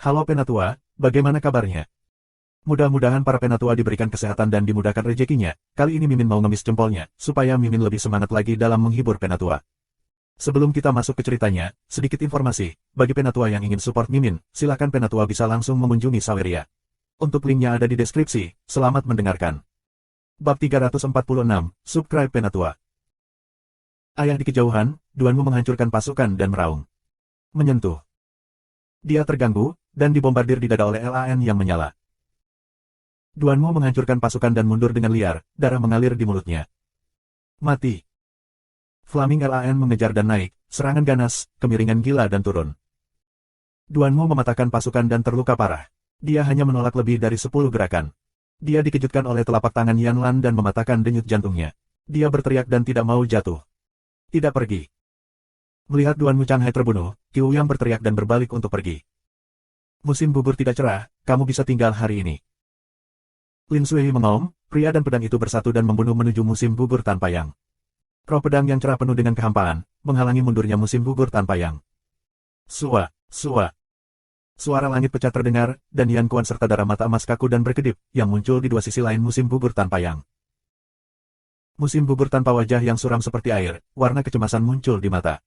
Halo Penatua, bagaimana kabarnya? Mudah-mudahan para Penatua diberikan kesehatan dan dimudahkan rezekinya. Kali ini Mimin mau ngemis jempolnya, supaya Mimin lebih semangat lagi dalam menghibur Penatua. Sebelum kita masuk ke ceritanya, sedikit informasi. Bagi Penatua yang ingin support Mimin, silakan Penatua bisa langsung mengunjungi Saweria. Untuk linknya ada di deskripsi. Selamat mendengarkan. Bab 346, Subscribe Penatua. Ayah di kejauhan, Duanmu menghancurkan pasukan dan meraung. Menyentuh. Dia terganggu, dan dibombardir di dada oleh LAN yang menyala. Duanmu menghancurkan pasukan dan mundur dengan liar, darah mengalir di mulutnya. Mati. Flaming LAN mengejar dan naik, serangan ganas, kemiringan gila dan turun. Duanmu mematahkan pasukan dan terluka parah. Dia hanya menolak lebih dari 10 gerakan. Dia dikejutkan oleh telapak tangan Yan Lan dan mematahkan denyut jantungnya. Dia berteriak dan tidak mau jatuh. Tidak pergi. Melihat Duanmu Changhai terbunuh, Qiu Yang berteriak dan berbalik untuk pergi. Musim gugur tidak cerah, kamu bisa tinggal hari ini. Lin Sui mengaum, pria dan pedang itu bersatu dan membunuh menuju musim gugur tanpa yang. Roh pedang yang cerah penuh dengan kehampaan, menghalangi mundurnya musim gugur tanpa yang. Sua, sua. Suara langit pecah terdengar, dan Yan Kuan serta darah mata emas kaku dan berkedip, yang muncul di dua sisi lain musim gugur tanpa yang. Musim gugur tanpa wajah yang suram seperti air, warna kecemasan muncul di mata.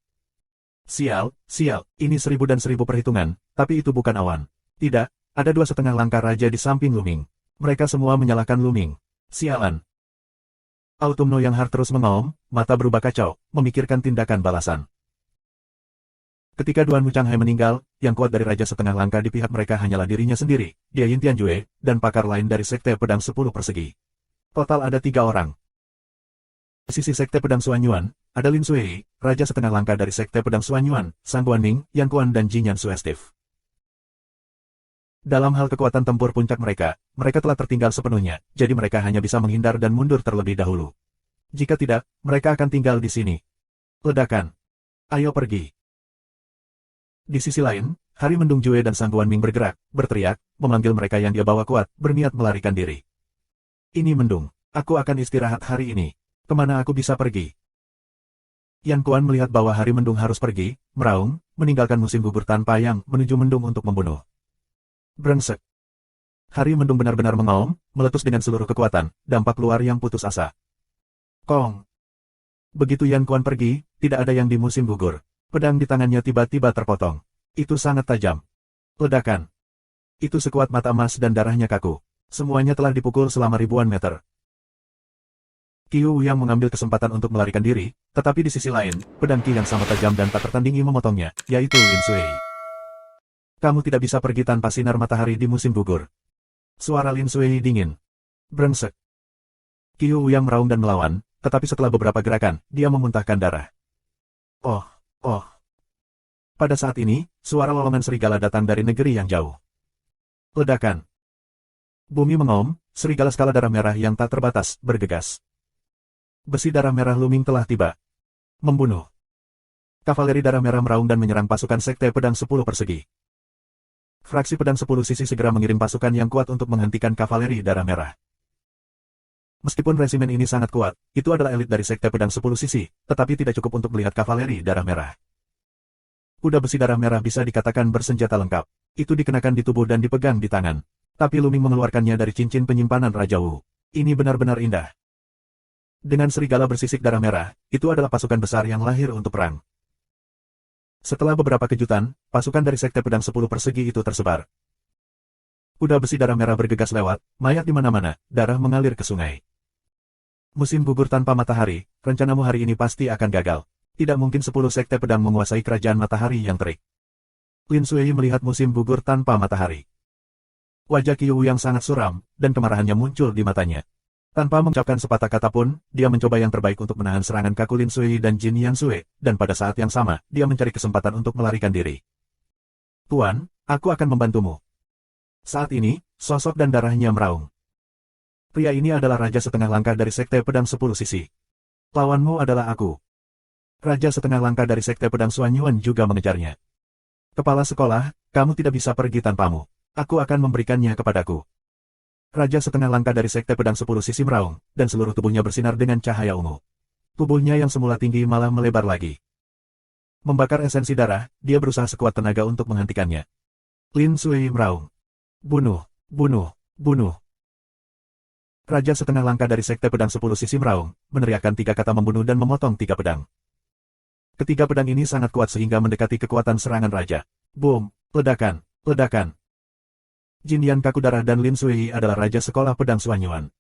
Sial, sial, ini 1000 dan 1000 perhitungan, tapi itu bukan awan. Tidak, ada 2,5 langkah raja di samping Luming. Mereka semua menyalahkan Luming. Sialan. Autumno yang hard terus mengaum, mata berubah kacau, memikirkan tindakan balasan. Ketika Duanmu Changhai meninggal, yang kuat dari Raja Setengah Langkah di pihak mereka hanyalah dirinya sendiri, dia Yin Tianjue, dan pakar lain dari Sekte Pedang 10 Persegi. Total ada 3 orang. Di sisi Sekte Pedang Suanyuan, ada Lin Sui, Raja Setengah Langkah dari Sekte Pedang Suanyuan, Sang Guanming, Yan Kuan dan Jinyan Suestif. Dalam hal kekuatan tempur puncak mereka telah tertinggal sepenuhnya, jadi mereka hanya bisa menghindar dan mundur terlebih dahulu. Jika tidak, mereka akan tinggal di sini. Ledakan. Ayo pergi. Di sisi lain, Hari Mendung Jue dan Sang Guanming bergerak, berteriak, memanggil mereka yang dia bawa kuat, berniat melarikan diri. Ini Mendung, aku akan istirahat hari ini. Kemana aku bisa pergi? Yan Kuan melihat bahwa Hari Mendung harus pergi, meraung, meninggalkan musim gugur tanpa yang, menuju Mendung untuk membunuh. Brengsek. Hari Mendung benar-benar mengaum, meletus dengan seluruh kekuatan, dampak luar yang putus asa. Kong. Begitu Yan Kuan pergi, tidak ada yang di musim gugur. Pedang di tangannya tiba-tiba terpotong. Itu sangat tajam. Ledakan. Itu sekuat mata emas dan darahnya kaku. Semuanya telah dipukul selama ribuan meter. Qiu yang mengambil kesempatan untuk melarikan diri, tetapi di sisi lain, pedang Qi yang sama tajam dan tak tertandingi memotongnya, yaitu Lin Sui. Kamu tidak bisa pergi tanpa sinar matahari di musim gugur. Suara Lin Sui dingin. Brengsek. Qiu yang meraung dan melawan, tetapi setelah beberapa gerakan, dia memuntahkan darah. Oh, oh. Pada saat ini, suara lolongan serigala datang dari negeri yang jauh. Ledakan. Bumi mengaum, serigala skala darah merah yang tak terbatas, bergegas. Besi darah merah Luming telah tiba. Membunuh. Kavaleri darah merah meraung dan menyerang pasukan Sekte Pedang 10 Persegi. Fraksi pedang 10 sisi segera mengirim pasukan yang kuat untuk menghentikan kavaleri darah merah. Meskipun resimen ini sangat kuat, itu adalah elit dari Sekte Pedang 10 sisi, tetapi tidak cukup untuk melihat kavaleri darah merah. Kuda besi darah merah bisa dikatakan bersenjata lengkap. Itu dikenakan di tubuh dan dipegang di tangan. Tapi Luming mengeluarkannya dari cincin penyimpanan Raja Wu. Ini benar-benar indah. Dengan serigala bersisik darah merah, itu adalah pasukan besar yang lahir untuk perang. Setelah beberapa kejutan, pasukan dari Sekte Pedang 10 Persegi itu tersebar. Kuda besi darah merah bergegas lewat, mayat di mana-mana, darah mengalir ke sungai. Musim gugur tanpa matahari, rencanamu hari ini pasti akan gagal. Tidak mungkin 10 Sekte Pedang menguasai kerajaan matahari yang terik. Lin Sui melihat musim gugur tanpa matahari. Wajah Qiu yang sangat suram, dan kemarahannya muncul di matanya. Tanpa mengucapkan sepatah kata pun, dia mencoba yang terbaik untuk menahan serangan kaku Lin Sui dan Jin Yang Sui, dan pada saat yang sama, dia mencari kesempatan untuk melarikan diri. Tuan, aku akan membantumu. Saat ini, sosok dan darahnya meraung. Pria ini adalah Raja Setengah Langkah dari Sekte Pedang 10 Sisi. Lawanmu adalah aku. Raja Setengah Langkah dari Sekte Pedang Suanyuan juga mengejarnya. Kepala sekolah, kamu tidak bisa pergi tanpamu. Aku akan memberikannya kepadaku. Raja Setengah Langkah dari Sekte Pedang 10 Sisi meraung, dan seluruh tubuhnya bersinar dengan cahaya ungu. Tubuhnya yang semula tinggi malah melebar lagi. Membakar esensi darah, dia berusaha sekuat tenaga untuk menghentikannya. Lin Sui meraung. Bunuh, bunuh, bunuh. Raja setengah langkah dari Sekte Pedang 10 Sisi meraung, meneriakkan 3 kata membunuh dan memotong 3 pedang. Ketiga pedang ini sangat kuat sehingga mendekati kekuatan serangan raja. Boom, ledakan, ledakan. Jin Yan Kakudara dan Lin Sui adalah raja sekolah pedang Suanyuan.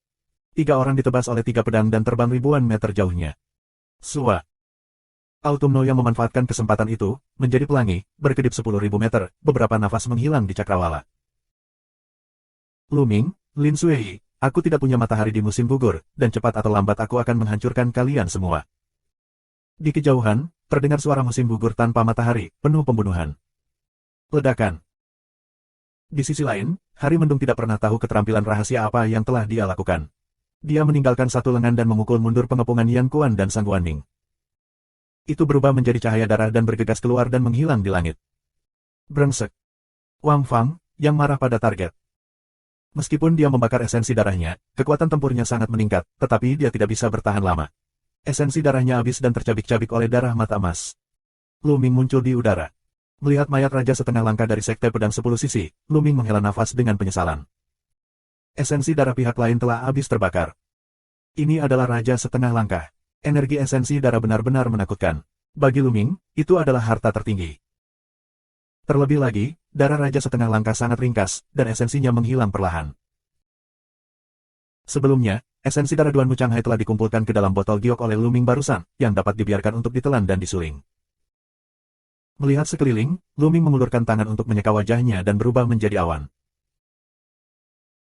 3 orang ditebas oleh 3 pedang dan terbang ribuan meter jauhnya. Sua. Autumno yang memanfaatkan kesempatan itu, menjadi pelangi, berkedip 10.000 meter, beberapa nafas menghilang di cakrawala. Luming, Lin Sui, aku tidak punya matahari di musim gugur, dan cepat atau lambat aku akan menghancurkan kalian semua. Di kejauhan, terdengar suara musim gugur tanpa matahari, penuh pembunuhan. Ledakan. Di sisi lain, Hari Mendung tidak pernah tahu keterampilan rahasia apa yang telah dia lakukan. Dia meninggalkan satu lengan dan memukul mundur pengepungan Yan Kuan dan Sang Guanming. Itu berubah menjadi cahaya darah dan bergegas keluar dan menghilang di langit. Brengsek. Wang Fang, yang marah pada target. Meskipun dia membakar esensi darahnya, kekuatan tempurnya sangat meningkat, tetapi dia tidak bisa bertahan lama. Esensi darahnya habis dan tercabik-cabik oleh darah mata emas. Luming muncul di udara. Melihat mayat raja setengah langkah dari Sekte Pedang 10 Sisi, Luming menghela nafas dengan penyesalan. Esensi darah pihak lain telah habis terbakar. Ini adalah raja setengah langkah. Energi esensi darah benar-benar menakutkan. Bagi Luming, itu adalah harta tertinggi. Terlebih lagi, darah raja setengah langkah sangat ringkas, dan esensinya menghilang perlahan. Sebelumnya, esensi darah Duan Muchanghai telah dikumpulkan ke dalam botol giok oleh Luming barusan, yang dapat dibiarkan untuk ditelan dan disuling. Melihat sekeliling, Luming mengulurkan tangan untuk menyeka wajahnya dan berubah menjadi awan.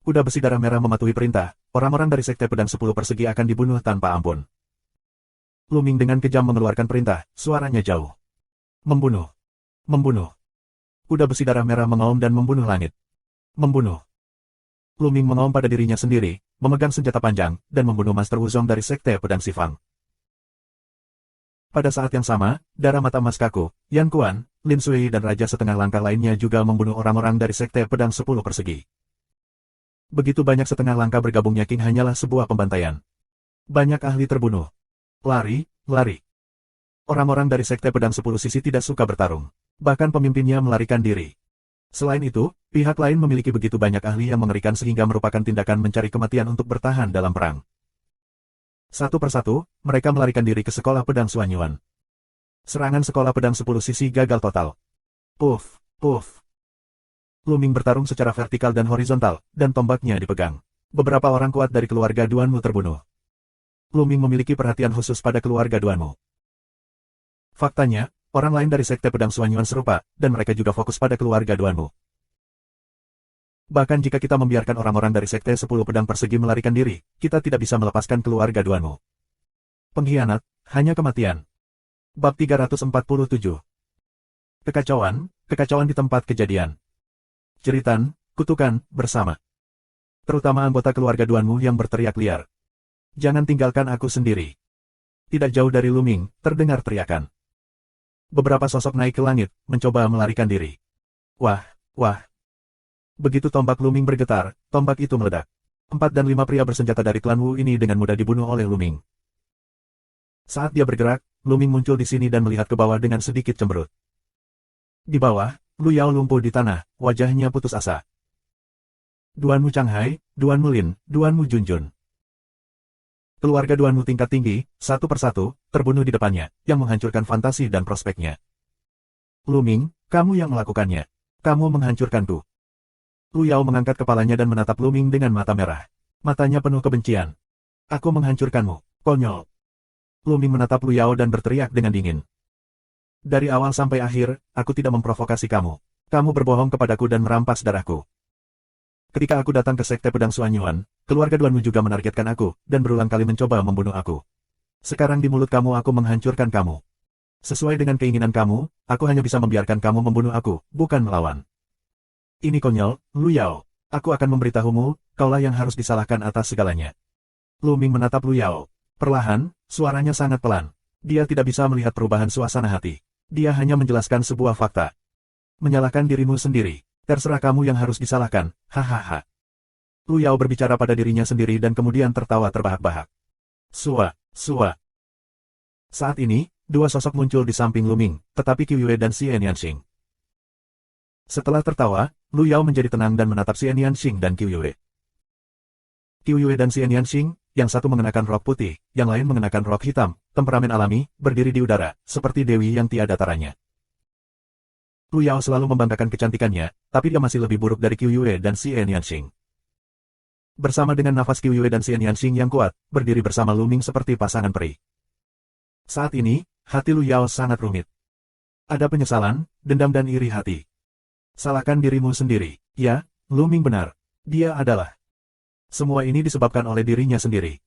Kuda besi darah merah mematuhi perintah, orang-orang dari Sekte Pedang 10 Persegi akan dibunuh tanpa ampun. Luming dengan kejam mengeluarkan perintah, suaranya jauh. Membunuh. Membunuh. Kuda besi darah merah mengaum dan membunuh langit. Membunuh. Luming mengaum pada dirinya sendiri, memegang senjata panjang, dan membunuh Master Wuzong dari Sekte Pedang Sifang. Pada saat yang sama, darah mata emas kaku, Yan Kuan, Lin Sui dan raja setengah langkah lainnya juga membunuh orang-orang dari Sekte Pedang 10 Persegi. Begitu banyak setengah langkah bergabungnya King hanyalah sebuah pembantaian. Banyak ahli terbunuh. Lari, lari. Orang-orang dari Sekte Pedang 10 Sisi tidak suka bertarung. Bahkan pemimpinnya melarikan diri. Selain itu, pihak lain memiliki begitu banyak ahli yang mengerikan sehingga merupakan tindakan mencari kematian untuk bertahan dalam perang. Satu persatu, mereka melarikan diri ke sekolah pedang Suanyuan. Serangan sekolah pedang 10 Sisi gagal total. Puff, puff. Luming bertarung secara vertikal dan horizontal, dan tombaknya dipegang. Beberapa orang kuat dari keluarga Duanmu terbunuh. Luming memiliki perhatian khusus pada keluarga Duanmu. Faktanya, orang lain dari Sekte Pedang Suanyuan serupa, dan mereka juga fokus pada keluarga Duanmu. Bahkan jika kita membiarkan orang-orang dari Sekte 10 Pedang Persegi melarikan diri, kita tidak bisa melepaskan keluarga Duanmu. Pengkhianat, hanya kematian. Bab 347. Kekacauan, kekacauan di tempat kejadian. Jeritan, kutukan, bersama. Terutama anggota keluarga Duanmu yang berteriak liar. Jangan tinggalkan aku sendiri. Tidak jauh dari Luming, terdengar teriakan. Beberapa sosok naik ke langit, mencoba melarikan diri. Wah, wah. Begitu tombak Luming bergetar, tombak itu meledak. 4 dan 5 pria bersenjata dari klan Wu ini dengan mudah dibunuh oleh Luming. Saat dia bergerak, Luming muncul di sini dan melihat ke bawah dengan sedikit cemberut. Di bawah, Lu Yao lumpuh di tanah, wajahnya putus asa. Duanmu Changhai, Duanmu Lin, Duanmu Junjun. Keluarga Duanmu tingkat tinggi, satu persatu, terbunuh di depannya, yang menghancurkan fantasi dan prospeknya. Luming, kamu yang melakukannya. Kamu menghancurkanku. Lu Yao mengangkat kepalanya dan menatap Luming dengan mata merah. Matanya penuh kebencian. Aku menghancurkanmu, konyol. Luming menatap Lu Yao dan berteriak dengan dingin. Dari awal sampai akhir, aku tidak memprovokasi kamu. Kamu berbohong kepadaku dan merampas darahku. Ketika aku datang ke Sekte Pedang Suanyuan, keluarga Duanmu juga menargetkan aku, dan berulang kali mencoba membunuh aku. Sekarang di mulut kamu aku menghancurkan kamu. Sesuai dengan keinginan kamu, aku hanya bisa membiarkan kamu membunuh aku, bukan melawan. Ini konyol, Lu Yao. Aku akan memberitahumu, kaulah yang harus disalahkan atas segalanya. Luming menatap Lu Yao. Perlahan, suaranya sangat pelan. Dia tidak bisa melihat perubahan suasana hati. Dia hanya menjelaskan sebuah fakta. Menyalahkan dirimu sendiri. Terserah kamu yang harus disalahkan, hahaha. Lu Yao berbicara pada dirinya sendiri dan kemudian tertawa terbahak-bahak. Sua, sua. Saat ini, dua sosok muncul di samping Luming, tetapi Qiu Yue dan Xian Yanxing. Setelah tertawa, Lu Yao menjadi tenang dan menatap Xian Yanxing dan Qiu Yue. Qiu Yue dan Xian Yanxing, yang satu mengenakan rok putih, yang lain mengenakan rok hitam, temperamen alami, berdiri di udara, seperti dewi yang tiada taranya. Lu Yao selalu membanggakan kecantikannya, tapi dia masih lebih buruk dari Qiu Yue dan Xian Yanxing. Bersama dengan nafas Qiu Yue dan Xian Yanxing yang kuat, berdiri bersama Lu Ming seperti pasangan peri. Saat ini, hati Lu Yao sangat rumit. Ada penyesalan, dendam dan iri hati. Salahkan dirimu sendiri. Ya, Lu Ming benar. Dia adalah. Semua ini disebabkan oleh dirinya sendiri.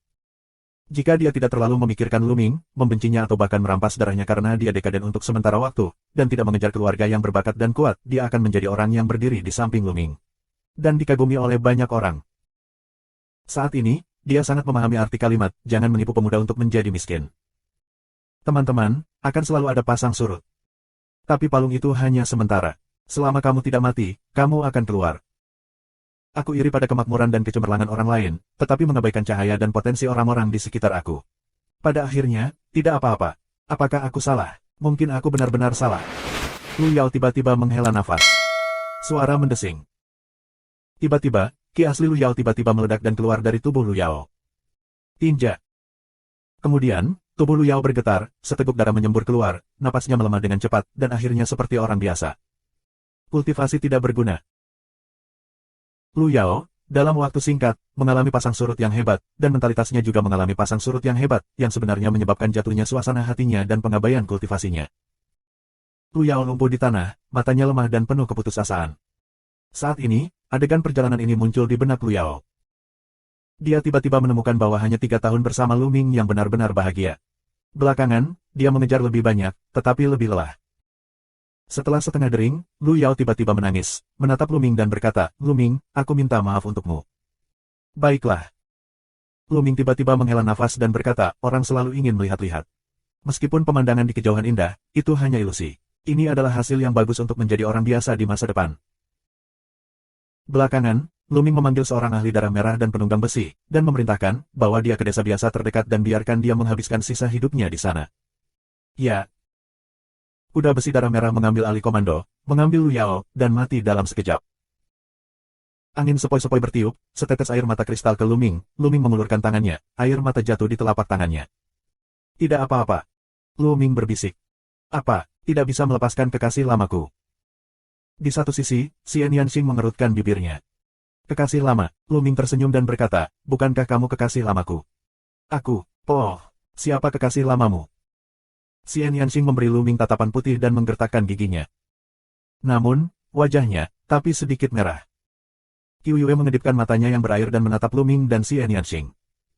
Jika dia tidak terlalu memikirkan Lu Ming, membencinya atau bahkan merampas darahnya karena dia dekaden untuk sementara waktu, dan tidak mengejar keluarga yang berbakat dan kuat, dia akan menjadi orang yang berdiri di samping Lu Ming. Dan dikagumi oleh banyak orang. Saat ini, dia sangat memahami arti kalimat, jangan menipu pemuda untuk menjadi miskin. Teman-teman, akan selalu ada pasang surut. Tapi palung itu hanya sementara. Selama kamu tidak mati, kamu akan keluar. Aku iri pada kemakmuran dan kecemerlangan orang lain, tetapi mengabaikan cahaya dan potensi orang-orang di sekitar aku. Pada akhirnya, tidak apa-apa. Apakah aku salah? Mungkin aku benar-benar salah. Lu Yao tiba-tiba menghela nafas. Suara mendesing. Tiba-tiba, ki asli Lu Yao tiba-tiba meledak dan keluar dari tubuh Lu Yao. Tinja. Kemudian, tubuh Lu Yao bergetar, seteguk darah menyembur keluar, napasnya melemah dengan cepat, dan akhirnya seperti orang biasa. Kultivasi tidak berguna. Lu Yao, dalam waktu singkat, mengalami pasang surut yang hebat, dan mentalitasnya juga mengalami pasang surut yang hebat, yang sebenarnya menyebabkan jatuhnya suasana hatinya dan pengabaian kultivasinya. Lu Yao lumpuh di tanah, matanya lemah dan penuh keputusasaan. Saat ini, adegan perjalanan ini muncul di benak Lu Yao. Dia tiba-tiba menemukan bahwa hanya 3 tahun bersama Lu Ming yang benar-benar bahagia. Belakangan, dia mengejar lebih banyak, tetapi lebih lelah. Setelah setengah dering, Lu Yao tiba-tiba menangis, menatap Lu Ming dan berkata, Lu Ming, aku minta maaf untukmu. Baiklah. Lu Ming tiba-tiba menghela nafas dan berkata, orang selalu ingin melihat-lihat. Meskipun pemandangan di kejauhan indah, itu hanya ilusi. Ini adalah hasil yang bagus untuk menjadi orang biasa di masa depan. Belakangan, Lu Ming memanggil seorang ahli darah merah dan penunggang besi, dan memerintahkan, bawa dia ke desa biasa terdekat dan biarkan dia menghabiskan sisa hidupnya di sana. Ya. Kuda besi darah merah mengambil alih komando, mengambil Lu Yao, dan mati dalam sekejap. Angin sepoi-sepoi bertiup, setetes air mata kristal ke Lu Ming mengulurkan tangannya, air mata jatuh di telapak tangannya. Tidak apa-apa. Lu Ming berbisik. Apa, tidak bisa melepaskan kekasih lamaku. Di satu sisi, Xian Yanxing mengerutkan bibirnya. Kekasih lama, Lu Ming tersenyum dan berkata, bukankah kamu kekasih lamaku? Aku, siapa kekasih lamamu? Xian Yanxing memberi Lu Ming tatapan putih dan menggertakkan giginya. Namun, wajahnya, tapi sedikit merah. Qiu Yue mengedipkan matanya yang berair dan menatap Lu Ming dan Xian Yanxing.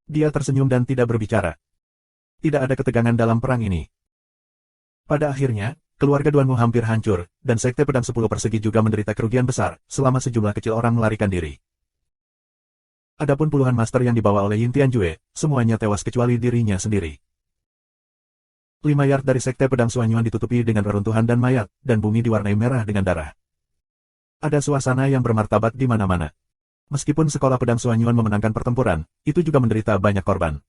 Dia tersenyum dan tidak berbicara. Tidak ada ketegangan dalam perang ini. Pada akhirnya, keluarga Duanmu hampir hancur, dan Sekte Pedang 10 Persegi juga menderita kerugian besar, selama sejumlah kecil orang melarikan diri. Adapun puluhan master yang dibawa oleh Yin Tianjue, semuanya tewas kecuali dirinya sendiri. 5 yard dari Sekte Pedang Suanyuan ditutupi dengan reruntuhan dan mayat, dan bumi diwarnai merah dengan darah. Ada suasana yang bermartabat di mana-mana. Meskipun sekolah pedang Suanyuan memenangkan pertempuran, itu juga menderita banyak korban.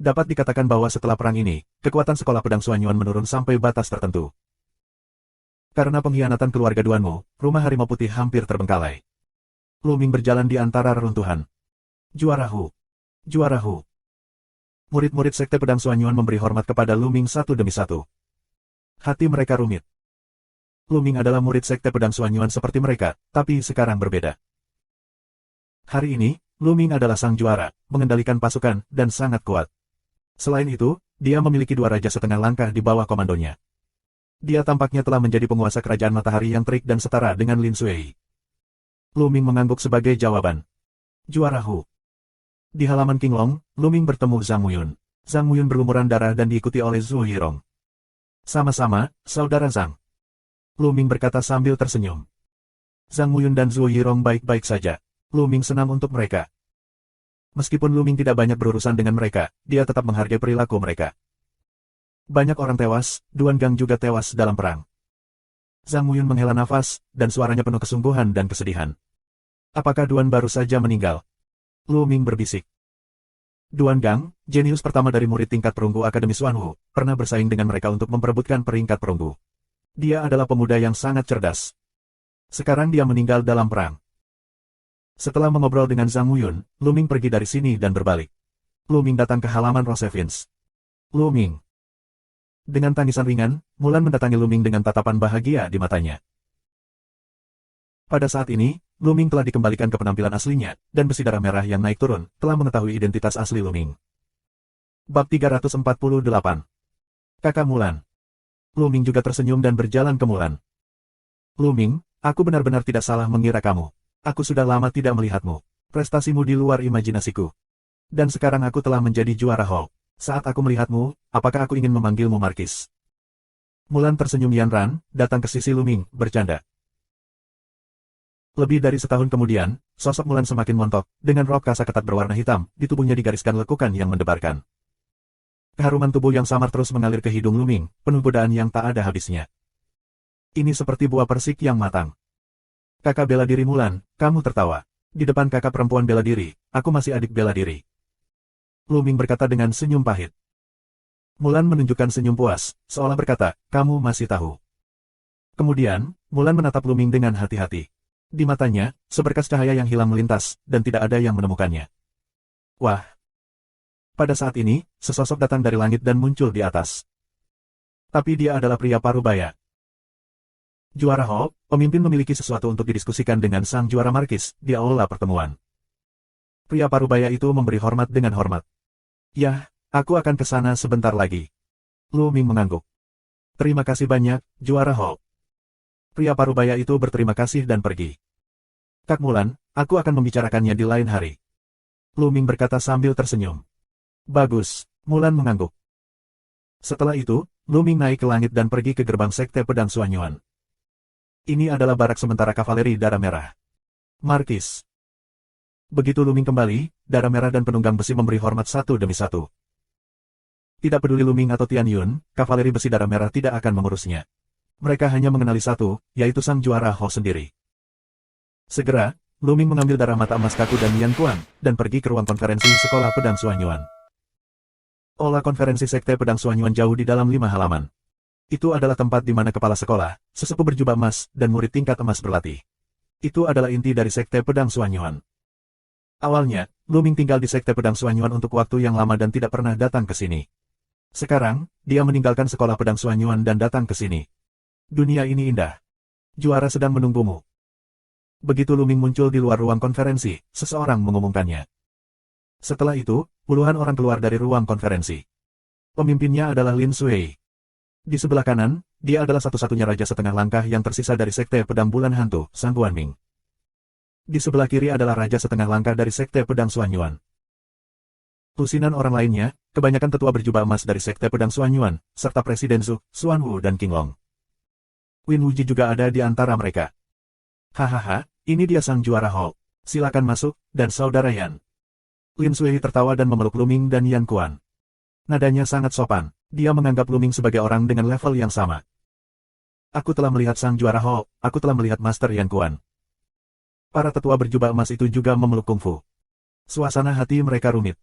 Dapat dikatakan bahwa setelah perang ini, kekuatan sekolah pedang Suanyuan menurun sampai batas tertentu. Karena pengkhianatan keluarga Duanmu, rumah harimau putih hampir terbengkalai. Lu Ming berjalan di antara reruntuhan. Juarahu. Juarahu. Murid-murid Sekte Pedang Suanyuan memberi hormat kepada Lu Ming satu demi satu. Hati mereka rumit. Lu Ming adalah murid Sekte Pedang Suanyuan seperti mereka, tapi sekarang berbeda. Hari ini, Lu Ming adalah sang juara, mengendalikan pasukan, dan sangat kuat. Selain itu, dia memiliki 2 raja setengah langkah di bawah komandonya. Dia tampaknya telah menjadi penguasa kerajaan matahari yang terik dan setara dengan Lin Suei. Lu Ming mengangguk sebagai jawaban. Juarahu. Di halaman Qinglong, Lu Ming bertemu Zhang Muyun. Zhang Muyun berlumuran darah dan diikuti oleh Zhu Yirong. Sama-sama, saudara Zhang. Lu Ming berkata sambil tersenyum. Zhang Muyun dan Zhu Yirong baik-baik saja. Lu Ming senang untuk mereka. Meskipun Lu Ming tidak banyak berurusan dengan mereka, dia tetap menghargai perilaku mereka. Banyak orang tewas, Duan Gang juga tewas dalam perang. Zhang Muyun menghela nafas, dan suaranya penuh kesungguhan dan kesedihan. Apakah Duan baru saja meninggal? Lu Ming berbisik. Duan Gang, jenius pertama dari murid tingkat perunggu Akademi Xuanwu, pernah bersaing dengan mereka untuk memperebutkan peringkat perunggu. Dia adalah pemuda yang sangat cerdas. Sekarang dia meninggal dalam perang. Setelah mengobrol dengan Zhang Wuyun, Lu Ming pergi dari sini dan berbalik. Lu Ming datang ke halaman Rosevins. Lu Ming. Dengan tangisan ringan, Mulan mendatangi Lu Ming dengan tatapan bahagia di matanya. Pada saat ini, Lu Ming telah dikembalikan ke penampilan aslinya, dan besi darah merah yang naik turun telah mengetahui identitas asli Lu Ming. Bab 348. Kakak Mulan. Lu Ming juga tersenyum dan berjalan ke Mulan. Lu Ming, aku benar-benar tidak salah mengira kamu. Aku sudah lama tidak melihatmu. Prestasimu di luar imajinasiku. Dan sekarang aku telah menjadi juara Hall. Saat aku melihatmu, apakah aku ingin memanggilmu Markis? Mulan tersenyum. Yan Ran datang ke sisi Lu Ming, bercanda. Lebih dari setahun kemudian, sosok Mulan semakin montok, dengan rok kasa ketat berwarna hitam, di tubuhnya digariskan lekukan yang mendebarkan. Keharuman tubuh yang samar terus mengalir ke hidung Lu Ming, penuh godaan yang tak ada habisnya. Ini seperti buah persik yang matang. Kakak bela diri Mulan, kamu tertawa. Di depan kakak perempuan bela diri, aku masih adik bela diri. Lu Ming berkata dengan senyum pahit. Mulan menunjukkan senyum puas, seolah berkata, kamu masih tahu. Kemudian, Mulan menatap Lu Ming dengan hati-hati. Di matanya, seberkas cahaya yang hilang melintas, dan tidak ada yang menemukannya. Wah! Pada saat ini, sesosok datang dari langit dan muncul di atas. Tapi dia adalah pria parubaya. Juara Hall, pemimpin memiliki sesuatu untuk didiskusikan dengan sang juara Markis di aula pertemuan. Pria parubaya itu memberi hormat dengan hormat. Yah, aku akan ke sana sebentar lagi. Lu Ming mengangguk. Terima kasih banyak, juara Hall. Pria parubaya itu berterima kasih dan pergi. Kak Mulan, aku akan membicarakannya di lain hari. Lu Ming berkata sambil tersenyum. Bagus, Mulan mengangguk. Setelah itu, Lu Ming naik ke langit dan pergi ke gerbang Sekte Pedang Suanyuan. Ini adalah barak sementara kavaleri darah merah. Markis. Begitu Lu Ming kembali, darah merah dan penunggang besi memberi hormat satu demi satu. Tidak peduli Lu Ming atau Tian Yun, kavaleri besi darah merah tidak akan mengurusnya. Mereka hanya mengenali satu, yaitu sang juara Ho sendiri. Segera, Lu Ming mengambil darah mata emas Kaku dan Yan Kuan, dan pergi ke ruang konferensi Sekolah Pedang Suanyuan. Aula konferensi Sekte Pedang Suanyuan jauh di dalam 5 halaman. Itu adalah tempat di mana kepala sekolah, sesepuh berjubah emas, dan murid tingkat emas berlatih. Itu adalah inti dari Sekte Pedang Suanyuan. Awalnya, Lu Ming tinggal di Sekte Pedang Suanyuan untuk waktu yang lama dan tidak pernah datang ke sini. Sekarang, dia meninggalkan Sekolah Pedang Suanyuan dan datang ke sini. Dunia ini indah. Juara sedang menunggumu. Begitu Lu Ming muncul di luar ruang konferensi, seseorang mengumumkannya. Setelah itu, puluhan orang keluar dari ruang konferensi. Pemimpinnya adalah Lin Sui. Di sebelah kanan, dia adalah satu-satunya raja setengah langkah yang tersisa dari Sekte Pedang Bulan Hantu, Sang Guanming. Di sebelah kiri adalah raja setengah langkah dari Sekte Pedang Suanyuan. Lusinan orang lainnya, kebanyakan tetua berjubah emas dari Sekte Pedang Suanyuan, serta Presiden Zhu, Xuan Wu dan King Long. Win Wuji juga ada di antara mereka. Hahaha, ini dia sang juara Hall. Silakan masuk, dan saudara Yan. Lin Sui tertawa dan memeluk Lu Ming dan Yan Kuan. Nadanya sangat sopan. Dia menganggap Lu Ming sebagai orang dengan level yang sama. Aku telah melihat sang juara Hall, aku telah melihat Master Yan Kuan. Para tetua berjubah emas itu juga memeluk kungfu. Suasana hati mereka rumit.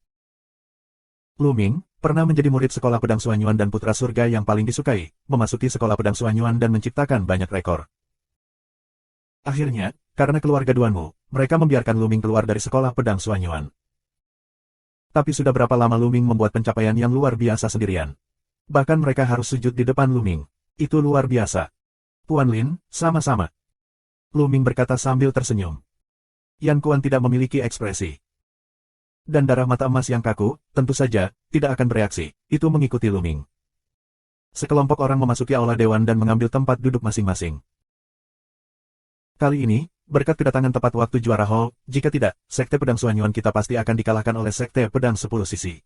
Lu Ming, pernah menjadi murid Sekolah Pedang Suanyuan dan putra surga yang paling disukai, memasuki Sekolah Pedang Suanyuan dan menciptakan banyak rekor. Akhirnya, karena keluarga Duanmu, mereka membiarkan Lu Ming keluar dari Sekolah Pedang Suanyuan. Tapi sudah berapa lama Lu Ming membuat pencapaian yang luar biasa sendirian. Bahkan mereka harus sujud di depan Lu Ming. Itu luar biasa. Puan Lin, sama-sama. Lu Ming berkata sambil tersenyum. Yan Kuan tidak memiliki ekspresi. Dan darah mata emas yang kaku, tentu saja, tidak akan bereaksi. Itu mengikuti Lu Ming. Sekelompok orang memasuki aula dewan dan mengambil tempat duduk masing-masing. Kali ini, berkat kedatangan tepat waktu juara Hall, jika tidak, Sekte Pedang Suanyuan kita pasti akan dikalahkan oleh Sekte Pedang 10 Sisi.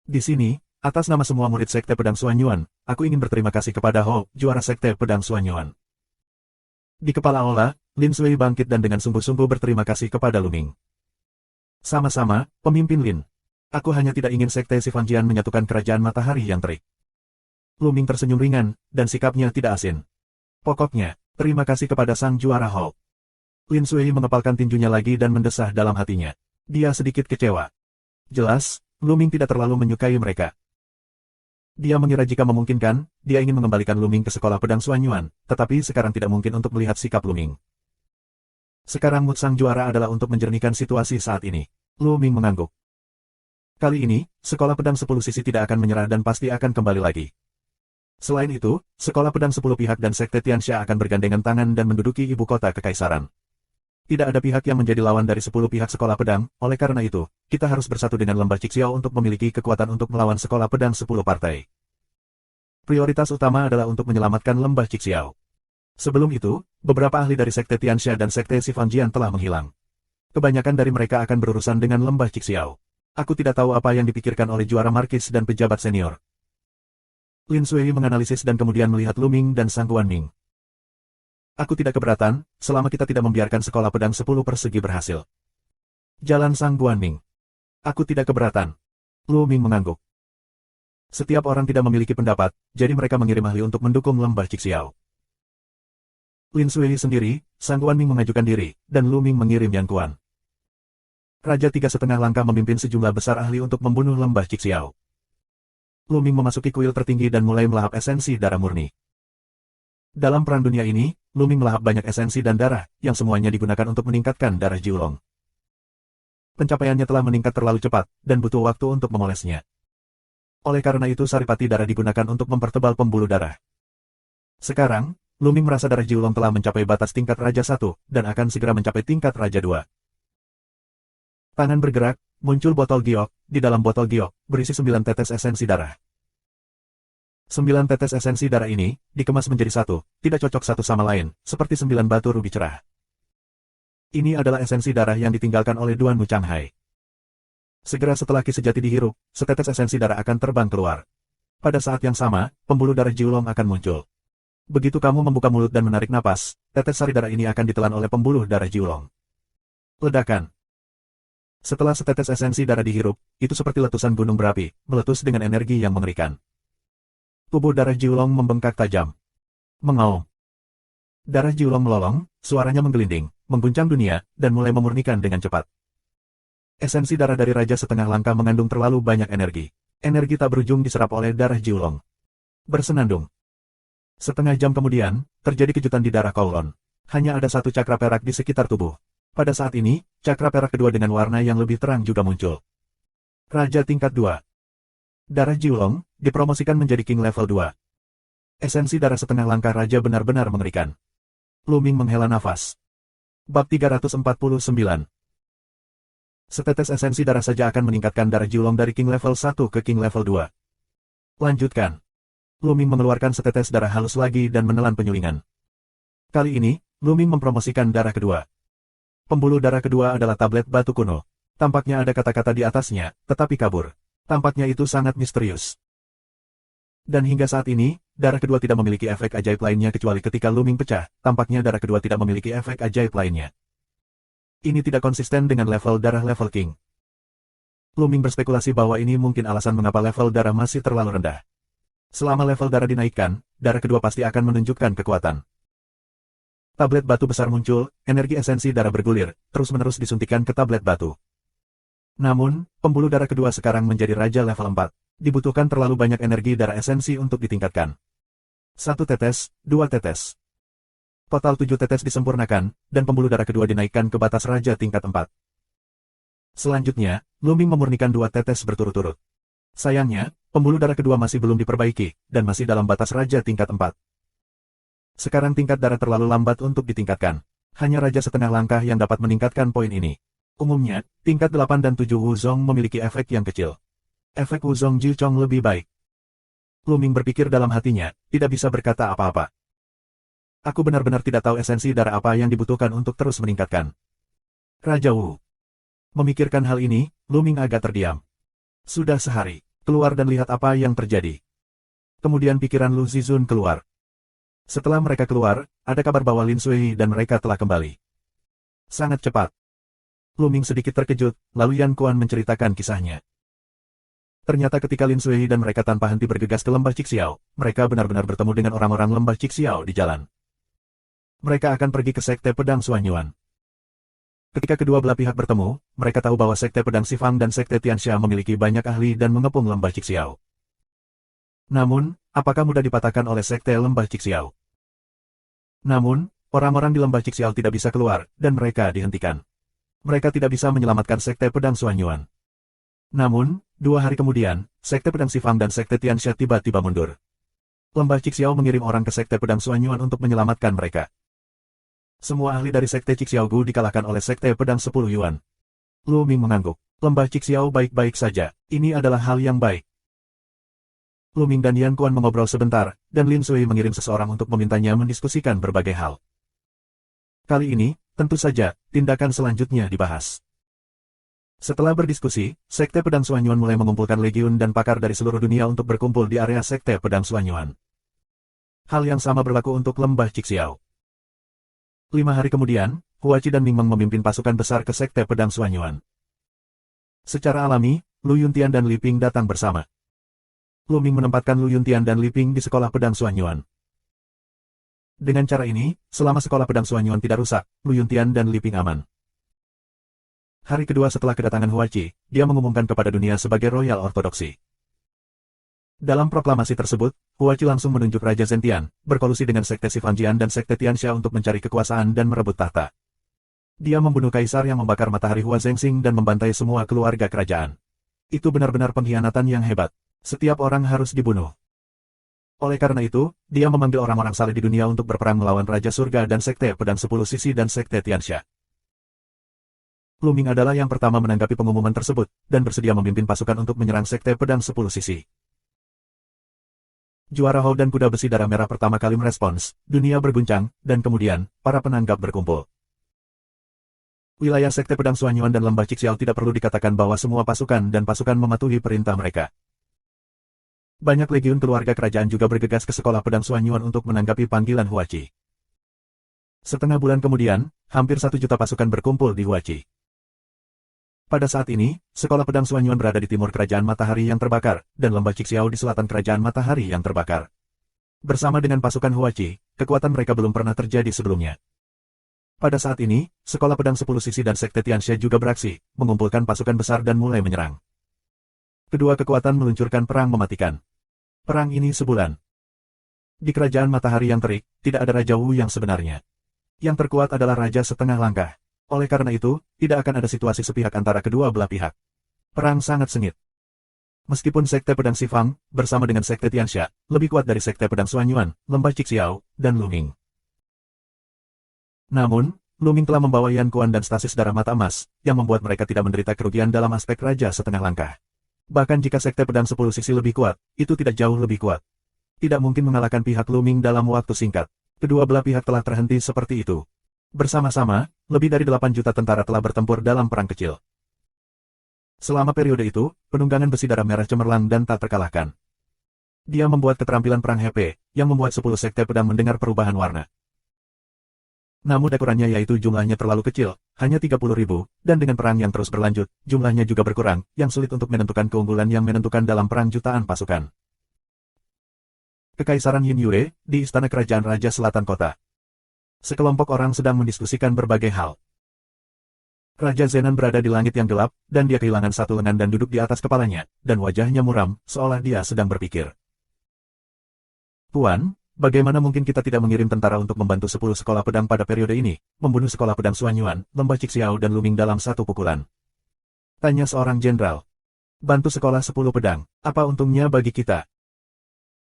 Di sini, atas nama semua murid Sekte Pedang Suanyuan, aku ingin berterima kasih kepada Hall, juara Sekte Pedang Suanyuan. Di kepala aula, Lin Sui bangkit dan dengan sungguh-sungguh berterima kasih kepada Lu Ming. Sama-sama, pemimpin Lin. Aku hanya tidak ingin Sekte Sifanjian menyatukan kerajaan matahari yang terik. Lu Ming tersenyum ringan, dan sikapnya tidak asin. Pokoknya, terima kasih kepada sang juara Hall. Lin Sui mengepalkan tinjunya lagi dan mendesah dalam hatinya. Dia sedikit kecewa. Jelas, Lu Ming tidak terlalu menyukai mereka. Dia mengira jika memungkinkan, dia ingin mengembalikan Lu Ming ke Sekolah Pedang Suanyuan, tetapi sekarang tidak mungkin untuk melihat sikap Lu Ming. Sekarang mood sang juara adalah untuk menjernihkan situasi saat ini. Lu Ming mengangguk. Kali ini, Sekolah Pedang 10 Sisi tidak akan menyerah dan pasti akan kembali lagi. Selain itu, Sekolah Pedang 10 pihak dan Sekte Tianxia akan bergandengan tangan dan menduduki ibu kota kekaisaran. Tidak ada pihak yang menjadi lawan dari 10 pihak Sekolah Pedang, oleh karena itu, kita harus bersatu dengan Lembah Cixiao untuk memiliki kekuatan untuk melawan Sekolah Pedang 10 partai. Prioritas utama adalah untuk menyelamatkan Lembah Cixiao. Sebelum itu, beberapa ahli dari Sekte Tianxia dan Sekte Sifanjian telah menghilang. Kebanyakan dari mereka akan berurusan dengan Lembah Cixiao. Aku tidak tahu apa yang dipikirkan oleh juara markis dan pejabat senior. Lin Sui menganalisis dan kemudian melihat Lu Ming dan Sang Guanming. Aku tidak keberatan, selama kita tidak membiarkan Sekolah Pedang 10 persegi berhasil. Jalan Sang Guanming. Aku tidak keberatan. Lu Ming mengangguk. Setiap orang tidak memiliki pendapat, jadi mereka mengirim ahli untuk mendukung Lembah Cixiao. Lin Sui sendiri, Sang Guanming mengajukan diri, dan Lu Ming mengirim Yan Kuan. Raja 3,5 langkah memimpin sejumlah besar ahli untuk membunuh Lembah Cixiao. Lu Ming memasuki kuil tertinggi dan mulai melahap esensi darah murni. Dalam perang dunia ini, Lu Ming melahap banyak esensi dan darah, yang semuanya digunakan untuk meningkatkan darah Jiulong. Pencapaiannya telah meningkat terlalu cepat, dan butuh waktu untuk memolesnya. Oleh karena itu saripati darah digunakan untuk mempertebal pembuluh darah. Sekarang, Lu Ming merasa darah Jiulong telah mencapai batas tingkat Raja 1, dan akan segera mencapai tingkat Raja 2. Tangan bergerak, muncul botol giok, di dalam botol giok, berisi 9 tetes esensi darah. 9 tetes esensi darah ini, dikemas menjadi satu, tidak cocok satu sama lain, seperti 9 batu rubi cerah. Ini adalah esensi darah yang ditinggalkan oleh Duan Mu Changhai. Segera setelah ki sejati dihirup, setetes esensi darah akan terbang keluar. Pada saat yang sama, pembuluh darah Jiulong akan muncul. Begitu kamu membuka mulut dan menarik napas, tetes sari darah ini akan ditelan oleh pembuluh darah Jiulong. Ledakan. Setelah setetes esensi darah dihirup, itu seperti letusan gunung berapi, meletus dengan energi yang mengerikan. Tubuh darah Jiulong membengkak tajam. Mengaum. Darah Jiulong melolong, suaranya menggelinding, mengguncang dunia, dan mulai memurnikan dengan cepat. Esensi darah dari Raja Setengah Langkah mengandung terlalu banyak energi. Energi tak berujung diserap oleh darah Jiulong. Bersenandung. Setengah jam kemudian, terjadi kejutan di darah Kowlon. Hanya ada satu cakra perak di sekitar tubuh. Pada saat ini, cakra perak kedua dengan warna yang lebih terang juga muncul. Raja tingkat 2. Darah Jiulong, dipromosikan menjadi King level 2. Esensi darah setengah langkah Raja benar-benar mengerikan. Lu Ming menghela nafas. Bab 349. Setetes esensi darah saja akan meningkatkan darah Jiulong dari King level 1 ke King level 2. Lanjutkan. Lu Ming mengeluarkan setetes darah halus lagi dan menelan penyulingan. Kali ini, Lu Ming mempromosikan darah kedua. Pembuluh darah kedua adalah tablet batu kuno. Tampaknya ada kata-kata di atasnya, tetapi kabur. Tampaknya itu sangat misterius. Dan hingga saat ini, darah kedua tidak memiliki efek ajaib lainnya kecuali ketika Lu Ming pecah, tampaknya darah kedua tidak memiliki efek ajaib lainnya. Ini tidak konsisten dengan level darah level King. Lu Ming berspekulasi bahwa ini mungkin alasan mengapa level darah masih terlalu rendah. Selama level darah dinaikkan, darah kedua pasti akan menunjukkan kekuatan. Tablet batu besar muncul, energi esensi darah bergulir, terus-menerus disuntikan ke tablet batu. Namun, pembuluh darah kedua sekarang menjadi Raja level 4. Dibutuhkan terlalu banyak energi darah esensi untuk ditingkatkan. 1 tetes, 2 tetes. Total 7 tetes disempurnakan, dan pembuluh darah kedua dinaikkan ke batas Raja tingkat 4. Selanjutnya, Lu Ming memurnikan 2 tetes berturut-turut. Sayangnya, pembuluh darah kedua masih belum diperbaiki, dan masih dalam batas Raja tingkat 4. Sekarang tingkat darah terlalu lambat untuk ditingkatkan. Hanya Raja Setengah Langkah yang dapat meningkatkan poin ini. Umumnya, tingkat 8 dan 7 Wuzong memiliki efek yang kecil. Efek Wuzong Jiuchong lebih baik. Lu Ming berpikir dalam hatinya, tidak bisa berkata apa-apa. Aku benar-benar tidak tahu esensi darah apa yang dibutuhkan untuk terus meningkatkan. Raja Wu. Memikirkan hal ini, Lu Ming agak terdiam. Sudah sehari, keluar dan lihat apa yang terjadi. Kemudian pikiran Lu Zizun keluar. Setelah mereka keluar, ada kabar bahwa Lin Sui dan mereka telah kembali. Sangat cepat. Lu Ming sedikit terkejut, lalu Yan Kuan menceritakan kisahnya. Ternyata ketika Lin Sui dan mereka tanpa henti bergegas ke Lembah Cixiao, mereka benar-benar bertemu dengan orang-orang Lembah Cixiao di jalan. Mereka akan pergi ke Sekte Pedang Suanyuan. Ketika kedua belah pihak bertemu, mereka tahu bahwa Sekte Pedang Sifang dan Sekte Tianxia memiliki banyak ahli dan mengepung Lembah Cixiao. Namun, apakah mudah dipatahkan oleh Sekte Lembah Cixiao? Namun, Orang-orang di lembah Cixiao tidak bisa keluar, dan mereka dihentikan. Mereka tidak bisa menyelamatkan Sekte Pedang Suanyuan. Namun, 2 hari kemudian, Sekte Pedang Sifang dan Sekte Tianxia tiba-tiba mundur. Lembah Cixiao mengirim orang ke Sekte Pedang Suanyuan untuk menyelamatkan mereka. Semua ahli dari Sekte Cixiaogu dikalahkan oleh Sekte Pedang 10 Yuan. Lu Ming mengangguk. Lembah Cixiao baik-baik saja. Ini adalah hal yang baik. Lu Ming dan Yan Kuan mengobrol sebentar, dan Lin Sui mengirim seseorang untuk memintanya mendiskusikan berbagai hal. Kali ini, tentu saja, tindakan selanjutnya dibahas. Setelah berdiskusi, Sekte Pedang Suanyuan mulai mengumpulkan legiun dan pakar dari seluruh dunia untuk berkumpul di area Sekte Pedang Suanyuan. Hal yang sama berlaku untuk lembah Cixiao. 5 hari kemudian, Huachi dan Mingmeng memimpin pasukan besar ke Sekte Pedang Suanyuan. Secara alami, Lu Yuntian dan Li Ping datang bersama. Lu Ming menempatkan Lu Yuntian dan Li Ping di sekolah pedang Suanyuan. Dengan cara ini, selama sekolah pedang Suanyuan tidak rusak, Lu Yuntian dan Li Ping aman. Hari kedua setelah kedatangan Huachi, dia mengumumkan kepada dunia sebagai Royal Ortodoksi. Dalam proklamasi tersebut, Huachi langsung menunjuk Raja Zentian, berkolusi dengan Sekte Sifanjian dan Sekte Tianxia untuk mencari kekuasaan dan merebut tahta. Dia membunuh kaisar yang membakar matahari Hua Zengxing dan membantai semua keluarga kerajaan. Itu benar-benar pengkhianatan yang hebat. Setiap orang harus dibunuh. Oleh karena itu, dia memanggil orang-orang saleh di dunia untuk berperang melawan Raja Surga dan Sekte Pedang 10 Sisi dan Sekte Tianxia. Lu Ming adalah yang pertama menanggapi pengumuman tersebut, dan bersedia memimpin pasukan untuk menyerang Sekte Pedang 10 Sisi. Juara Hou dan kuda besi darah merah pertama kali merespons, dunia berguncang, dan kemudian, para penanggap berkumpul. Wilayah Sekte Pedang Suanyuan dan lembah Cixiao tidak perlu dikatakan bahwa semua pasukan dan pasukan mematuhi perintah mereka. Banyak legiun keluarga kerajaan juga bergegas ke sekolah pedang Suanyuan untuk menanggapi panggilan Huachi. Setengah bulan kemudian, hampir 1 juta pasukan berkumpul di Huachi. Pada saat ini, sekolah pedang Suanyuan berada di timur kerajaan matahari yang terbakar, dan lembah Cixiao di selatan kerajaan matahari yang terbakar. Bersama dengan pasukan Huachi, kekuatan mereka belum pernah terjadi sebelumnya. Pada saat ini, sekolah pedang 10 Sisi dan Sekte Tianxia juga beraksi, mengumpulkan pasukan besar dan mulai menyerang. Kedua kekuatan meluncurkan perang mematikan. Perang ini sebulan. Di kerajaan matahari yang terik, tidak ada Raja Wu yang sebenarnya. Yang terkuat adalah Raja Setengah Langkah. Oleh karena itu, tidak akan ada situasi sepihak antara kedua belah pihak. Perang sangat sengit. Meskipun Sekte Pedang Sifang, bersama dengan Sekte Tianxia, lebih kuat dari Sekte Pedang Suanyuan, lembah Cixiao, dan Lu Ming. Namun, Lu Ming telah membawa Yan Kuan dan stasis darah mata emas, yang membuat mereka tidak menderita kerugian dalam aspek Raja Setengah Langkah. Bahkan jika Sekte Pedang 10 Sisi lebih kuat, itu tidak jauh lebih kuat. Tidak mungkin mengalahkan pihak Lu Ming dalam waktu singkat. Kedua belah pihak telah terhenti seperti itu. Bersama-sama, lebih dari 8 juta tentara telah bertempur dalam perang kecil. Selama periode itu, penunggangan besi darah merah cemerlang dan tak terkalahkan. Dia membuat keterampilan perang HP, yang membuat 10 sekte pedang mendengar perubahan warna. Namun ukurannya yaitu jumlahnya terlalu kecil, hanya 30.000, dan dengan perang yang terus berlanjut, jumlahnya juga berkurang, yang sulit untuk menentukan keunggulan yang menentukan dalam perang jutaan pasukan. Kekaisaran Yin Yue, di Istana Kerajaan Raja Selatan Kota. Sekelompok orang sedang mendiskusikan berbagai hal. Raja Zenan berada di langit yang gelap, dan dia kehilangan satu lengan dan duduk di atas kepalanya, dan wajahnya muram, seolah dia sedang berpikir. Tuan, bagaimana mungkin kita tidak mengirim tentara untuk membantu 10 sekolah pedang pada periode ini, membunuh sekolah pedang Suanyuan, lembah Cixiao dan Lu Ming dalam satu pukulan? Tanya seorang jenderal. Bantu sekolah 10 pedang, apa untungnya bagi kita?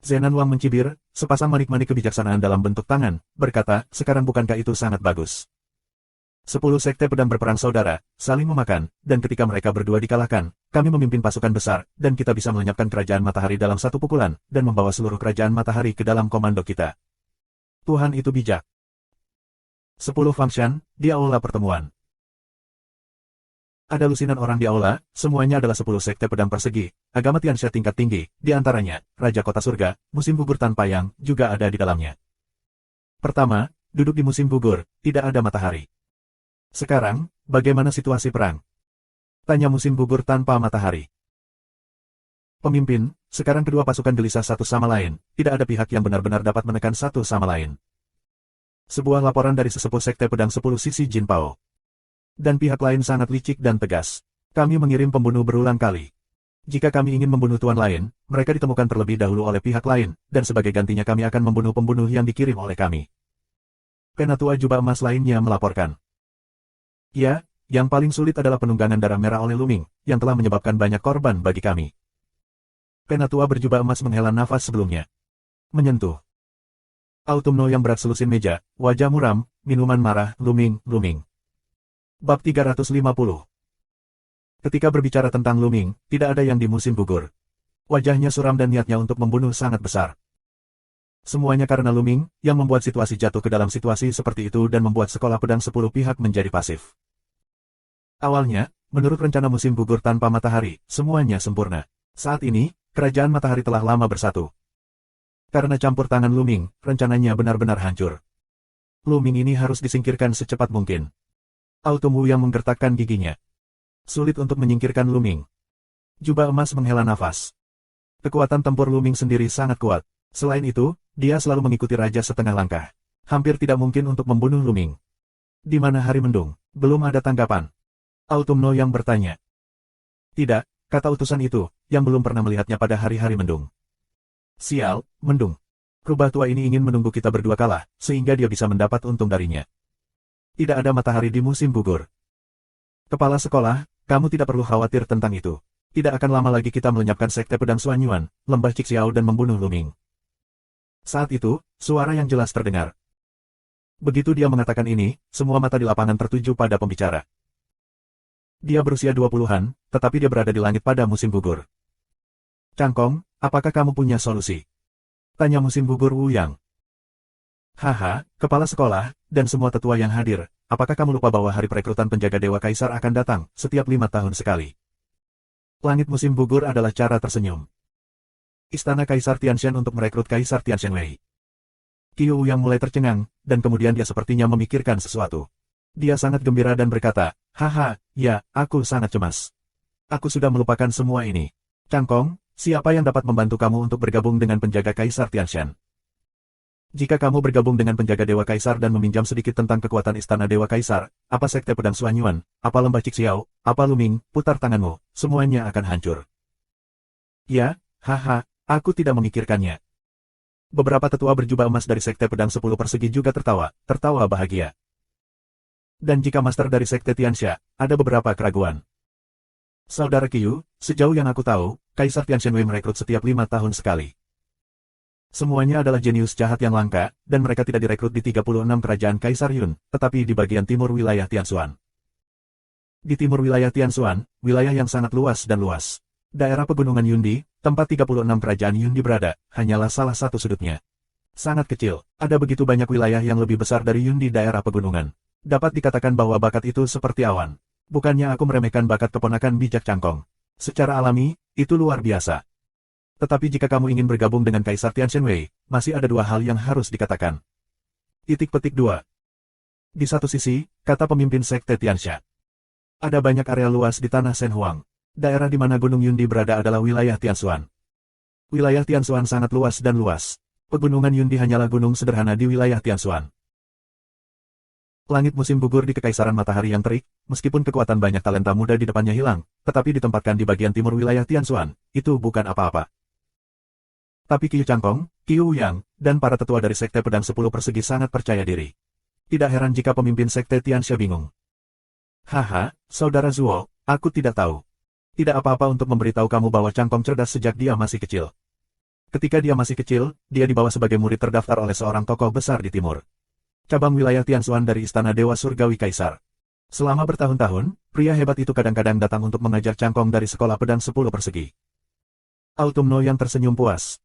Zenan Wang mencibir, sepasang manik-manik kebijaksanaan dalam bentuk tangan, berkata, sekarang bukankah itu sangat bagus? 10 sekte pedang berperang saudara, saling memakan, dan ketika mereka berdua dikalahkan, kami memimpin pasukan besar, dan kita bisa melenyapkan kerajaan matahari dalam satu pukulan, dan membawa seluruh kerajaan matahari ke dalam komando kita. Tuhan itu bijak. 10 Fangshan, di aula pertemuan. Ada lusinan orang di aula, semuanya adalah 10 sekte pedang persegi, agama Tianxia tingkat tinggi, di antaranya, Raja Kota Surga, musim gugur tanpa yang, juga ada di dalamnya. Pertama, duduk di musim gugur, tidak ada matahari. Sekarang, bagaimana situasi perang? Tanya musim gugur tanpa matahari. Pemimpin, sekarang kedua pasukan gelisah satu sama lain, tidak ada pihak yang benar-benar dapat menekan satu sama lain. Sebuah laporan dari sesepuh sekte pedang 10 sisi Jin Pao. Dan pihak lain sangat licik dan tegas. Kami mengirim pembunuh berulang kali. Jika kami ingin membunuh tuan lain, mereka ditemukan terlebih dahulu oleh pihak lain, dan sebagai gantinya kami akan membunuh pembunuh yang dikirim oleh kami. Penatua jubah emas lainnya melaporkan. Ya, yang paling sulit adalah penunggangan darah merah oleh Luming, yang telah menyebabkan banyak korban bagi kami. Penatua berjubah emas menghela nafas sebelumnya. Menyentuh. Autumno yang berat selusin meja, wajah muram, minuman marah, Luming. Bab 350. Ketika berbicara tentang Luming, tidak ada yang di musim gugur. Wajahnya suram dan niatnya untuk membunuh sangat besar. Semuanya karena Luming, yang membuat situasi jatuh ke dalam situasi seperti itu dan membuat sekolah pedang 10 pihak menjadi pasif. Awalnya, menurut rencana musim gugur tanpa matahari, semuanya sempurna. Saat ini, kerajaan matahari telah lama bersatu. Karena campur tangan Luming, rencananya benar-benar hancur. Luming ini harus disingkirkan secepat mungkin. Autumn yang menggertakkan giginya. Sulit untuk menyingkirkan Luming. Jubah emas menghela nafas. Kekuatan tempur Luming sendiri sangat kuat. Selain itu, dia selalu mengikuti raja setengah langkah. Hampir tidak mungkin untuk membunuh Luming. Di mana Hari Mendung? Belum ada tanggapan. Autumno yang bertanya. Tidak, kata utusan itu, yang belum pernah melihatnya pada hari-hari mendung. Sial, mendung. Rubah tua ini ingin menunggu kita berdua kalah, sehingga dia bisa mendapat untung darinya. Tidak ada matahari di musim gugur. Kepala sekolah, kamu tidak perlu khawatir tentang itu. Tidak akan lama lagi kita melenyapkan sekte pedang Suanyuan, lembah Cixiao dan membunuh Luming. Saat itu, suara yang jelas terdengar. Begitu dia mengatakan ini, semua mata di lapangan tertuju pada pembicara. Dia berusia 20-an, tetapi dia berada di langit pada musim gugur. Cangkong, apakah kamu punya solusi? Tanya musim gugur Wu Yang. Haha, kepala sekolah, dan semua tetua yang hadir, apakah kamu lupa bahwa hari perekrutan penjaga Dewa Kaisar akan datang, setiap 5 tahun sekali? Langit musim gugur adalah cara tersenyum. Istana Kaisar Tianshan untuk merekrut Kaisar Tianshan Wei. Qiu yang mulai tercengang, dan kemudian dia sepertinya memikirkan sesuatu. Dia sangat gembira dan berkata, haha, ya, aku sangat cemas. Aku sudah melupakan semua ini. Cangkong, siapa yang dapat membantu kamu untuk bergabung dengan penjaga Kaisar Tianshan? Jika kamu bergabung dengan penjaga Dewa Kaisar dan meminjam sedikit tentang kekuatan Istana Dewa Kaisar, apa sekte pedang Suanyuan, apa lembah Cixiao, apa Luming, putar tanganmu, semuanya akan hancur. Ya, haha, aku tidak memikirkannya. Beberapa tetua berjubah emas dari sekte pedang 10 persegi juga tertawa bahagia. Dan jika master dari sekte Tiansha, ada beberapa keraguan. Saudara Qiu, sejauh yang aku tahu, Kaisar Tianshan Wei merekrut setiap 5 tahun sekali. Semuanya adalah jenius jahat yang langka, dan mereka tidak direkrut di 36 kerajaan Kaisar Yun, tetapi di bagian timur wilayah Tianshuan. Di timur wilayah Tianshuan, wilayah yang sangat luas dan luas. Daerah pegunungan Yundi, tempat 36 kerajaan Yundi berada, hanyalah salah satu sudutnya. Sangat kecil, ada begitu banyak wilayah yang lebih besar dari Yundi daerah pegunungan. Dapat dikatakan bahwa bakat itu seperti awan. Bukannya aku meremehkan bakat keponakan bijak Cangkong. Secara alami, itu luar biasa. Tetapi jika kamu ingin bergabung dengan Kaisar Tianshan Wei, masih ada 2 hal yang harus dikatakan. Titik petik 2. Di satu sisi, kata pemimpin sekte Tiansha. Ada banyak area luas di tanah Shenhuang. Daerah di mana Gunung Yundi berada adalah wilayah Tianshuan. Wilayah Tianshuan sangat luas dan luas. Pegunungan Yundi hanyalah gunung sederhana di wilayah Tianshuan. Langit musim gugur di Kekaisaran Matahari yang terik, meskipun kekuatan banyak talenta muda di depannya hilang, tetapi ditempatkan di bagian timur wilayah Tianshuan, itu bukan apa-apa. Tapi Qiu Cangkong, Qiu Yang, dan para tetua dari sekte pedang 10 persegi sangat percaya diri. Tidak heran jika pemimpin sekte Tiansha bingung. Haha, saudara Zuo, aku tidak tahu. Tidak apa-apa untuk memberitahu kamu bahwa Cangkong cerdas sejak dia masih kecil. Ketika dia masih kecil, dia dibawa sebagai murid terdaftar oleh seorang tokoh besar di timur. Cabang wilayah Tianshuan dari Istana Dewa Surgawi Kaisar. Selama bertahun-tahun, pria hebat itu kadang-kadang datang untuk mengajar Cangkong dari sekolah pedang 10 persegi. Autumno yang tersenyum puas.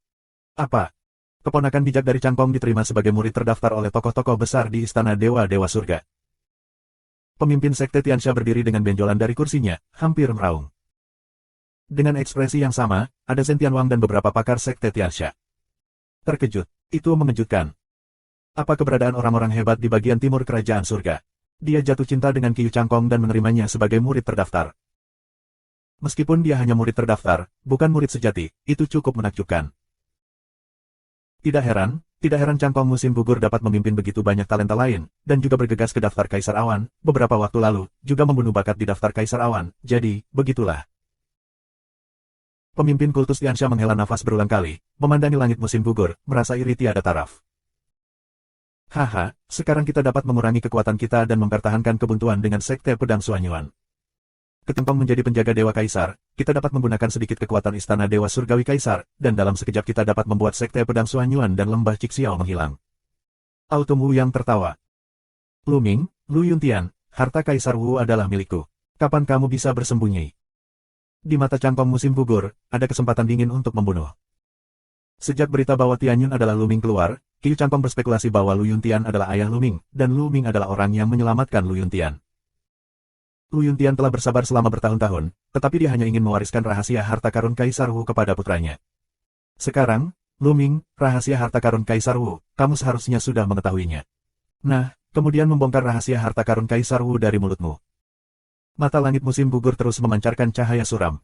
Apa? Keponakan bijak dari Cangkong diterima sebagai murid terdaftar oleh tokoh-tokoh besar di Istana Dewa-Dewa Surga. Pemimpin sekte Tiansha berdiri dengan benjolan dari kursinya, hampir meraung. Dengan ekspresi yang sama, ada Zhen Tianwang dan beberapa pakar sekte Tiansha. Terkejut, itu mengejutkan. Apa keberadaan orang-orang hebat di bagian timur kerajaan surga? Dia jatuh cinta dengan Qiu Cangkong dan menerimanya sebagai murid terdaftar. Meskipun dia hanya murid terdaftar, bukan murid sejati, itu cukup menakjubkan. Tidak heran Cangkong musim gugur dapat memimpin begitu banyak talenta lain, dan juga bergegas ke daftar Kaisar Awan, beberapa waktu lalu, juga membunuh bakat di daftar Kaisar Awan, jadi, begitulah. Pemimpin kultus Tiansha menghela nafas berulang kali, memandangi langit musim gugur, merasa iri tiada taraf. Haha, sekarang kita dapat mengurangi kekuatan kita dan mempertahankan kebuntuan dengan Sekte Pedang Suanyuan. Ketimpang menjadi penjaga Dewa Kaisar, kita dapat menggunakan sedikit kekuatan Istana Dewa Surgawi Kaisar, dan dalam sekejap kita dapat membuat Sekte Pedang Suanyuan dan Lembah Cixiao menghilang. Autumn Wu yang tertawa. Lu Ming, Lu Yuntian, harta Kaisar Wu adalah milikku. Kapan kamu bisa bersembunyi? Di mata cangkong musim gugur, ada kesempatan dingin untuk membunuh. Sejak berita bahwa Tianyun adalah Lu Ming keluar, Qiu Cangkong berspekulasi bahwa Lu Yuntian adalah ayah Lu Ming, dan Lu Ming adalah orang yang menyelamatkan Lu Yuntian. Lu Yuntian telah bersabar selama bertahun-tahun, tetapi dia hanya ingin mewariskan rahasia harta karun Kaisar Wu kepada putranya. Sekarang, Lu Ming, rahasia harta karun Kaisar Wu, kamu seharusnya sudah mengetahuinya. Nah, kemudian membongkar rahasia harta karun Kaisar Wu dari mulutmu. Mata langit musim gugur terus memancarkan cahaya suram.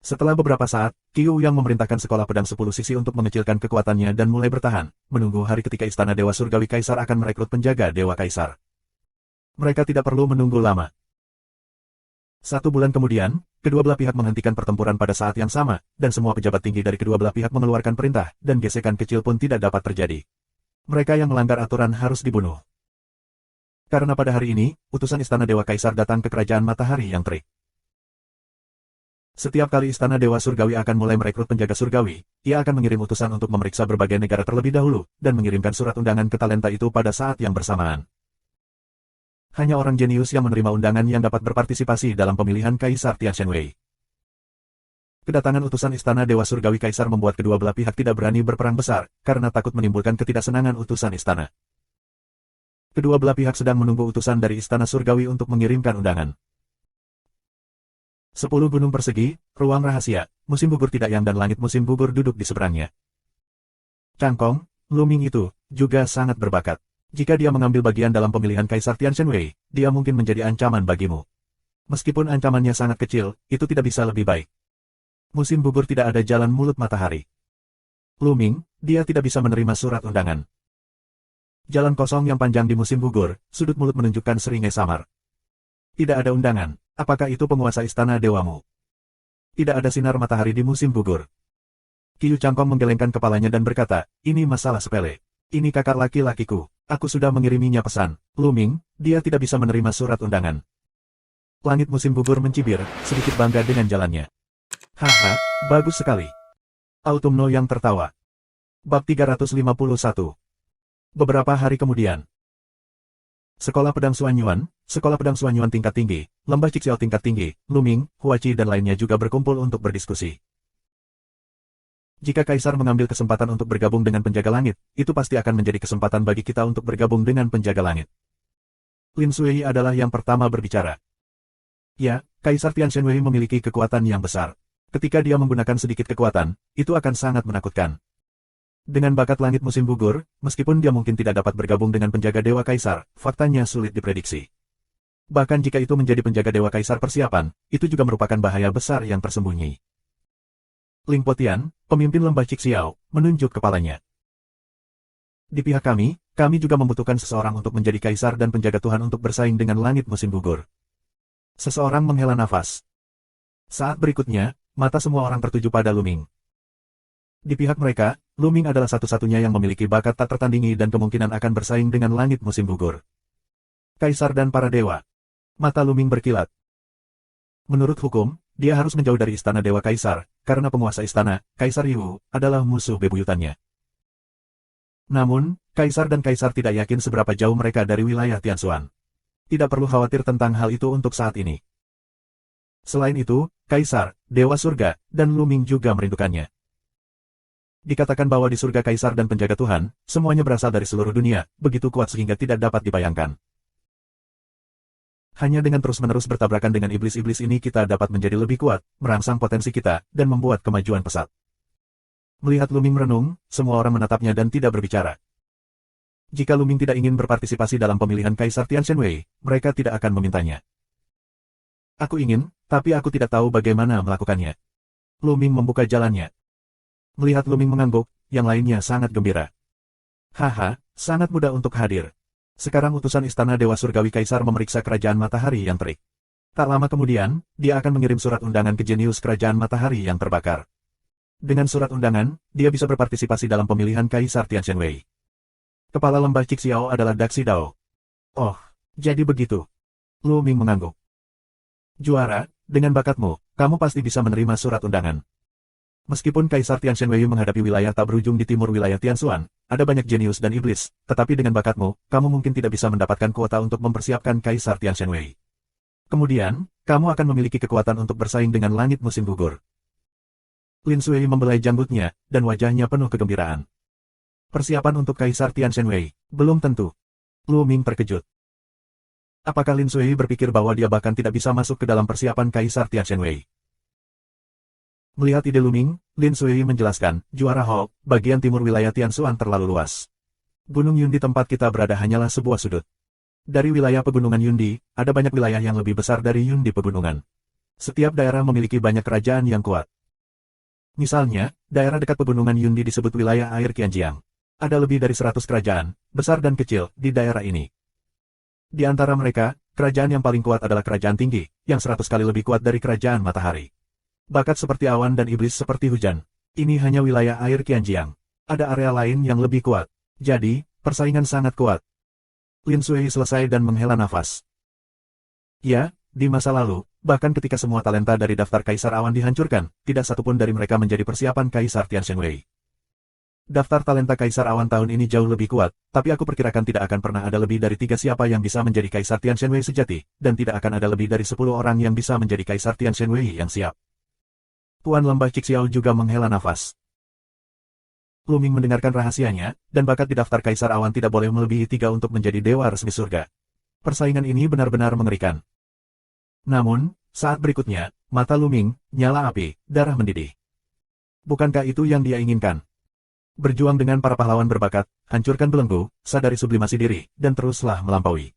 Setelah beberapa saat, Qiu yang memerintahkan sekolah pedang 10 sisi untuk mengecilkan kekuatannya dan mulai bertahan, menunggu hari ketika Istana Dewa Surgawi Kaisar akan merekrut penjaga Dewa Kaisar. Mereka tidak perlu menunggu lama. 1 bulan kemudian, kedua belah pihak menghentikan pertempuran pada saat yang sama, dan semua pejabat tinggi dari kedua belah pihak mengeluarkan perintah, dan gesekan kecil pun tidak dapat terjadi. Mereka yang melanggar aturan harus dibunuh. Karena pada hari ini, utusan Istana Dewa Kaisar datang ke Kerajaan Matahari yang terik. Setiap kali Istana Dewa Surgawi akan mulai merekrut penjaga surgawi, ia akan mengirim utusan untuk memeriksa berbagai negara terlebih dahulu, dan mengirimkan surat undangan ke talenta itu pada saat yang bersamaan. Hanya orang jenius yang menerima undangan yang dapat berpartisipasi dalam pemilihan Kaisar Tianshenwei. Kedatangan utusan Istana Dewa Surgawi Kaisar membuat kedua belah pihak tidak berani berperang besar, karena takut menimbulkan ketidaksenangan utusan istana. Kedua belah pihak sedang menunggu utusan dari Istana Surgawi untuk mengirimkan undangan. 10 gunung persegi, ruang rahasia, musim gugur tidak yang dan langit musim gugur duduk di seberangnya. Cangkong, Lu Ming itu, juga sangat berbakat. Jika dia mengambil bagian dalam pemilihan Kaisar Tianshenwei, dia mungkin menjadi ancaman bagimu. Meskipun ancamannya sangat kecil, itu tidak bisa lebih baik. Musim gugur tidak ada jalan mulut matahari. Lu Ming, dia tidak bisa menerima surat undangan. Jalan kosong yang panjang di musim gugur, sudut mulut menunjukkan seringai samar. Tidak ada undangan. Apakah itu penguasa istana dewamu? Tidak ada sinar matahari di musim gugur. Qiu Cangkong menggelengkan kepalanya dan berkata, ini masalah sepele. Ini kakak laki-lakiku. Aku sudah mengiriminya pesan. Lu Ming, dia tidak bisa menerima surat undangan. Langit musim gugur mencibir, sedikit bangga dengan jalannya. Haha, bagus sekali. Autumno yang tertawa. Bab 351. Beberapa hari kemudian. Sekolah Pedang Suanyuan, Sekolah Pedang Suanyuan tingkat tinggi, Lembah Cixiao tingkat tinggi, Lu Ming, Huachi dan lainnya juga berkumpul untuk berdiskusi. Jika Kaisar mengambil kesempatan untuk bergabung dengan penjaga langit, itu pasti akan menjadi kesempatan bagi kita untuk bergabung dengan penjaga langit. Lin Sui adalah yang pertama berbicara. Ya, Kaisar Tianshenwei memiliki kekuatan yang besar. Ketika dia menggunakan sedikit kekuatan, itu akan sangat menakutkan. Dengan bakat langit musim gugur, meskipun dia mungkin tidak dapat bergabung dengan penjaga Dewa Kaisar, faktanya sulit diprediksi. Bahkan jika itu menjadi penjaga Dewa Kaisar persiapan, itu juga merupakan bahaya besar yang tersembunyi. Ling Potian, pemimpin Lembah Cixiao, menunjuk kepalanya. Di pihak kami juga membutuhkan seseorang untuk menjadi Kaisar dan penjaga Tuhan untuk bersaing dengan langit musim gugur. Seseorang menghela nafas. Saat berikutnya, mata semua orang tertuju pada Lu Ming. Di pihak mereka, Lu Ming adalah satu-satunya yang memiliki bakat tak tertandingi dan kemungkinan akan bersaing dengan langit musim gugur. Kaisar dan para dewa. Mata Lu Ming berkilat. Menurut hukum, dia harus menjauh dari istana Dewa Kaisar, karena penguasa istana, Kaisar Yu, adalah musuh bebuyutannya. Namun, Kaisar dan Kaisar tidak yakin seberapa jauh mereka dari wilayah Tianshuan. Tidak perlu khawatir tentang hal itu untuk saat ini. Selain itu, Kaisar, Dewa Surga, dan Lu Ming juga merindukannya. Dikatakan bahwa di surga Kaisar dan penjaga Tuhan, semuanya berasal dari seluruh dunia, begitu kuat sehingga tidak dapat dibayangkan. Hanya dengan terus-menerus bertabrakan dengan iblis-iblis ini kita dapat menjadi lebih kuat, merangsang potensi kita, dan membuat kemajuan pesat. Melihat Lu Ming merenung, semua orang menatapnya dan tidak berbicara. Jika Lu Ming tidak ingin berpartisipasi dalam pemilihan Kaisar Tianshenwei, mereka tidak akan memintanya. Aku ingin, tapi aku tidak tahu bagaimana melakukannya. Lu Ming membuka jalannya. Melihat Lu Ming mengangguk, yang lainnya sangat gembira. Haha, sangat mudah untuk hadir. Sekarang utusan Istana Dewa Surgawi Kaisar memeriksa Kerajaan Matahari yang terik. Tak lama kemudian, dia akan mengirim surat undangan ke jenius Kerajaan Matahari yang terbakar. Dengan surat undangan, dia bisa berpartisipasi dalam pemilihan Kaisar Tianshenwei. Kepala lembah Cixiao adalah Daxi Dao. Oh, jadi begitu. Lu Ming mengangguk. Juara, dengan bakatmu, kamu pasti bisa menerima surat undangan. Meskipun Kaisar Tian Shenwei menghadapi wilayah tak berujung di timur wilayah Tianxuan, ada banyak jenius dan iblis, tetapi dengan bakatmu, kamu mungkin tidak bisa mendapatkan kuota untuk mempersiapkan Kaisar Tian Shenwei. Kemudian, kamu akan memiliki kekuatan untuk bersaing dengan langit musim gugur. Lin Sui membelai janggutnya, dan wajahnya penuh kegembiraan. Persiapan untuk Kaisar Tian Shenwei, belum tentu. Lu Ming terkejut. Apakah Lin Sui berpikir bahwa dia bahkan tidak bisa masuk ke dalam persiapan Kaisar Tian Shenwei? Melihat ide Lu Ming, Lin Sui menjelaskan, Juara Hall, bagian timur wilayah Tianxuan terlalu luas. Gunung Yun di tempat kita berada hanyalah sebuah sudut. Dari wilayah pegunungan Yundi, ada banyak wilayah yang lebih besar dari Yundi pegunungan. Setiap daerah memiliki banyak kerajaan yang kuat. Misalnya, daerah dekat pegunungan Yundi disebut wilayah air Qianjiang. Ada lebih dari 100 kerajaan, besar dan kecil, di daerah ini. Di antara mereka, kerajaan yang paling kuat adalah kerajaan tinggi, yang 100 kali lebih kuat dari kerajaan matahari. Bakat seperti awan dan iblis seperti hujan. Ini hanya wilayah air Qianjiang. Ada area lain yang lebih kuat. Jadi, persaingan sangat kuat. Lin Sui selesai dan menghela nafas. Ya, di masa lalu, bahkan ketika semua talenta dari daftar Kaisar Awan dihancurkan, tidak satupun dari mereka menjadi persiapan Kaisar Tian Shenwei. Daftar talenta Kaisar Awan tahun ini jauh lebih kuat, tapi aku perkirakan tidak akan pernah ada lebih dari 3 siapa yang bisa menjadi Kaisar Tian Shenwei sejati, dan tidak akan ada lebih dari 10 orang yang bisa menjadi Kaisar Tian Shenwei yang siap. Tuan Lembah Cixiao juga menghela nafas. Lu Ming mendengarkan rahasianya, dan bakat di daftar Kaisar Awan tidak boleh melebihi 3 untuk menjadi dewa resmi surga. Persaingan ini benar-benar mengerikan. Namun, saat berikutnya, mata Lu Ming nyala api, darah mendidih. Bukankah itu yang dia inginkan? Berjuang dengan para pahlawan berbakat, hancurkan belenggu, sadari sublimasi diri, dan teruslah melampaui.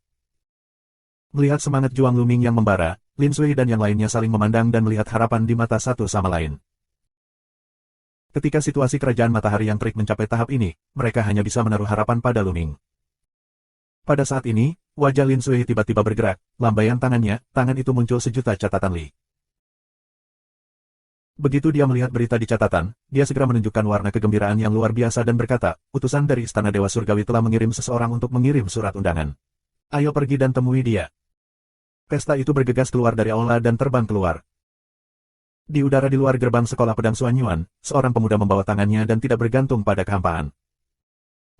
Melihat semangat juang Lu Ming yang membara, Lin Sui dan yang lainnya saling memandang dan melihat harapan di mata satu sama lain. Ketika situasi kerajaan matahari yang terik mencapai tahap ini, mereka hanya bisa menaruh harapan pada Lu Ming. Pada saat ini, wajah Lin Sui tiba-tiba bergerak, lambaian tangannya, tangan itu muncul sejuta catatan Li. Begitu dia melihat berita di catatan, dia segera menunjukkan warna kegembiraan yang luar biasa dan berkata, utusan dari Istana Dewa Surgawi telah mengirim seseorang untuk mengirim surat undangan. Ayo pergi dan temui dia. Pesta itu bergegas keluar dari aula dan terbang keluar. Di udara di luar gerbang sekolah pedang Xuanyuan, seorang pemuda membawa tangannya dan tidak bergantung pada kehampaan.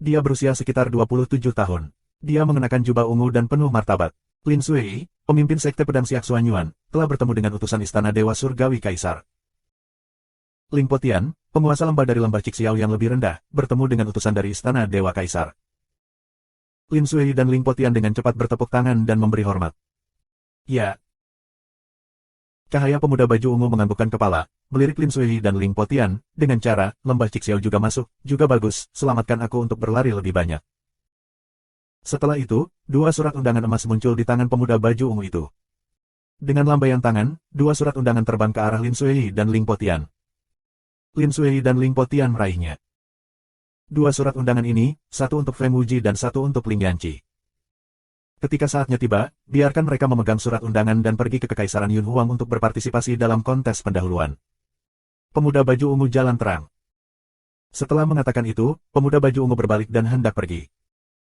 Dia berusia sekitar 27 tahun. Dia mengenakan jubah ungu dan penuh martabat. Lin Sui, pemimpin sekte pedang Siak Xuanyuan, telah bertemu dengan utusan Istana Dewa Surgawi Kaisar. Ling Potian, penguasa lembah dari lembah Cixiao yang lebih rendah, bertemu dengan utusan dari Istana Dewa Kaisar. Lin Sui dan Ling Potian dengan cepat bertepuk tangan dan memberi hormat. Ya. Cahaya pemuda baju ungu menganggukkan kepala, melirik Lin Sui dan Ling Potian, dengan cara, lembah Cixiao juga masuk, juga bagus, selamatkan aku untuk berlari lebih banyak. Setelah itu, 2 surat undangan emas muncul di tangan pemuda baju ungu itu. Dengan lambaian tangan, 2 surat undangan terbang ke arah Lin Sui dan Ling Potian. Lin Sui dan Ling Potian meraihnya. 2 surat undangan ini, 1 untuk Feng Wuji dan 1 untuk Ling Yanqi. Ketika saatnya tiba, biarkan mereka memegang surat undangan dan pergi ke Kekaisaran Yun Huang untuk berpartisipasi dalam kontes pendahuluan. Pemuda baju ungu jalan terang. Setelah mengatakan itu, pemuda baju ungu berbalik dan hendak pergi.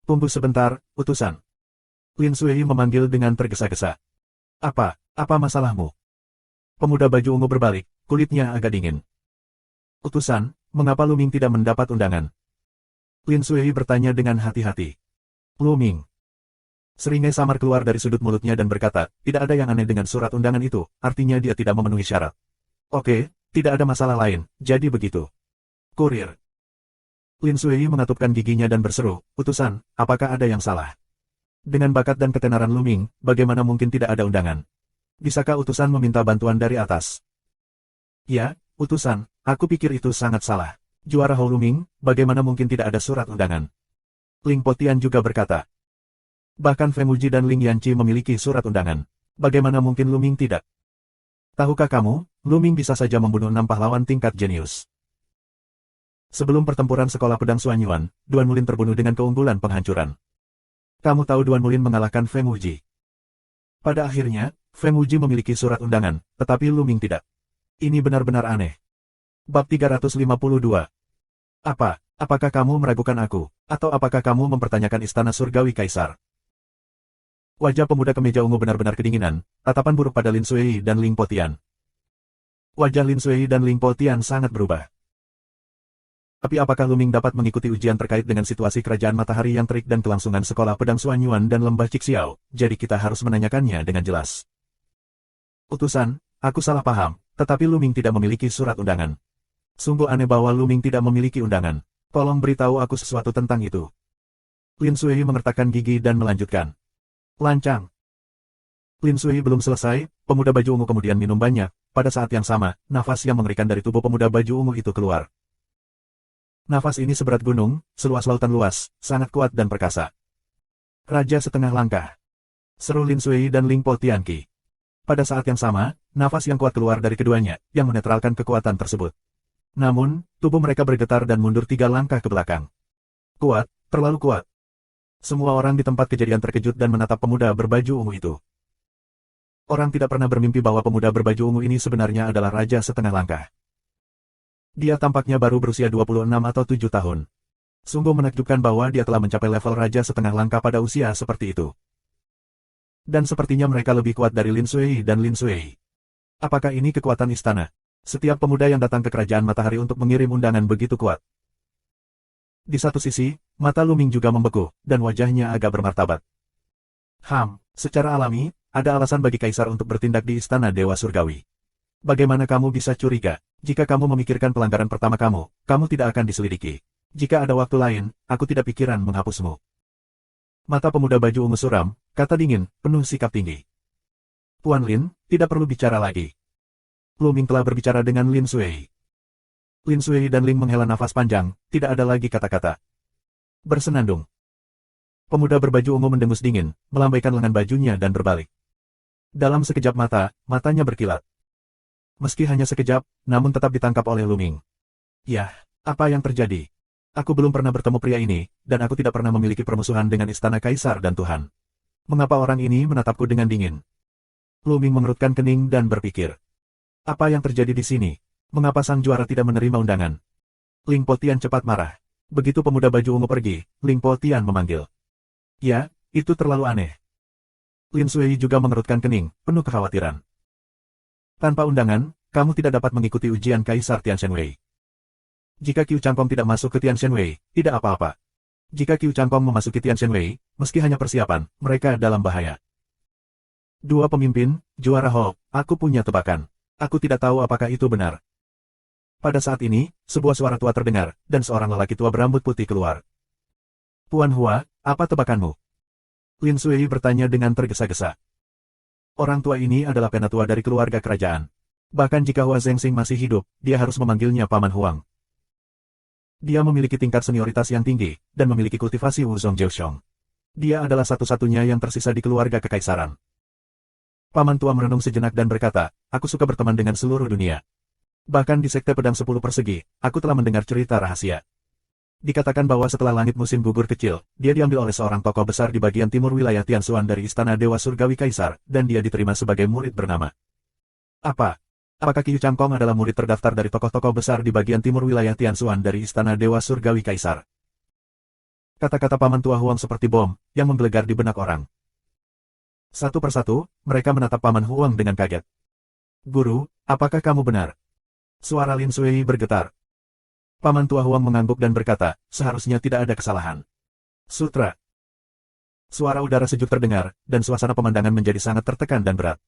Tunggu sebentar, utusan. Lin Sui memanggil dengan tergesa-gesa. Apa masalahmu? Pemuda baju ungu berbalik, kulitnya agak dingin. Utusan, mengapa Lu Ming tidak mendapat undangan? Lin Sui bertanya dengan hati-hati. Lu Ming. Seringai samar keluar dari sudut mulutnya dan berkata, tidak ada yang aneh dengan surat undangan itu, artinya dia tidak memenuhi syarat. Oke, tidak ada masalah lain, jadi begitu. Kurir. Lin Sui mengatupkan giginya dan berseru, utusan, apakah ada yang salah? Dengan bakat dan ketenaran Lu Ming, bagaimana mungkin tidak ada undangan? Bisakah utusan meminta bantuan dari atas? Ya, utusan, aku pikir itu sangat salah. Juara Hou Lu Ming, bagaimana mungkin tidak ada surat undangan? Ling Potian juga berkata. Bahkan Feng Wuji dan Ling Yanqi memiliki surat undangan. Bagaimana mungkin Lu Ming tidak? Tahukah kamu, Lu Ming bisa saja membunuh 6 pahlawan tingkat jenius. Sebelum pertempuran sekolah pedang Xuanyuan, Duan Mulin terbunuh dengan keunggulan penghancuran. Kamu tahu Duan Mulin mengalahkan Feng Wuji. Pada akhirnya, Feng Wuji memiliki surat undangan, tetapi Lu Ming tidak. Ini benar-benar aneh. Bab 352. Apakah kamu meragukan aku? Atau apakah kamu mempertanyakan istana surgawi kaisar? Wajah pemuda kemeja ungu benar-benar kedinginan, tatapan buruk pada Lin Sui dan Ling Potian. Wajah Lin Sui dan Ling Potian sangat berubah. Tapi apakah Luming dapat mengikuti ujian terkait dengan situasi kerajaan matahari yang terik dan kelangsungan sekolah pedang Suanyuan dan lembah Cixiao, jadi kita harus menanyakannya dengan jelas. Utusan, aku salah paham, tetapi Luming tidak memiliki surat undangan. Sungguh aneh bahwa Luming tidak memiliki undangan. Tolong beritahu aku sesuatu tentang itu. Lin Sui mengertakkan gigi dan melanjutkan. Lancang. Lin Sui belum selesai, pemuda baju ungu kemudian minum banyak. Pada saat yang sama, nafas yang mengerikan dari tubuh pemuda baju ungu itu keluar. Nafas ini seberat gunung, seluas lautan luas, sangat kuat dan perkasa. Raja setengah langkah. Seru Lin Sui dan Ling Po Tianqi. Pada saat yang sama, nafas yang kuat keluar dari keduanya, yang menetralkan kekuatan tersebut. Namun, tubuh mereka bergetar dan mundur 3 langkah ke belakang. Kuat, terlalu kuat. Semua orang di tempat kejadian terkejut dan menatap pemuda berbaju ungu itu. Orang tidak pernah bermimpi bahwa pemuda berbaju ungu ini sebenarnya adalah raja setengah langkah. Dia tampaknya baru berusia 26 atau 7 tahun. Sungguh menakjubkan bahwa dia telah mencapai level raja setengah langkah pada usia seperti itu. Dan sepertinya mereka lebih kuat dari Lin Sui dan Lin Sui. Apakah ini kekuatan istana? Setiap pemuda yang datang ke kerajaan matahari untuk mengirim undangan begitu kuat. Di satu sisi, mata Luming juga membeku, dan wajahnya agak bermartabat. Secara alami, ada alasan bagi kaisar untuk bertindak di istana Dewa Surgawi. Bagaimana kamu bisa curiga? Jika kamu memikirkan pelanggaran pertama kamu tidak akan diselidiki. Jika ada waktu lain, aku tidak pikiran menghapusmu. Mata pemuda baju ungu suram, kata dingin, penuh sikap tinggi. Puan Lin, tidak perlu bicara lagi. Luming telah berbicara dengan Lin Sui. Lin Sui dan Ling menghela nafas panjang, tidak ada lagi kata-kata. Bersenandung. Pemuda berbaju ungu mendengus dingin, melambaikan lengan bajunya dan berbalik. Dalam sekejap mata, matanya berkilat. Meski hanya sekejap, namun tetap ditangkap oleh Luming. Yah, apa yang terjadi? Aku belum pernah bertemu pria ini, dan aku tidak pernah memiliki permusuhan dengan istana kaisar dan Tuhan. Mengapa orang ini menatapku dengan dingin? Luming mengerutkan kening dan berpikir. Apa yang terjadi di sini? Mengapa sang juara tidak menerima undangan? Ling Po Tian cepat marah. Begitu pemuda baju ungu pergi, Ling Po Tian memanggil. Ya, itu terlalu aneh. Lin Sui juga mengerutkan kening, penuh kekhawatiran. Tanpa undangan, kamu tidak dapat mengikuti ujian Kaisar Tianshenwei. Jika Qiu Changkong tidak masuk ke Tianshenwei, tidak apa-apa. Jika Qiu Changkong memasuki Tianshenwei, meski hanya persiapan, mereka dalam bahaya. Dua pemimpin, juara Hall, aku punya tebakan. Aku tidak tahu apakah itu benar. Pada saat ini, sebuah suara tua terdengar, dan seorang lelaki tua berambut putih keluar. Puan Hua, apa tebakanmu? Lin Sui bertanya dengan tergesa-gesa. Orang tua ini adalah penatua dari keluarga kerajaan. Bahkan jika Hua Zhengxing masih hidup, dia harus memanggilnya Paman Huang. Dia memiliki tingkat senioritas yang tinggi, dan memiliki kultivasi Wuzong Jiuxiong. Dia adalah satu-satunya yang tersisa di keluarga kekaisaran. Paman tua merenung sejenak dan berkata, aku suka berteman dengan seluruh dunia. Bahkan di Sekte Pedang 10 Persegi, aku telah mendengar cerita rahasia. Dikatakan bahwa setelah langit musim gugur kecil, dia diambil oleh seorang tokoh besar di bagian timur wilayah Tianshuan dari Istana Dewa Surgawi Kaisar, dan dia diterima sebagai murid bernama. Apakah Qiu Changkong adalah murid terdaftar dari tokoh-tokoh besar di bagian timur wilayah Tianshuan dari Istana Dewa Surgawi Kaisar? Kata-kata Paman tua Huang seperti bom, yang menggelegar di benak orang. Satu persatu, mereka menatap Paman Huang dengan kaget. Guru, apakah kamu benar? Suara Lin Sui bergetar. Paman tua Huang mengangguk dan berkata, seharusnya tidak ada kesalahan. Sutra. Suara udara sejuk terdengar, dan suasana pemandangan menjadi sangat tertekan dan berat.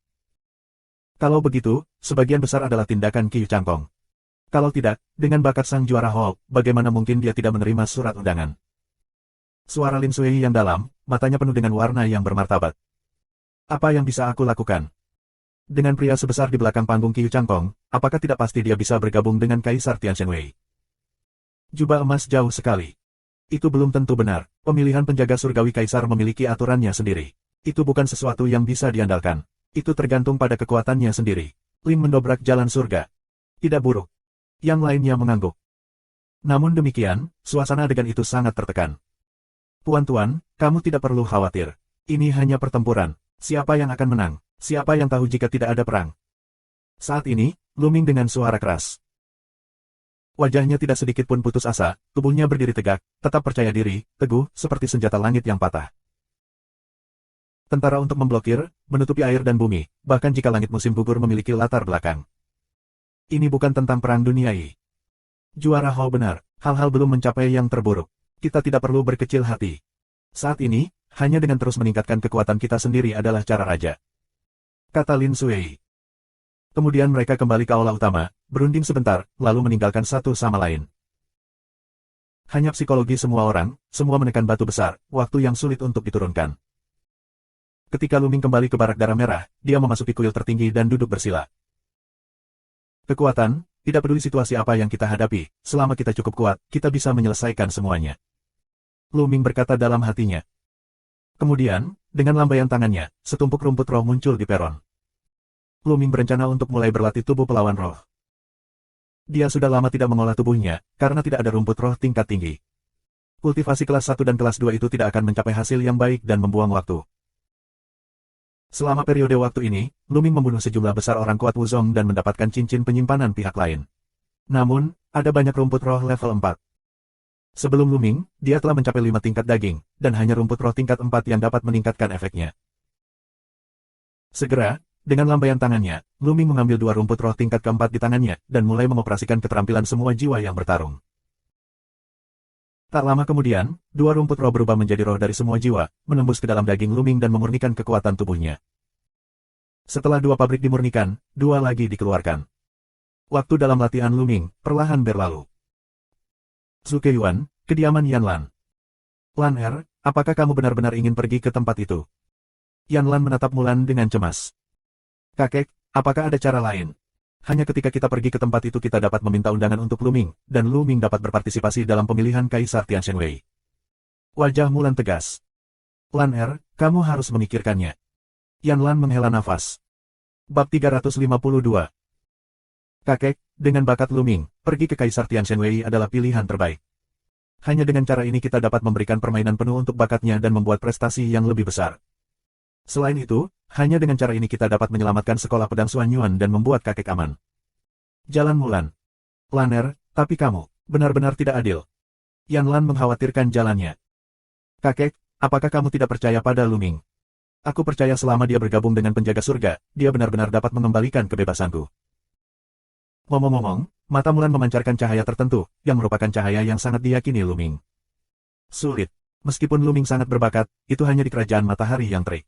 Kalau begitu, sebagian besar adalah tindakan Qiu Changkong. Kalau tidak, dengan bakat sang juara Hall, bagaimana mungkin dia tidak menerima surat undangan? Suara Lin Sui yang dalam, matanya penuh dengan warna yang bermartabat. Apa yang bisa aku lakukan? Dengan pria sebesar di belakang panggung Qiu Changkong, apakah tidak pasti dia bisa bergabung dengan Kaisar Tianshenwei? Jubah emas jauh sekali. Itu belum tentu benar. Pemilihan penjaga surgawi kaisar memiliki aturannya sendiri. Itu bukan sesuatu yang bisa diandalkan. Itu tergantung pada kekuatannya sendiri. Lin mendobrak jalan surga. Tidak buruk. Yang lainnya mengangguk. Namun demikian, suasana adegan itu sangat tertekan. Puan-tuan, kamu tidak perlu khawatir. Ini hanya pertempuran. Siapa yang akan menang? Siapa yang tahu jika tidak ada perang? Saat ini, Luming dengan suara keras. Wajahnya tidak sedikit pun putus asa, tubuhnya berdiri tegak, tetap percaya diri, teguh, seperti senjata langit yang patah. Tentara untuk memblokir, menutupi air dan bumi, bahkan jika langit musim gugur memiliki latar belakang. Ini bukan tentang perang duniai. Juara Hall benar, hal-hal belum mencapai yang terburuk. Kita tidak perlu berkecil hati. Saat ini, hanya dengan terus meningkatkan kekuatan kita sendiri adalah cara raja. Kata Lin Sui. Kemudian mereka kembali ke aula utama, berunding sebentar, lalu meninggalkan satu sama lain. Hanya psikologi semua orang, semua menekan batu besar, waktu yang sulit untuk diturunkan. Ketika Luming kembali ke barak darah merah, dia memasuki kuil tertinggi dan duduk bersila. Kekuatan, tidak peduli situasi apa yang kita hadapi, selama kita cukup kuat, kita bisa menyelesaikan semuanya. Luming berkata dalam hatinya. Kemudian, dengan lambaian tangannya, setumpuk rumput roh muncul di peron. Luming berencana untuk mulai berlatih tubuh pelawan roh. Dia sudah lama tidak mengolah tubuhnya, karena tidak ada rumput roh tingkat tinggi. Kultivasi kelas 1 dan kelas 2 itu tidak akan mencapai hasil yang baik dan membuang waktu. Selama periode waktu ini, Luming membunuh sejumlah besar orang kuat Wuzong dan mendapatkan cincin penyimpanan pihak lain. Namun, ada banyak rumput roh level 4. Sebelum Luming, dia telah mencapai 5 tingkat daging, dan hanya rumput roh tingkat 4 yang dapat meningkatkan efeknya. Segera, dengan lambaian tangannya, Luming mengambil 2 rumput roh tingkat keempat di tangannya, dan mulai mengoperasikan keterampilan semua jiwa yang bertarung. Tak lama kemudian, 2 rumput roh berubah menjadi roh dari semua jiwa, menembus ke dalam daging Luming dan memurnikan kekuatan tubuhnya. Setelah 2 pabrik dimurnikan, 2 lagi dikeluarkan. Waktu dalam latihan Luming perlahan berlalu. Zuke Yuan, kediaman Yanlan. Lan Er, apakah kamu benar-benar ingin pergi ke tempat itu? Yanlan menatap Mulan dengan cemas. Kakek, apakah ada cara lain? Hanya ketika kita pergi ke tempat itu kita dapat meminta undangan untuk Luming, dan Luming dapat berpartisipasi dalam pemilihan Kaisar Tianshenwei. Wajah Mulan tegas. Lan Er, kamu harus memikirkannya. Yanlan menghela nafas. Bab 352. Kakek, dengan bakat Luming, pergi ke Kaisar Tianshenwei adalah pilihan terbaik. Hanya dengan cara ini kita dapat memberikan permainan penuh untuk bakatnya dan membuat prestasi yang lebih besar. Selain itu, hanya dengan cara ini kita dapat menyelamatkan sekolah pedang Xuan Yuan dan membuat kakek aman. Jalan Mulan. Lan Er, tapi kamu, benar-benar tidak adil. Yanlan mengkhawatirkan jalannya. Kakek, apakah kamu tidak percaya pada Luming? Aku percaya selama dia bergabung dengan penjaga surga, dia benar-benar dapat mengembalikan kebebasanku. Ngomong-ngomong, mata Mulan memancarkan cahaya tertentu, yang merupakan cahaya yang sangat diyakini Luming. Sulit. Meskipun Luming sangat berbakat, itu hanya di kerajaan matahari yang terik.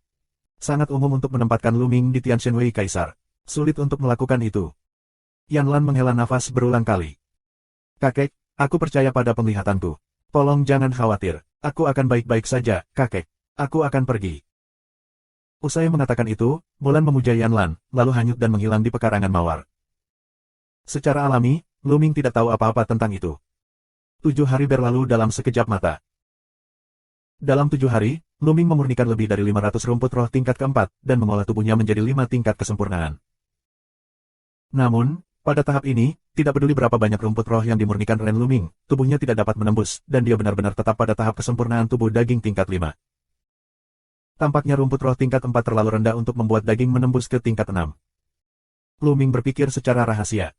Sangat umum untuk menempatkan Luming di Tianshenwei Kaisar. Sulit untuk melakukan itu. Yanlan menghela nafas berulang kali. Kakek, aku percaya pada penglihatanku. Tolong jangan khawatir. Aku akan baik-baik saja, kakek. Aku akan pergi. Usai mengatakan itu, Mulan memuja Yanlan, lalu hanyut dan menghilang di pekarangan mawar. Secara alami, Luming tidak tahu apa-apa tentang itu. 7 hari berlalu dalam sekejap mata. Dalam 7 hari, Luming memurnikan lebih dari 500 rumput roh tingkat keempat, dan mengolah tubuhnya menjadi 5 tingkat kesempurnaan. Namun, pada tahap ini, tidak peduli berapa banyak rumput roh yang dimurnikan Ren Luming, tubuhnya tidak dapat menembus, dan dia benar-benar tetap pada tahap kesempurnaan tubuh daging tingkat 5. Tampaknya rumput roh tingkat 4 terlalu rendah untuk membuat daging menembus ke tingkat 6. Luming berpikir secara rahasia.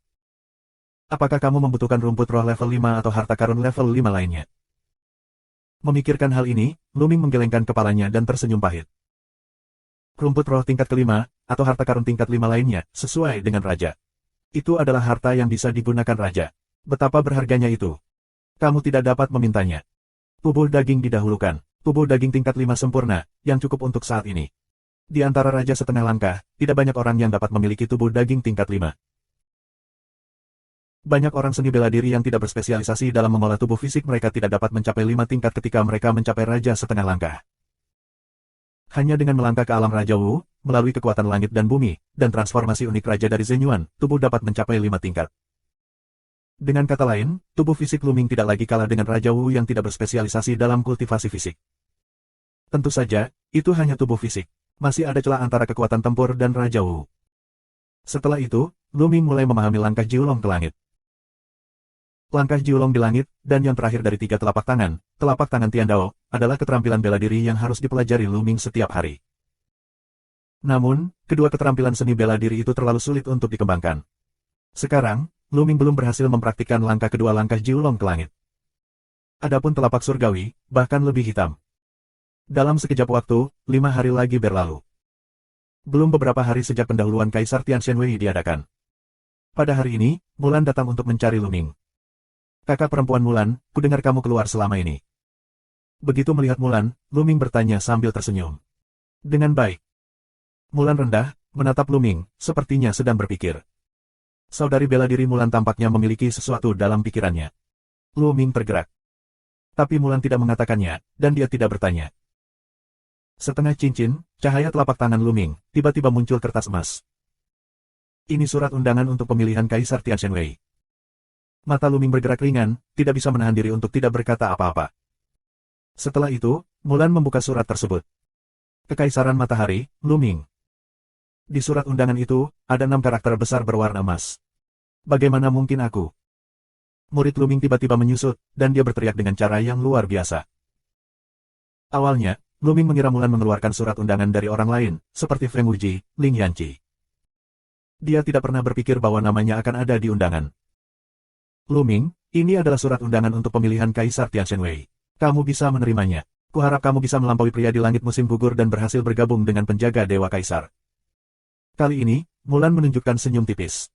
Apakah kamu membutuhkan rumput roh level 5 atau harta karun level 5 lainnya? Memikirkan hal ini, Luming menggelengkan kepalanya dan tersenyum pahit. Rumput roh tingkat kelima, atau harta karun tingkat 5 lainnya, sesuai dengan raja. Itu adalah harta yang bisa digunakan raja. Betapa berharganya itu. Kamu tidak dapat memintanya. Tubuh daging didahulukan. Tubuh daging tingkat 5 sempurna, yang cukup untuk saat ini. Di antara raja setengah langkah, tidak banyak orang yang dapat memiliki tubuh daging tingkat 5. Banyak orang seni bela diri yang tidak berspesialisasi dalam mengolah tubuh fisik mereka tidak dapat mencapai 5 tingkat ketika mereka mencapai raja setengah langkah. Hanya dengan melangkah ke alam Raja Wu, melalui kekuatan langit dan bumi, dan transformasi unik raja dari Zenyuan, tubuh dapat mencapai 5 tingkat. Dengan kata lain, tubuh fisik Luming tidak lagi kalah dengan Raja Wu yang tidak berspesialisasi dalam kultivasi fisik. Tentu saja, itu hanya tubuh fisik. Masih ada celah antara kekuatan tempur dan Raja Wu. Setelah itu, Luming mulai memahami langkah Jiulong ke langit. Langkah Jiulong di langit, dan yang terakhir dari 3 telapak tangan Tiandao, adalah keterampilan bela diri yang harus dipelajari Luming setiap hari. Namun, kedua keterampilan seni bela diri itu terlalu sulit untuk dikembangkan. Sekarang, Lu Ming belum berhasil mempraktikkan langkah kedua langkah Jiulong ke langit. Adapun telapak surgawi, bahkan lebih hitam. Dalam sekejap waktu, 5 hari lagi berlalu. Belum beberapa hari sejak pendahuluan Kaisar Tianxian Wei diadakan. Pada hari ini, Mulan datang untuk mencari Lu Ming. Kakak perempuan Mulan, kudengar kamu keluar selama ini. Begitu melihat Mulan, Lu Ming bertanya sambil tersenyum. Dengan baik. Mulan rendah, menatap Lu Ming, sepertinya sedang berpikir. Saudari bela diri Mulan tampaknya memiliki sesuatu dalam pikirannya. Lu Ming tergerak. Tapi Mulan tidak mengatakannya, dan dia tidak bertanya. Setengah cincin, cahaya telapak tangan Lu Ming, tiba-tiba muncul kertas emas. Ini surat undangan untuk pemilihan Kaisar Tianxian Wei. Mata Lu Ming bergerak ringan, tidak bisa menahan diri untuk tidak berkata apa-apa. Setelah itu, Mulan membuka surat tersebut. Kekaisaran Matahari, Lu Ming. Di surat undangan itu, ada 6 karakter besar berwarna emas. Bagaimana mungkin aku? Murid Lu Ming tiba-tiba menyusut, dan dia berteriak dengan cara yang luar biasa. Awalnya, Lu Ming mengira Mulan mengeluarkan surat undangan dari orang lain, seperti Feng Wuji, Ling Yanqi. Dia tidak pernah berpikir bahwa namanya akan ada di undangan. Lu Ming, ini adalah surat undangan untuk pemilihan Kaisar Tianxian Wei. Kamu bisa menerimanya. Kuharap kamu bisa melampaui pria di langit musim gugur dan berhasil bergabung dengan penjaga Dewa Kaisar. Kali ini, Mulan menunjukkan senyum tipis.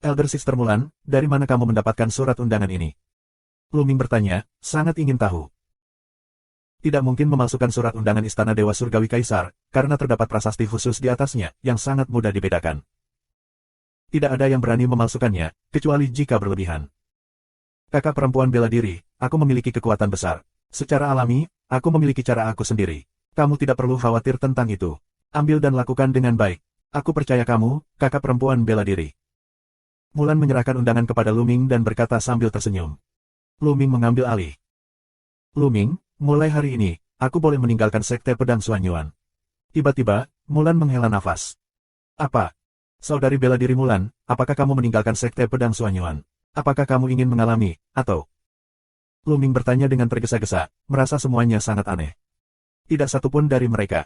Elder Sister Mulan, dari mana kamu mendapatkan surat undangan ini? Lu Ming bertanya, sangat ingin tahu. Tidak mungkin memalsukan surat undangan Istana Dewa Surgawi Kaisar, karena terdapat prasasti khusus di atasnya, yang sangat mudah dibedakan. Tidak ada yang berani memalsukannya, kecuali jika berlebihan. Kakak perempuan bela diri, aku memiliki kekuatan besar. Secara alami, aku memiliki cara aku sendiri. Kamu tidak perlu khawatir tentang itu. Ambil dan lakukan dengan baik. Aku percaya kamu, kakak perempuan bela diri. Mulan menyerahkan undangan kepada Lu Ming dan berkata sambil tersenyum. Lu Ming mengambil alih. Lu Ming, mulai hari ini, aku boleh meninggalkan Sekte Pedang Xuanyuan. Tiba-tiba, Mulan menghela nafas. Apa? Saudari bela diri Mulan, apakah kamu meninggalkan Sekte Pedang Xuanyuan? Apakah kamu ingin mengalami, atau? Lu Ming bertanya dengan tergesa-gesa, merasa semuanya sangat aneh. Tidak satupun dari mereka.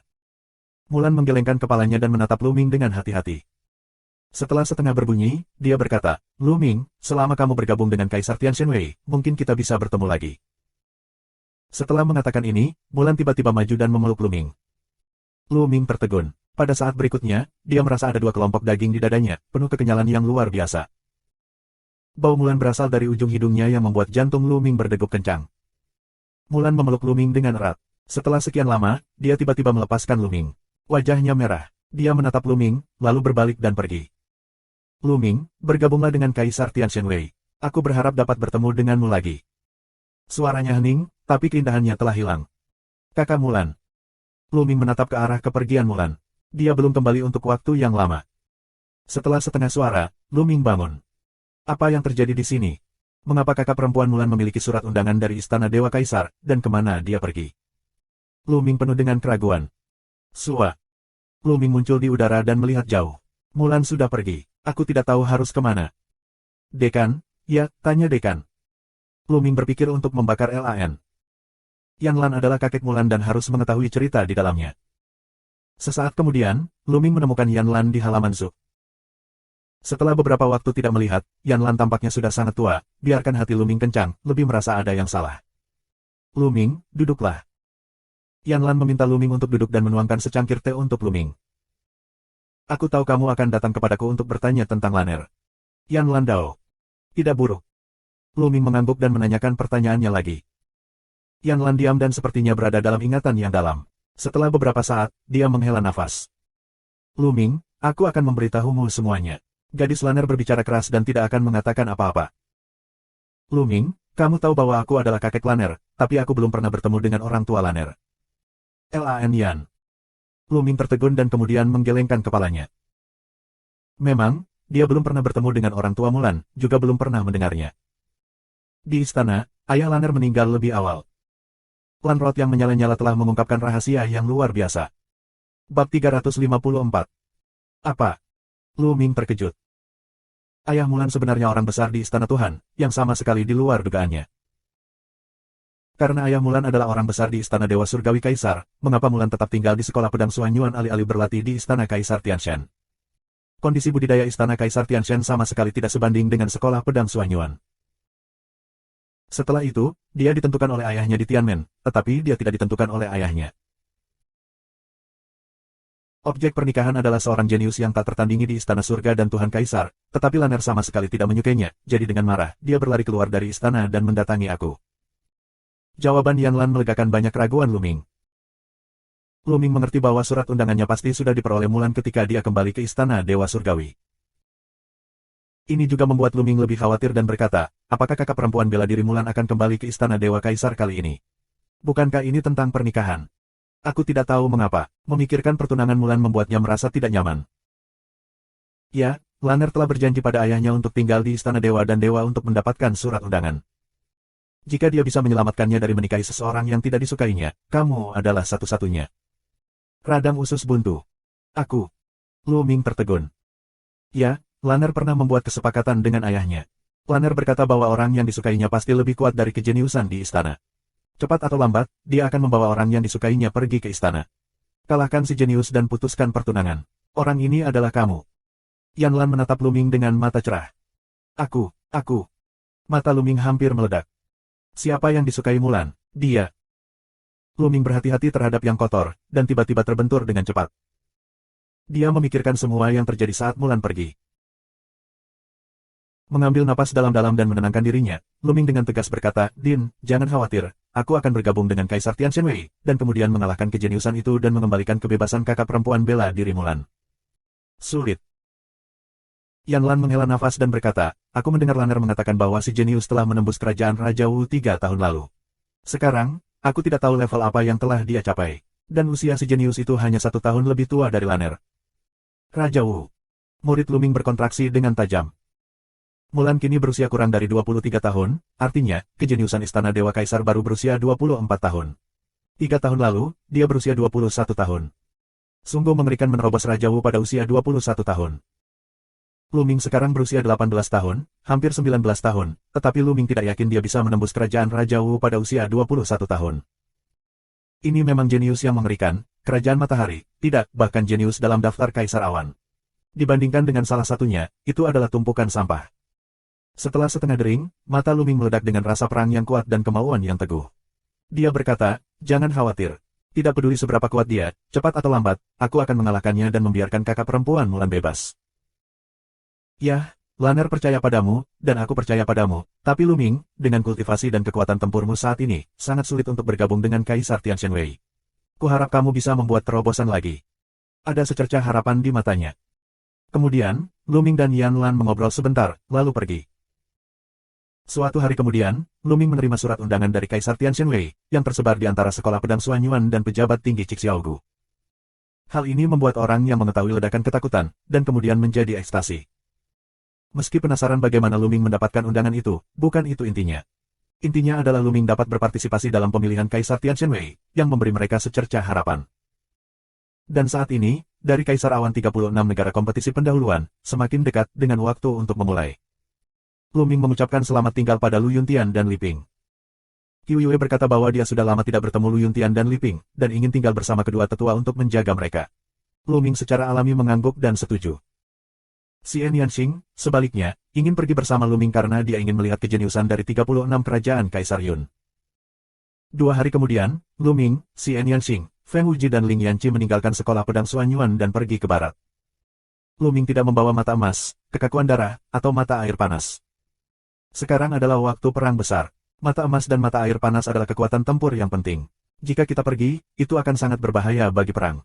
Mulan menggelengkan kepalanya dan menatap Lu Ming dengan hati-hati. Setelah setengah berbunyi, dia berkata, Lu Ming, selama kamu bergabung dengan Kaisar Tianxian Wei, mungkin kita bisa bertemu lagi. Setelah mengatakan ini, Mulan tiba-tiba maju dan memeluk Lu Ming. Lu Ming tertegun. Pada saat berikutnya, dia merasa ada 2 kelompok daging di dadanya, penuh kekenyalan yang luar biasa. Bau Mulan berasal dari ujung hidungnya yang membuat jantung Lu Ming berdegup kencang. Mulan memeluk Lu Ming dengan erat. Setelah sekian lama, dia tiba-tiba melepaskan Lu Ming. Wajahnya merah. Dia menatap Lu Ming, lalu berbalik dan pergi. Lu Ming, bergabunglah dengan Kaisar Tianxian Wei. Aku berharap dapat bertemu denganmu lagi. Suaranya hening, tapi keindahannya telah hilang. Kakak Mulan. Lu Ming menatap ke arah kepergian Mulan. Dia belum kembali untuk waktu yang lama. Setelah setengah suara, Lu Ming bangun. Apa yang terjadi di sini? Mengapa kakak perempuan Mulan memiliki surat undangan dari Istana Dewa Kaisar, dan kemana dia pergi? Lu Ming penuh dengan keraguan. Sua. Lu Ming muncul di udara dan melihat jauh. Mulan sudah pergi. Aku tidak tahu harus kemana. Dekan? Ya, tanya Dekan. Lu Ming berpikir untuk membakar LAN. Yan Lan adalah kakek Mulan dan harus mengetahui cerita di dalamnya. Sesaat kemudian, Lu Ming menemukan Yan Lan di halaman Zuk. Setelah beberapa waktu tidak melihat, Yan Lan tampaknya sudah sangat tua, biarkan hati Lu Ming kencang, lebih merasa ada yang salah. Lu Ming, duduklah. Yan Lan meminta Lu Ming untuk duduk dan menuangkan secangkir teh untuk Lu Ming. Aku tahu kamu akan datang kepadaku untuk bertanya tentang Laner. Yan Lan Dao. Tidak buruk. Lu Ming mengangguk dan menanyakan pertanyaannya lagi. Yan Lan diam dan sepertinya berada dalam ingatan yang dalam. Setelah beberapa saat, dia menghela nafas. Lu Ming, aku akan memberitahumu semuanya. Gadis Laner berbicara keras dan tidak akan mengatakan apa-apa. Lu Ming, kamu tahu bahwa aku adalah kakek Laner, tapi aku belum pernah bertemu dengan orang tua Laner. Lan Yan. Lu Ming tertegun dan kemudian menggelengkan kepalanya. Memang, dia belum pernah bertemu dengan orang tua Mulan, juga belum pernah mendengarnya. Di istana, ayah Laner meninggal lebih awal. Lan Rot yang menyala-nyala telah mengungkapkan rahasia yang luar biasa. Bab 354. Apa? Lu Ming terkejut. Ayah Mulan sebenarnya orang besar di Istana Tuhan, yang sama sekali di luar dugaannya. Karena ayah Mulan adalah orang besar di Istana Dewa Surgawi Kaisar, mengapa Mulan tetap tinggal di sekolah pedang Xuanyuan alih-alih berlatih di Istana Kaisar Tianshan? Kondisi budidaya istana Kaisar Tianshan sama sekali tidak sebanding dengan sekolah pedang Xuanyuan. Setelah itu, dia ditentukan oleh ayahnya di Tianmen, tetapi dia tidak ditentukan oleh ayahnya. Objek pernikahan adalah seorang jenius yang tak tertandingi di Istana Surga dan Tuhan Kaisar, tetapi Lanner sama sekali tidak menyukainya, jadi dengan marah, dia berlari keluar dari istana dan mendatangi aku. Jawaban Yanlan melegakan banyak keraguan Luming. Luming mengerti bahwa surat undangannya pasti sudah diperoleh Mulan ketika dia kembali ke Istana Dewa Surgawi. Ini juga membuat Luming lebih khawatir dan berkata, apakah kakak perempuan bela diri Mulan akan kembali ke Istana Dewa Kaisar kali ini? Bukankah ini tentang pernikahan? Aku tidak tahu mengapa, memikirkan pertunangan Mulan membuatnya merasa tidak nyaman. Ya, Lanner telah berjanji pada ayahnya untuk tinggal di Istana Dewa dan Dewa untuk mendapatkan surat undangan. Jika dia bisa menyelamatkannya dari menikahi seseorang yang tidak disukainya, kamu adalah satu-satunya. Radang usus buntu. Aku. Luming tertegun. Ya, Lanner pernah membuat kesepakatan dengan ayahnya. Lanner berkata bahwa orang yang disukainya pasti lebih kuat dari kejeniusan di istana. Cepat atau lambat, dia akan membawa orang yang disukainya pergi ke istana. Kalahkan si jenius dan putuskan pertunangan. Orang ini adalah kamu. Yanlan menatap Luming dengan mata cerah. Aku. Mata Luming hampir meledak. Siapa yang disukai Mulan? Dia. Luming berhati-hati terhadap yang kotor, dan tiba-tiba terbentur dengan cepat. Dia memikirkan semua yang terjadi saat Mulan pergi. Mengambil napas dalam-dalam dan menenangkan dirinya, Luming dengan tegas berkata, Din, jangan khawatir, aku akan bergabung dengan Kaisar Tianshan, dan kemudian mengalahkan kejeniusan itu dan mengembalikan kebebasan kakak perempuan bela diri Mulan. Sulit. Yanlan menghela nafas dan berkata, aku mendengar Lanner mengatakan bahwa si jenius telah menembus kerajaan Raja Wu 3 tahun lalu. Sekarang, aku tidak tahu level apa yang telah dia capai, dan usia si jenius itu hanya 1 tahun lebih tua dari Lanner. Raja Wu. Murid Luming berkontraksi dengan tajam. Mulan kini berusia kurang dari 23 tahun, artinya, kejeniusan Istana Dewa Kaisar baru berusia 24 tahun. 3 tahun lalu, dia berusia 21 tahun. Sungguh mengerikan menerobos Raja Wu pada usia 21 tahun. Luming sekarang berusia 18 tahun, hampir 19 tahun, tetapi Luming tidak yakin dia bisa menembus kerajaan Raja Wu pada usia 21 tahun. Ini memang jenius yang mengerikan, kerajaan matahari, tidak, bahkan jenius dalam daftar Kaisar Awan. Dibandingkan dengan salah satunya, itu adalah tumpukan sampah. Setelah setengah dering, mata Luming meledak dengan rasa perang yang kuat dan kemauan yang teguh. Dia berkata, jangan khawatir. Tidak peduli seberapa kuat dia, cepat atau lambat, aku akan mengalahkannya dan membiarkan kakak perempuan Mulan bebas. Yah, Lanner percaya padamu, dan aku percaya padamu, tapi Luming, dengan kultivasi dan kekuatan tempurmu saat ini, sangat sulit untuk bergabung dengan Kaisar Tianshan. Kuharap kamu bisa membuat terobosan lagi. Ada secercah harapan di matanya. Kemudian, Luming dan Yanlan mengobrol sebentar, lalu pergi. Suatu hari kemudian, Luming menerima surat undangan dari Kaisar Tianshan yang tersebar di antara sekolah pedang Xuanyuan dan pejabat tinggi Cixiaogu. Hal ini membuat orang yang mengetahui ledakan ketakutan, dan kemudian menjadi ekstasi. Meski penasaran bagaimana Luming mendapatkan undangan itu, bukan itu intinya. Intinya adalah Luming dapat berpartisipasi dalam pemilihan Kaisar Tianshan yang memberi mereka secercah harapan. Dan saat ini, dari Kaisar Awan 36 negara kompetisi pendahuluan, semakin dekat dengan waktu untuk memulai. Luming mengucapkan selamat tinggal pada Lu Yuntian dan Li Ping. Qiu Yue berkata bahwa dia sudah lama tidak bertemu Lu Yuntian dan Li Ping, dan ingin tinggal bersama kedua tetua untuk menjaga mereka. Luming secara alami mengangguk dan setuju. Xian Yanxing, sebaliknya, ingin pergi bersama Luming karena dia ingin melihat kejeniusan dari 36 kerajaan Kaisar Yun. 2 hari kemudian, Luming, Xian Yanxing, Feng Wuji dan Ling Yanqi meninggalkan sekolah pedang Xuanyuan dan pergi ke barat. Luming tidak membawa mata emas, kekakuan darah, atau mata air panas. Sekarang adalah waktu perang besar. Mata emas dan mata air panas adalah kekuatan tempur yang penting. Jika kita pergi, itu akan sangat berbahaya bagi perang.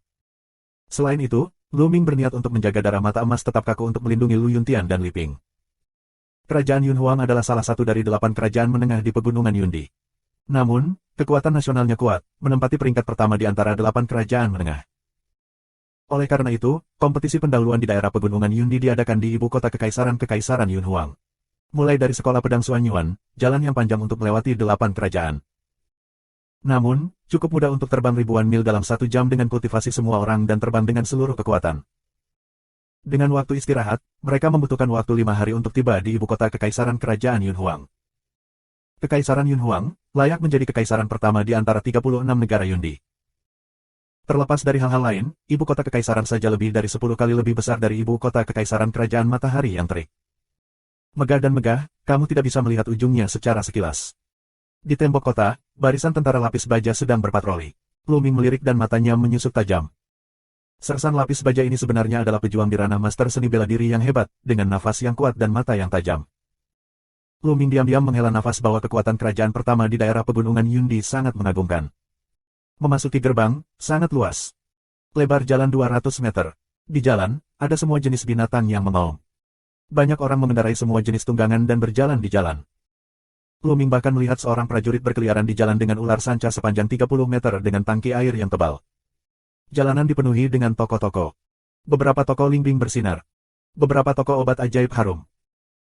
Selain itu, Luming berniat untuk menjaga darah mata emas tetap kaku untuk melindungi Lu Yuntian dan Li Ping. Kerajaan Yun Huang adalah salah satu dari 8 kerajaan menengah di pegunungan Yundi. Namun, kekuatan nasionalnya kuat, menempati peringkat pertama di antara 8 kerajaan menengah. Oleh karena itu, kompetisi pendahuluan di daerah pegunungan Yundi diadakan di ibu kota Kekaisaran Yun Huang. Mulai dari sekolah pedang Xuanyuan, jalan yang panjang untuk melewati 8 kerajaan. Namun, cukup mudah untuk terbang ribuan mil dalam 1 jam dengan kultivasi semua orang dan terbang dengan seluruh kekuatan. Dengan waktu istirahat, mereka membutuhkan waktu 5 hari untuk tiba di ibu kota Kekaisaran Kerajaan Yun Huang. Kekaisaran Yun Huang layak menjadi kekaisaran pertama di antara 36 negara Yundi. Terlepas dari hal-hal lain, ibu kota kekaisaran saja lebih dari 10 kali lebih besar dari ibu kota kekaisaran kerajaan matahari yang terik. Megah dan megah, kamu tidak bisa melihat ujungnya secara sekilas. Di tembok kota, barisan tentara lapis baja sedang berpatroli. Lu Ming melirik dan matanya menyusut tajam. Sersan lapis baja ini sebenarnya adalah pejuang di ranah master seni bela diri yang hebat, dengan nafas yang kuat dan mata yang tajam. Lu Ming diam-diam menghela nafas bahwa kekuatan kerajaan pertama di daerah pegunungan Yundi sangat mengagumkan. Memasuki gerbang, sangat luas. Lebar jalan 200 meter. Di jalan, ada semua jenis binatang yang mengaum. Banyak orang mengendarai semua jenis tunggangan dan berjalan di jalan. Lu Ming bahkan melihat seorang prajurit berkeliaran di jalan dengan ular sanca sepanjang 30 meter dengan tangki air yang tebal. Jalanan dipenuhi dengan toko-toko. Beberapa toko lingbing bersinar. Beberapa toko obat ajaib harum.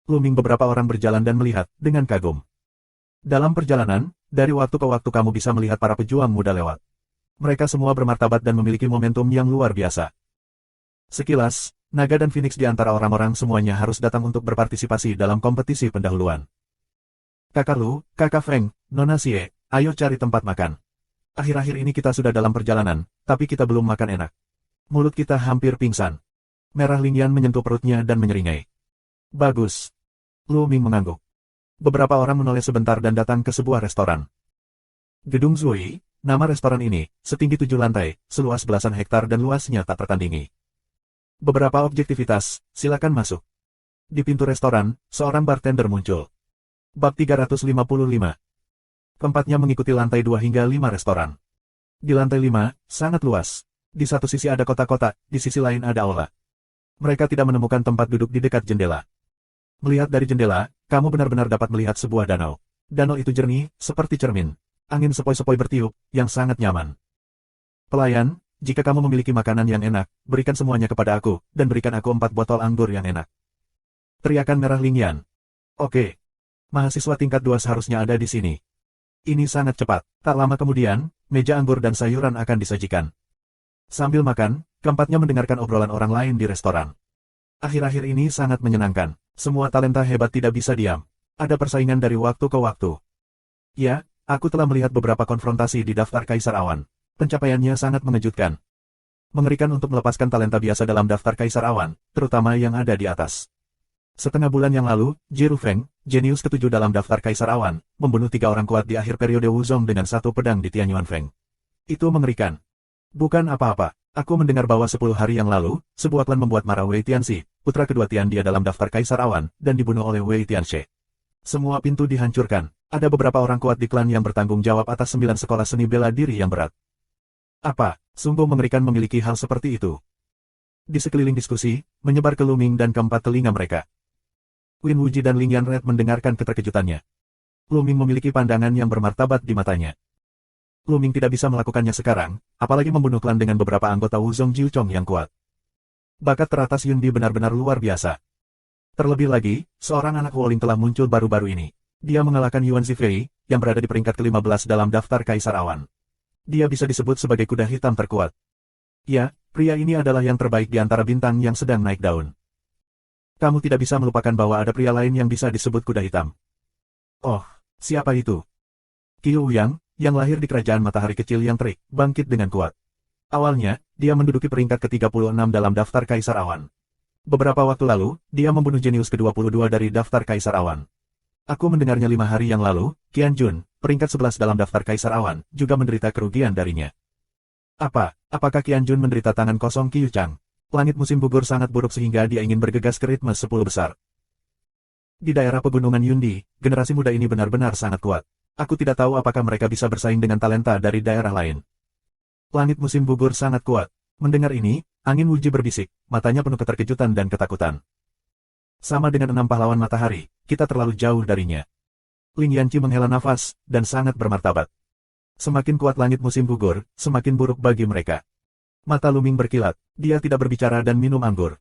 Lu Ming beberapa orang berjalan dan melihat, dengan kagum. Dalam perjalanan, dari waktu ke waktu kamu bisa melihat para pejuang muda lewat. Mereka semua bermartabat dan memiliki momentum yang luar biasa. Sekilas, naga dan phoenix di antara orang-orang semuanya harus datang untuk berpartisipasi dalam kompetisi pendahuluan. Kakak Lu, Kakak Feng, Nona Xie, ayo cari tempat makan. Akhir-akhir ini kita sudah dalam perjalanan, tapi kita belum makan enak. Mulut kita hampir pingsan. Merah Lingyan menyentuh perutnya dan menyeringai. Bagus. Lu Ming mengangguk. Beberapa orang menoleh sebentar dan datang ke sebuah restoran. Gedung Zui, nama restoran ini, setinggi 7 lantai, seluas belasan hektar dan luasnya tak tertandingi. Beberapa objektivitas, silakan masuk. Di pintu restoran, seorang bartender muncul. Bab 355. Keempatnya mengikuti lantai 2 hingga 5 restoran. Di lantai 5, sangat luas. Di satu sisi ada kotak-kotak, di sisi lain ada aula. Mereka tidak menemukan tempat duduk di dekat jendela. Melihat dari jendela, kamu benar-benar dapat melihat sebuah danau. Danau itu jernih, seperti cermin. Angin sepoi-sepoi bertiup, yang sangat nyaman. Pelayan, jika kamu memiliki makanan yang enak, berikan semuanya kepada aku, dan berikan aku 4 botol anggur yang enak. Teriakan Merah Lingyan. Oke. Mahasiswa tingkat 2 seharusnya ada di sini. Ini sangat cepat. Tak lama kemudian, meja anggur dan sayuran akan disajikan. Sambil makan, keempatnya mendengarkan obrolan orang lain di restoran. Akhir-akhir ini sangat menyenangkan. Semua talenta hebat tidak bisa diam. Ada persaingan dari waktu ke waktu. Ya, aku telah melihat beberapa konfrontasi di daftar Kaisar Awan. Pencapaiannya sangat mengejutkan. Mengerikan untuk melepaskan talenta biasa dalam daftar Kaisar Awan, terutama yang ada di atas. Setengah bulan yang lalu, Jiru Feng, jenius ketujuh dalam daftar Kaisar Awan, membunuh 3 orang kuat di akhir periode Wuzong dengan 1 pedang di Tianyuan Feng. Itu mengerikan. Bukan apa-apa. Aku mendengar bahwa 10 hari yang lalu, sebuah klan membuat marah Wei Tianxi, putra kedua Tian dia dalam daftar Kaisar Awan, dan dibunuh oleh Wei Tianxi. Semua pintu dihancurkan. Ada beberapa orang kuat di klan yang bertanggung jawab atas 9 sekolah seni bela diri yang berat. Apa, sungguh mengerikan memiliki hal seperti itu. Di sekeliling diskusi, menyebar ke Lu Ming dan keempat telinga mereka. Win Wuji dan Lingyan Red mendengarkan keterkejutannya. Lu Ming memiliki pandangan yang bermartabat di matanya. Lu Ming tidak bisa melakukannya sekarang, apalagi membunuh klan dengan beberapa anggota Wuzong Jiuchong yang kuat. Bakat teratas Yundi benar-benar luar biasa. Terlebih lagi, seorang anak Wolling telah muncul baru-baru ini. Dia mengalahkan Yuan Zifei, yang berada di peringkat ke-15 dalam daftar Kaisar Awan. Dia bisa disebut sebagai kuda hitam terkuat. Ya, pria ini adalah yang terbaik di antara bintang yang sedang naik daun. Kamu tidak bisa melupakan bahwa ada pria lain yang bisa disebut kuda hitam. Oh, siapa itu? Qiu Yang, yang lahir di kerajaan matahari kecil yang terik, bangkit dengan kuat. Awalnya, dia menduduki peringkat ke-36 dalam daftar Kaisar Awan. Beberapa waktu lalu, dia membunuh jenius ke-22 dari daftar Kaisar Awan. Aku mendengarnya 5 hari yang lalu, Qian Jun, peringkat 11 dalam daftar Kaisar Awan, juga menderita kerugian darinya. Apakah Qian Jun menderita tangan kosong Qiu Chang? Langit musim gugur sangat buruk sehingga dia ingin bergegas ke ritme 10 besar. Di daerah pegunungan Yundi, generasi muda ini benar-benar sangat kuat. Aku tidak tahu apakah mereka bisa bersaing dengan talenta dari daerah lain. Langit musim gugur sangat kuat. Mendengar ini, Angin Wuji berbisik, matanya penuh keterkejutan dan ketakutan. Sama dengan 6 pahlawan matahari, kita terlalu jauh darinya. Ling Yanqi menghela nafas, dan sangat bermartabat. Semakin kuat langit musim gugur, semakin buruk bagi mereka. Mata Lu Ming berkilat, dia tidak berbicara dan minum anggur.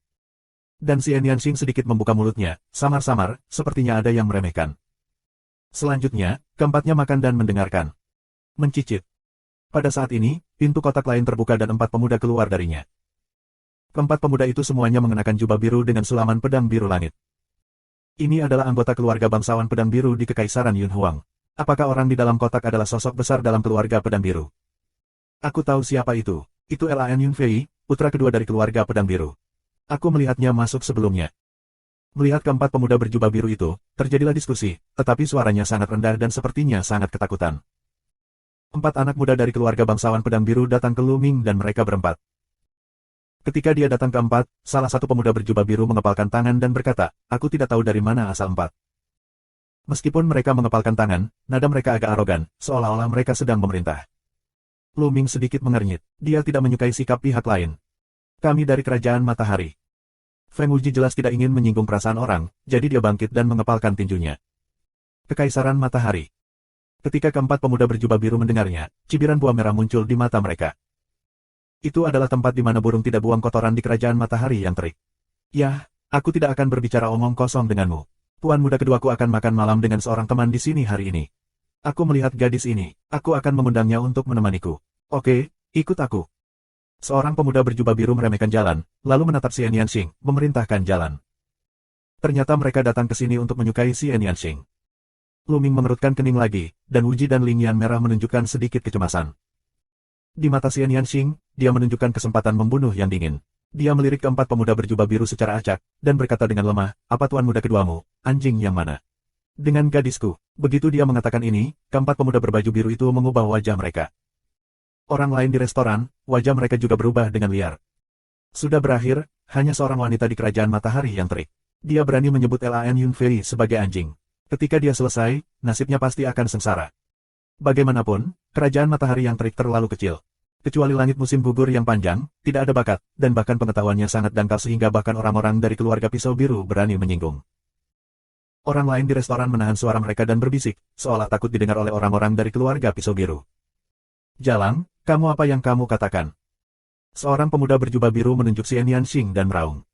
Dan si Yanxing sedikit membuka mulutnya, samar-samar, sepertinya ada yang meremehkan. Selanjutnya, keempatnya makan dan mendengarkan. Mencicit. Pada saat ini, pintu kotak lain terbuka dan 4 pemuda keluar darinya. Keempat pemuda itu semuanya mengenakan jubah biru dengan sulaman pedang biru langit. Ini adalah anggota keluarga bangsawan pedang biru di Kekaisaran Yun Huang. Apakah orang di dalam kotak adalah sosok besar dalam keluarga pedang biru? Aku tahu siapa itu. Itu Lan Yunfei, putra kedua dari keluarga pedang biru. Aku melihatnya masuk sebelumnya. Melihat keempat pemuda berjubah biru itu, terjadilah diskusi, tetapi suaranya sangat rendah dan sepertinya sangat ketakutan. 4 anak muda dari keluarga bangsawan pedang biru datang ke Lu Ming dan mereka berempat. Ketika dia datang keempat, salah satu pemuda berjubah biru mengepalkan tangan dan berkata, aku tidak tahu dari mana asal 4. Meskipun mereka mengepalkan tangan, nada mereka agak arogan, seolah-olah mereka sedang memerintah. Lu Ming sedikit mengernyit. Dia tidak menyukai sikap pihak lain. Kami dari Kerajaan Matahari. Feng Wuji jelas tidak ingin menyinggung perasaan orang, jadi dia bangkit dan mengepalkan tinjunya. Kekaisaran Matahari. Ketika keempat pemuda berjubah biru mendengarnya, cibiran buah merah muncul di mata mereka. Itu adalah tempat di mana burung tidak buang kotoran di Kerajaan Matahari yang terik. Yah, aku tidak akan berbicara omong kosong denganmu. Tuan muda keduaku akan makan malam dengan seorang teman di sini hari ini. Aku melihat gadis ini, aku akan mengundangnya untuk menemaniku. Oke, ikut aku. Seorang pemuda berjubah biru meremehkan jalan, lalu menatap Xian Yanxing, memerintahkan jalan. Ternyata mereka datang ke sini untuk menyukai Xian Yanxing. Lu Ming mengerutkan kening lagi, dan Wuji dan Ling Yan merah menunjukkan sedikit kecemasan. Di mata Xian Yanxing, dia menunjukkan kesempatan membunuh yang dingin. Dia melirik keempat pemuda berjubah biru secara acak, dan berkata dengan lemah, apa tuan muda keduamu, anjing yang mana? Dengan gadisku. Begitu dia mengatakan ini, keempat pemuda berbaju biru itu mengubah wajah mereka. Orang lain di restoran, wajah mereka juga berubah dengan liar. Sudah berakhir, hanya seorang wanita di Kerajaan Matahari yang terik. Dia berani menyebut Lan Yunfei sebagai anjing. Ketika dia selesai, nasibnya pasti akan sengsara. Bagaimanapun, Kerajaan Matahari yang terik terlalu kecil. Kecuali langit musim gugur yang panjang, tidak ada bakat, dan bahkan pengetahuannya sangat dangkal sehingga bahkan orang-orang dari keluarga pisau biru berani menyinggung. Orang lain di restoran menahan suara mereka dan berbisik, seolah takut didengar oleh orang-orang dari keluarga pisau biru. Jalang, kamu apa yang kamu katakan? Seorang pemuda berjubah biru menunjuk Xian Yanxing dan meraung.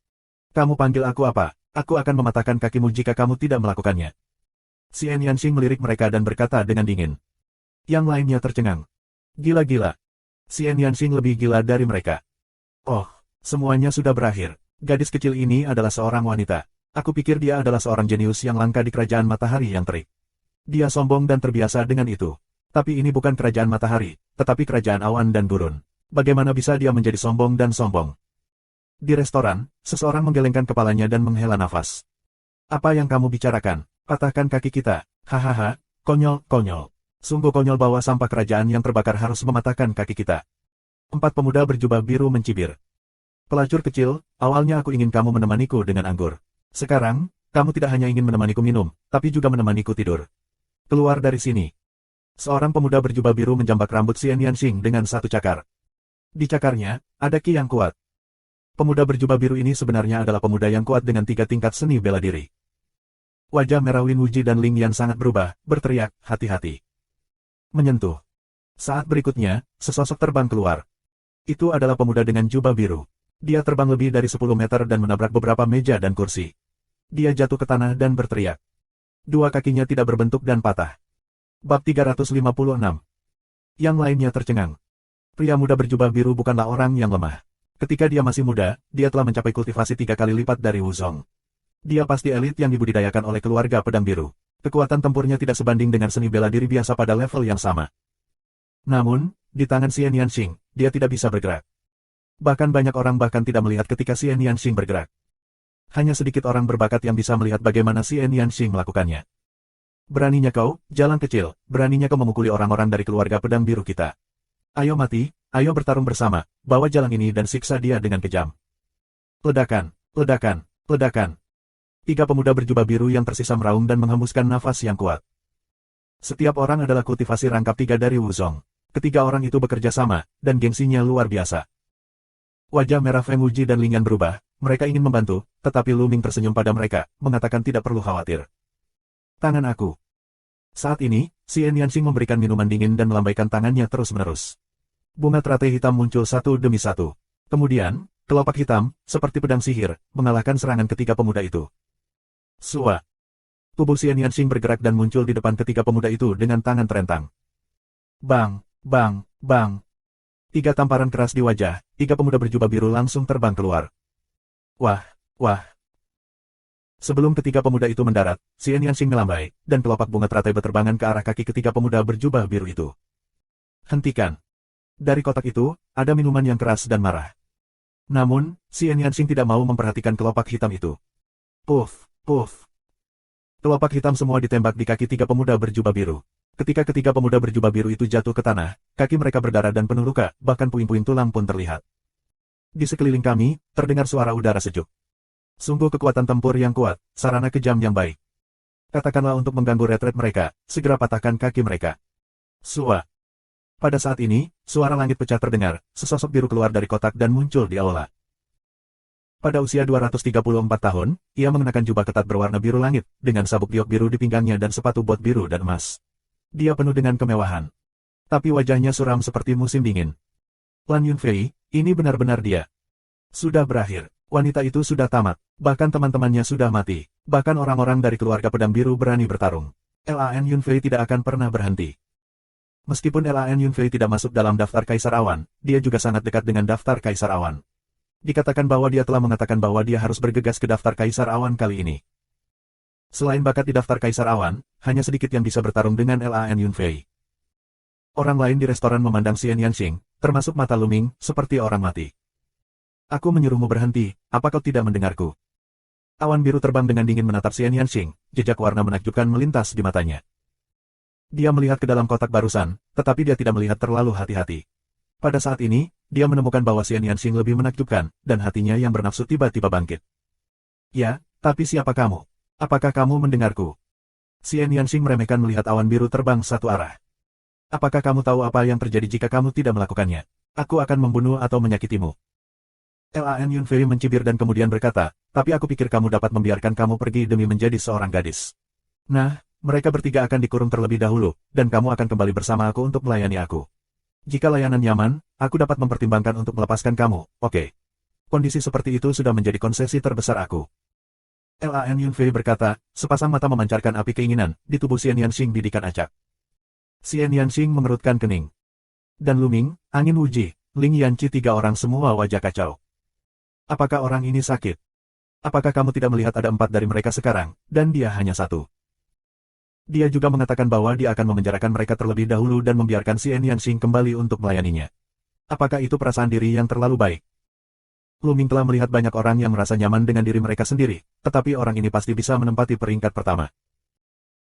Kamu panggil aku apa? Aku akan mematahkan kakimu jika kamu tidak melakukannya. Xian Yanxing melirik mereka dan berkata dengan dingin. Yang lainnya tercengang. Gila-gila. Xian Yanxing lebih gila dari mereka. Oh, semuanya sudah berakhir. Gadis kecil ini adalah seorang wanita. Aku pikir dia adalah seorang jenius yang langka di Kerajaan Matahari yang terik. Dia sombong dan terbiasa dengan itu. Tapi ini bukan Kerajaan Matahari, tetapi Kerajaan Awan dan Gurun. Bagaimana bisa dia menjadi sombong dan sombong? Di restoran, seseorang menggelengkan kepalanya dan menghela nafas. Apa yang kamu bicarakan? Patahkan kaki kita. Hahaha, konyol, konyol. Sungguh konyol bahwa sampah kerajaan yang terbakar harus mematahkan kaki kita. 4 pemuda berjubah biru mencibir. Pelacur kecil, awalnya aku ingin kamu menemaniku dengan anggur. Sekarang, kamu tidak hanya ingin menemaniku minum, tapi juga menemaniku tidur. Keluar dari sini. Seorang pemuda berjubah biru menjambak rambut Xian Yanxing dengan satu cakar. Di cakarnya, ada ki yang kuat. Pemuda berjubah biru ini sebenarnya adalah pemuda yang kuat dengan 3 tingkat seni bela diri. Wajah merah Lin Wuji dan Ling Yan sangat berubah, berteriak, hati-hati. Menyentuh. Saat berikutnya, sesosok terbang keluar. Itu adalah pemuda dengan jubah biru. Dia terbang lebih dari 10 meter dan menabrak beberapa meja dan kursi. Dia jatuh ke tanah dan berteriak. 2 kakinya tidak berbentuk dan patah. Bab 356. Yang lainnya tercengang. Pria muda berjubah biru bukanlah orang yang lemah. Ketika dia masih muda, dia telah mencapai kultivasi 3 kali lipat dari Wuzong. Dia pasti elit yang dibudidayakan oleh keluarga pedang biru. Kekuatan tempurnya tidak sebanding dengan seni bela diri biasa pada level yang sama. Namun, di tangan Xian Yanxing, dia tidak bisa bergerak. Bahkan banyak orang bahkan tidak melihat ketika Xian Yanxing bergerak. Hanya sedikit orang berbakat yang bisa melihat bagaimana Xian Yanxing melakukannya. Beraninya kau, jalang kecil, beraninya kau memukuli orang-orang dari keluarga pedang biru kita. Ayo mati, ayo bertarung bersama, bawa jalang ini dan siksa dia dengan kejam. Ledakan, ledakan, ledakan. 3 pemuda berjubah biru yang tersisa meraung dan menghembuskan nafas yang kuat. Setiap orang adalah kultivasi rangkap 3 dari Wuzong. Ketiga orang itu bekerja sama, dan gengsinya luar biasa. Wajah merah Feng Wuji dan Ling Yan berubah, mereka ingin membantu, tetapi Lu Ming tersenyum pada mereka, mengatakan tidak perlu khawatir. Tangan aku. Saat ini, Xian Yanxing memberikan minuman dingin dan melambaikan tangannya terus-menerus. Bunga teratai hitam muncul satu demi satu. Kemudian, kelopak hitam, seperti pedang sihir, mengalahkan serangan ketiga pemuda itu. Sua. Tubuh Xian Yanxing bergerak dan muncul di depan ketiga pemuda itu dengan tangan terentang. Bang, bang, bang. 3 tamparan keras di wajah, 3 pemuda berjubah biru langsung terbang keluar. Wah, wah. Sebelum ketiga pemuda itu mendarat, Xian Yanxing melambai, dan kelopak bunga teratai berterbangan ke arah kaki ketiga pemuda berjubah biru itu. Hentikan. Dari kotak itu, ada minuman yang keras dan marah. Namun, Xian Yanxing tidak mau memperhatikan kelopak hitam itu. Puff, puff. Kelopak hitam semua ditembak di kaki tiga pemuda berjubah biru. Ketika ketiga pemuda berjubah biru itu jatuh ke tanah, kaki mereka berdarah dan penuh luka, bahkan puing-puing tulang pun terlihat. Di sekeliling kami, terdengar suara udara sejuk. Sungguh kekuatan tempur yang kuat, sarana kejam yang baik. Katakanlah untuk mengganggu retret mereka, segera patahkan kaki mereka. Sua. Pada saat ini, suara langit pecah terdengar, sesosok biru keluar dari kotak dan muncul di aula. Pada usia 234 tahun, ia mengenakan jubah ketat berwarna biru langit, dengan sabuk giok biru di pinggangnya dan sepatu bot biru dan emas. Dia penuh dengan kemewahan. Tapi wajahnya suram seperti musim dingin. Lan Yunfei, ini benar-benar dia. Sudah berakhir. Wanita itu sudah tamat. Bahkan teman-temannya sudah mati. Bahkan orang-orang dari keluarga pedang biru berani bertarung. Lan Yunfei tidak akan pernah berhenti. Meskipun Lan Yunfei tidak masuk dalam daftar Kaisar Awan, dia juga sangat dekat dengan daftar Kaisar Awan. Dikatakan bahwa dia telah mengatakan bahwa dia harus bergegas ke daftar Kaisar Awan kali ini. Selain bakat di daftar Kaisar Awan, hanya sedikit yang bisa bertarung dengan Lan Yunfei. Orang lain di restoran memandang Xian Yanxing, termasuk mata Luming, seperti orang mati. Aku menyuruhmu berhenti, apa kau tidak mendengarku? Awan biru terbang dengan dingin menatap Xian Yanxing, jejak warna menakjubkan melintas di matanya. Dia melihat ke dalam kotak barusan, tetapi dia tidak melihat terlalu hati-hati. Pada saat ini, dia menemukan bahwa Xian Yanxing lebih menakjubkan, dan hatinya yang bernafsu tiba-tiba bangkit. Ya, tapi siapa kamu? Apakah kamu mendengarku? Xian Yanxing meremehkan melihat awan biru terbang satu arah. Apakah kamu tahu apa yang terjadi jika kamu tidak melakukannya? Aku akan membunuh atau menyakitimu. Lan Yunfei mencibir dan kemudian berkata, tapi aku pikir kamu dapat membiarkan kamu pergi demi menjadi seorang gadis. Nah, mereka bertiga akan dikurung terlebih dahulu, dan kamu akan kembali bersama aku untuk melayani aku. Jika layanan nyaman, aku dapat mempertimbangkan untuk melepaskan kamu, oke. Kondisi seperti itu sudah menjadi konsesi terbesar aku. Lan Yunfei berkata, sepasang mata memancarkan api keinginan, di tubuh Xian Yanxing bidikan acak. Xian Yanxing mengerutkan kening. Dan Luming, Angin Wuji, Ling Yanqi tiga orang semua wajah kacau. Apakah orang ini sakit? Apakah kamu tidak melihat ada 4 dari mereka sekarang, dan dia hanya 1? Dia juga mengatakan bahwa dia akan memenjarakan mereka terlebih dahulu dan membiarkan Xian Yanxing kembali untuk melayaninya. Apakah itu perasaan diri yang terlalu baik? Luming telah melihat banyak orang yang merasa nyaman dengan diri mereka sendiri, tetapi orang ini pasti bisa menempati peringkat pertama.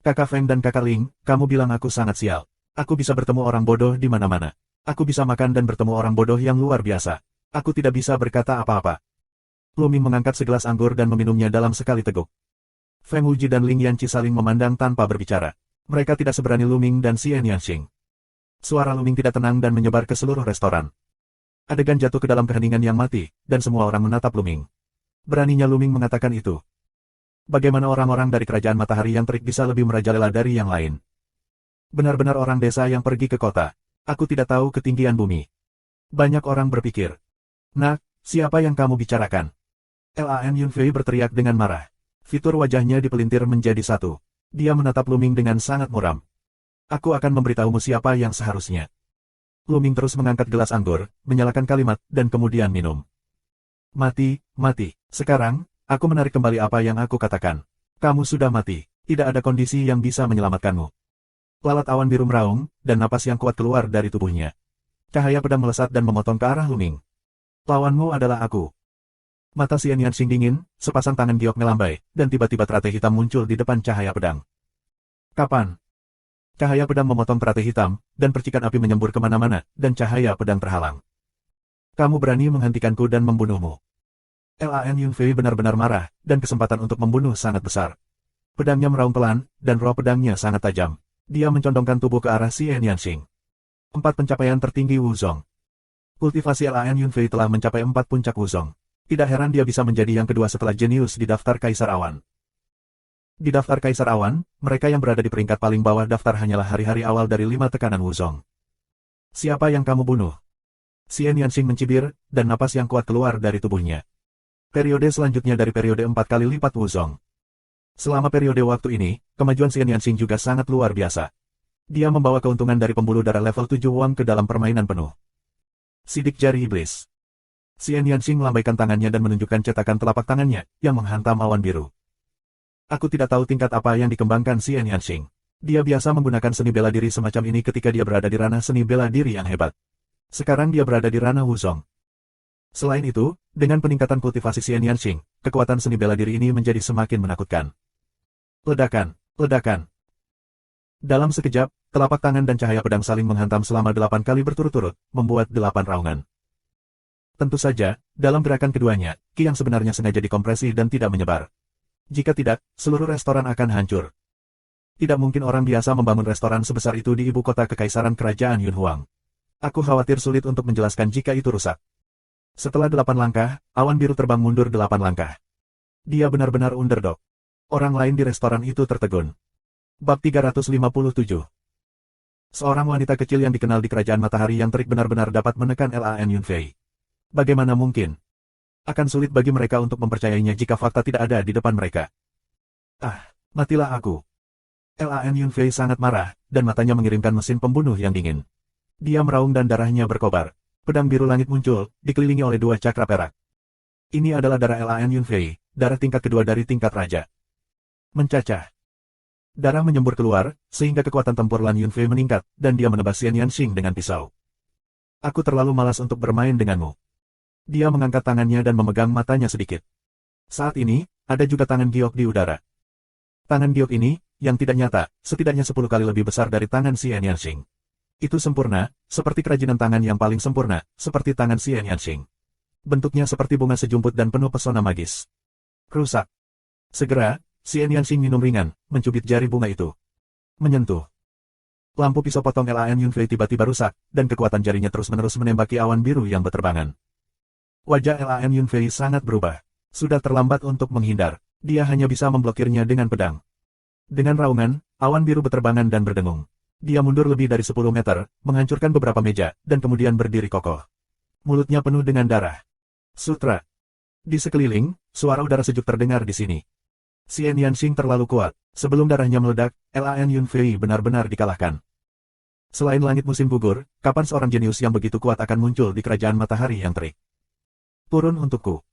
Kakak Feng dan Kakak Ling, kamu bilang aku sangat sial. Aku bisa bertemu orang bodoh di mana-mana. Aku bisa makan dan bertemu orang bodoh yang luar biasa. Aku tidak bisa berkata apa-apa. Luming mengangkat segelas anggur dan meminumnya dalam sekali teguk. Feng Wuji dan Ling Yanqi saling memandang tanpa berbicara. Mereka tidak seberani Luming dan Xian Yanxing. Suara Luming tidak tenang dan menyebar ke seluruh restoran. Adegan jatuh ke dalam keheningan yang mati, dan semua orang menatap Luming. Beraninya Luming mengatakan itu. Bagaimana orang-orang dari kerajaan matahari yang terik bisa lebih merajalela dari yang lain? Benar-benar orang desa yang pergi ke kota. Aku tidak tahu ketinggian bumi. Banyak orang berpikir. Nak, siapa yang kamu bicarakan? Lan Yunfei berteriak dengan marah. Fitur wajahnya dipelintir menjadi satu. Dia menatap Luming dengan sangat muram. Aku akan memberitahumu siapa yang seharusnya. Luming terus mengangkat gelas anggur, menyalakan kalimat, dan kemudian minum. Mati, mati. Sekarang, aku menarik kembali apa yang aku katakan. Kamu sudah mati. Tidak ada kondisi yang bisa menyelamatkanmu. Lalat awan biru meraung, dan napas yang kuat keluar dari tubuhnya. Cahaya pedang melesat dan memotong ke arah Luming. Lawanmu adalah aku. Mata Xian Yanxing dingin, sepasang tangan giok melambai, dan tiba-tiba teratai hitam muncul di depan cahaya pedang. Kapan? Cahaya pedang memotong teratai hitam, dan percikan api menyembur kemana-mana, dan cahaya pedang terhalang. Kamu berani menghentikanku dan membunuhmu. Lan Yunfei benar-benar marah, dan kesempatan untuk membunuh sangat besar. Pedangnya meraung pelan, dan roh pedangnya sangat tajam. Dia mencondongkan tubuh ke arah Xian Yanxing. 4 pencapaian tertinggi Wuzong. Kultivasi Lan Yunfei telah mencapai 4 puncak Wuzong. Tidak heran dia bisa menjadi yang kedua setelah jenius di daftar Kaisar Awan. Di daftar Kaisar Awan, mereka yang berada di peringkat paling bawah daftar hanyalah hari-hari awal dari 5 tekanan Wuzong. Siapa yang kamu bunuh? Xian Yanxing mencibir, dan napas yang kuat keluar dari tubuhnya. Periode selanjutnya dari periode 4 kali lipat Wuzong. Selama periode waktu ini, kemajuan Xian Yanxing juga sangat luar biasa. Dia membawa keuntungan dari pembuluh darah level 7 Wang ke dalam permainan penuh. Sidik jari iblis. Xian Yanxing melambaikan tangannya dan menunjukkan cetakan telapak tangannya, yang menghantam awan biru. Aku tidak tahu tingkat apa yang dikembangkan Xian Yanxing. Dia biasa menggunakan seni bela diri semacam ini ketika dia berada di ranah seni bela diri yang hebat. Sekarang dia berada di ranah Wuzong. Selain itu, dengan peningkatan kultivasi Xian Yanxing, kekuatan seni bela diri ini menjadi semakin menakutkan. Ledakan, ledakan. Dalam sekejap, telapak tangan dan cahaya pedang saling menghantam selama 8 kali berturut-turut, membuat 8 raungan. Tentu saja, dalam gerakan keduanya, Qi yang sebenarnya sengaja dikompresi dan tidak menyebar. Jika tidak, seluruh restoran akan hancur. Tidak mungkin orang biasa membangun restoran sebesar itu di ibu kota kekaisaran kerajaan Yunhuang. Aku khawatir sulit untuk menjelaskan jika itu rusak. Setelah 8 langkah, awan biru terbang mundur 8 langkah. Dia benar-benar underdog. Orang lain di restoran itu tertegun. Bab 357. Seorang wanita kecil yang dikenal di kerajaan matahari yang terik benar-benar dapat menekan Lan Yunfei. Bagaimana mungkin? Akan sulit bagi mereka untuk mempercayainya jika fakta tidak ada di depan mereka. Ah, matilah aku. Lan Yunfei sangat marah, dan matanya mengirimkan mesin pembunuh yang dingin. Dia meraung dan darahnya berkobar. Pedang biru langit muncul, dikelilingi oleh 2 cakra perak. Ini adalah darah Lan Yunfei, darah tingkat kedua dari tingkat raja. Mencacah. Darah menyembur keluar, sehingga kekuatan tempur Lan Yunfei meningkat, dan dia menebas Xian Yanxing dengan pisau. Aku terlalu malas untuk bermain denganmu. Dia mengangkat tangannya dan memegang matanya sedikit. Saat ini, ada juga tangan giok di udara. Tangan giok ini, yang tidak nyata, setidaknya 10 kali lebih besar dari tangan Xian Yanxing. Itu sempurna, seperti kerajinan tangan yang paling sempurna, seperti tangan Xian Yanxing. Bentuknya seperti bunga sejumput dan penuh pesona magis. Rusak. Segera, Xian Yanxing minum ringan, mencubit jari bunga itu. Menyentuh. Lampu pisau potong Lan Yunfei tiba-tiba rusak, dan kekuatan jarinya terus-menerus menembaki awan biru yang berterbangan. Wajah Lan Yunfei sangat berubah. Sudah terlambat untuk menghindar. Dia hanya bisa memblokirnya dengan pedang. Dengan raungan, awan biru berterbangan dan berdengung. Dia mundur lebih dari 10 meter, menghancurkan beberapa meja, dan kemudian berdiri kokoh. Mulutnya penuh dengan darah. Sutra. Di sekeliling, suara udara sejuk terdengar di sini. Xian Yanxing terlalu kuat. Sebelum darahnya meledak, Lan Yunfei benar-benar dikalahkan. Selain langit musim gugur, kapan seorang jenius yang begitu kuat akan muncul di kerajaan matahari yang terik? Turun untukku.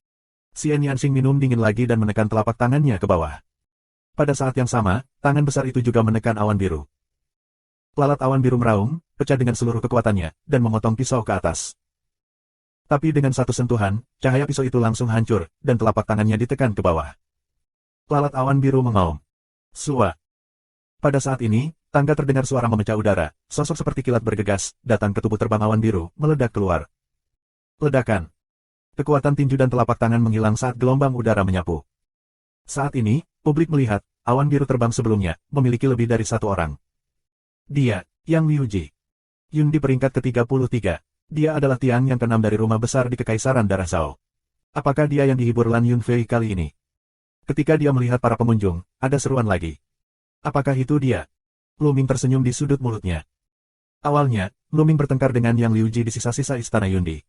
Xian Yanxing minum dingin lagi dan menekan telapak tangannya ke bawah. Pada saat yang sama, tangan besar itu juga menekan awan biru. Lalat awan biru meraung, pecah dengan seluruh kekuatannya, dan memotong pisau ke atas. Tapi dengan satu sentuhan, cahaya pisau itu langsung hancur, dan telapak tangannya ditekan ke bawah. Lalat awan biru mengaum. Sua. Pada saat ini, tangga terdengar suara memecah udara, sosok seperti kilat bergegas, datang ke tubuh terbang awan biru, meledak keluar. Ledakan. Kekuatan tinju dan telapak tangan menghilang saat gelombang udara menyapu. Saat ini, publik melihat, awan biru terbang sebelumnya, memiliki lebih dari 1 orang. Dia, Yang Liuji. Yun di peringkat ke-33. Dia adalah tiang yang ke-6 dari rumah besar di Kekaisaran Darah Zhao. Apakah dia yang dihibur Lan Yunfei kali ini? Ketika dia melihat para pengunjung, ada seruan lagi. Apakah itu dia? Luming tersenyum di sudut mulutnya. Awalnya, Luming bertengkar dengan Yang Liuji di sisa-sisa istana Yundi.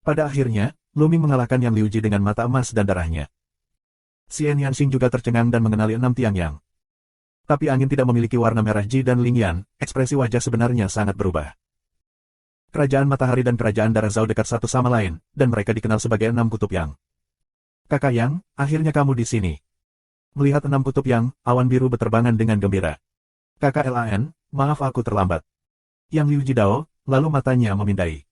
Pada akhirnya, Luming mengalahkan Yang Liuji dengan mata emas dan darahnya. Xian Yanxing juga tercengang dan mengenali 6 tiang yang. Tapi angin tidak memiliki warna merah Ji dan Lingyan, ekspresi wajah sebenarnya sangat berubah. Kerajaan Matahari dan Kerajaan Darah Zhao dekat satu sama lain, dan mereka dikenal sebagai 6 kutub yang. Kakak Yang, akhirnya kamu di sini. Melihat 6 kutub yang, awan biru berterbangan dengan gembira. Kakak Lan, maaf aku terlambat. Yang Liu Jidao, lalu matanya memindai.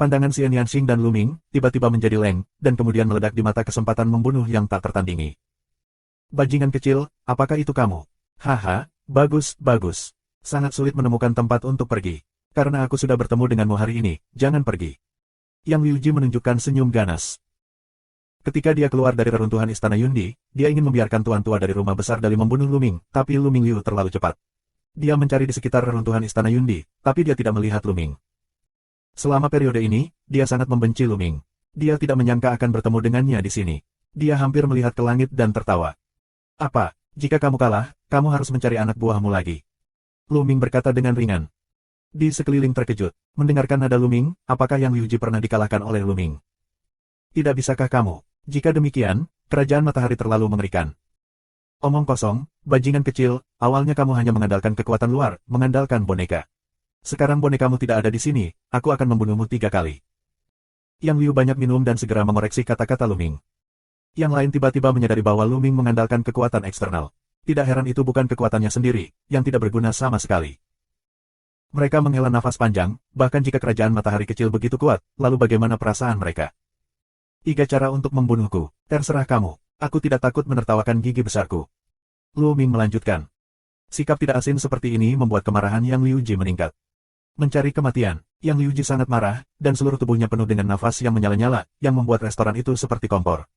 Pandangan Xian Yanxing dan Luming, tiba-tiba menjadi leng, dan kemudian meledak di mata kesempatan membunuh yang tak tertandingi. Bajingan kecil, apakah itu kamu? Haha, bagus, bagus. Sangat sulit menemukan tempat untuk pergi. Karena aku sudah bertemu denganmu hari ini, jangan pergi. Yang Liuji menunjukkan senyum ganas. Ketika dia keluar dari reruntuhan istana Yundi, dia ingin membiarkan tuan tua dari rumah besar Dali membunuh Luming, tapi Luming Liu terlalu cepat. Dia mencari di sekitar reruntuhan istana Yundi, tapi dia tidak melihat Luming. Selama periode ini, dia sangat membenci Luming. Dia tidak menyangka akan bertemu dengannya di sini. Dia hampir melihat ke langit dan tertawa. Apa, jika kamu kalah, kamu harus mencari anak buahmu lagi. Luming berkata dengan ringan. Di sekeliling terkejut, mendengarkan nada Luming, apakah Yang Liuji pernah dikalahkan oleh Luming? Tidak bisakah kamu? Jika demikian, kerajaan matahari terlalu mengerikan. Omong kosong, bajingan kecil, awalnya kamu hanya mengandalkan kekuatan luar, mengandalkan boneka. Sekarang bonekamu tidak ada di sini, aku akan membunuhmu 3 kali. Yang Liu banyak minum dan segera mengoreksi kata-kata Luming. Yang lain tiba-tiba menyadari bahwa Luming mengandalkan kekuatan eksternal. Tidak heran itu bukan kekuatannya sendiri, yang tidak berguna sama sekali. Mereka menghela nafas panjang, bahkan jika kerajaan matahari kecil begitu kuat, lalu bagaimana perasaan mereka? 3 cara untuk membunuhku. Terserah kamu. Aku tidak takut menertawakan gigi besarku. Lu Ming melanjutkan. Sikap tidak asin seperti ini membuat kemarahan Yang Liuji meningkat. Mencari kematian, Yang Liuji sangat marah, dan seluruh tubuhnya penuh dengan nafas yang menyala-nyala, yang membuat restoran itu seperti kompor.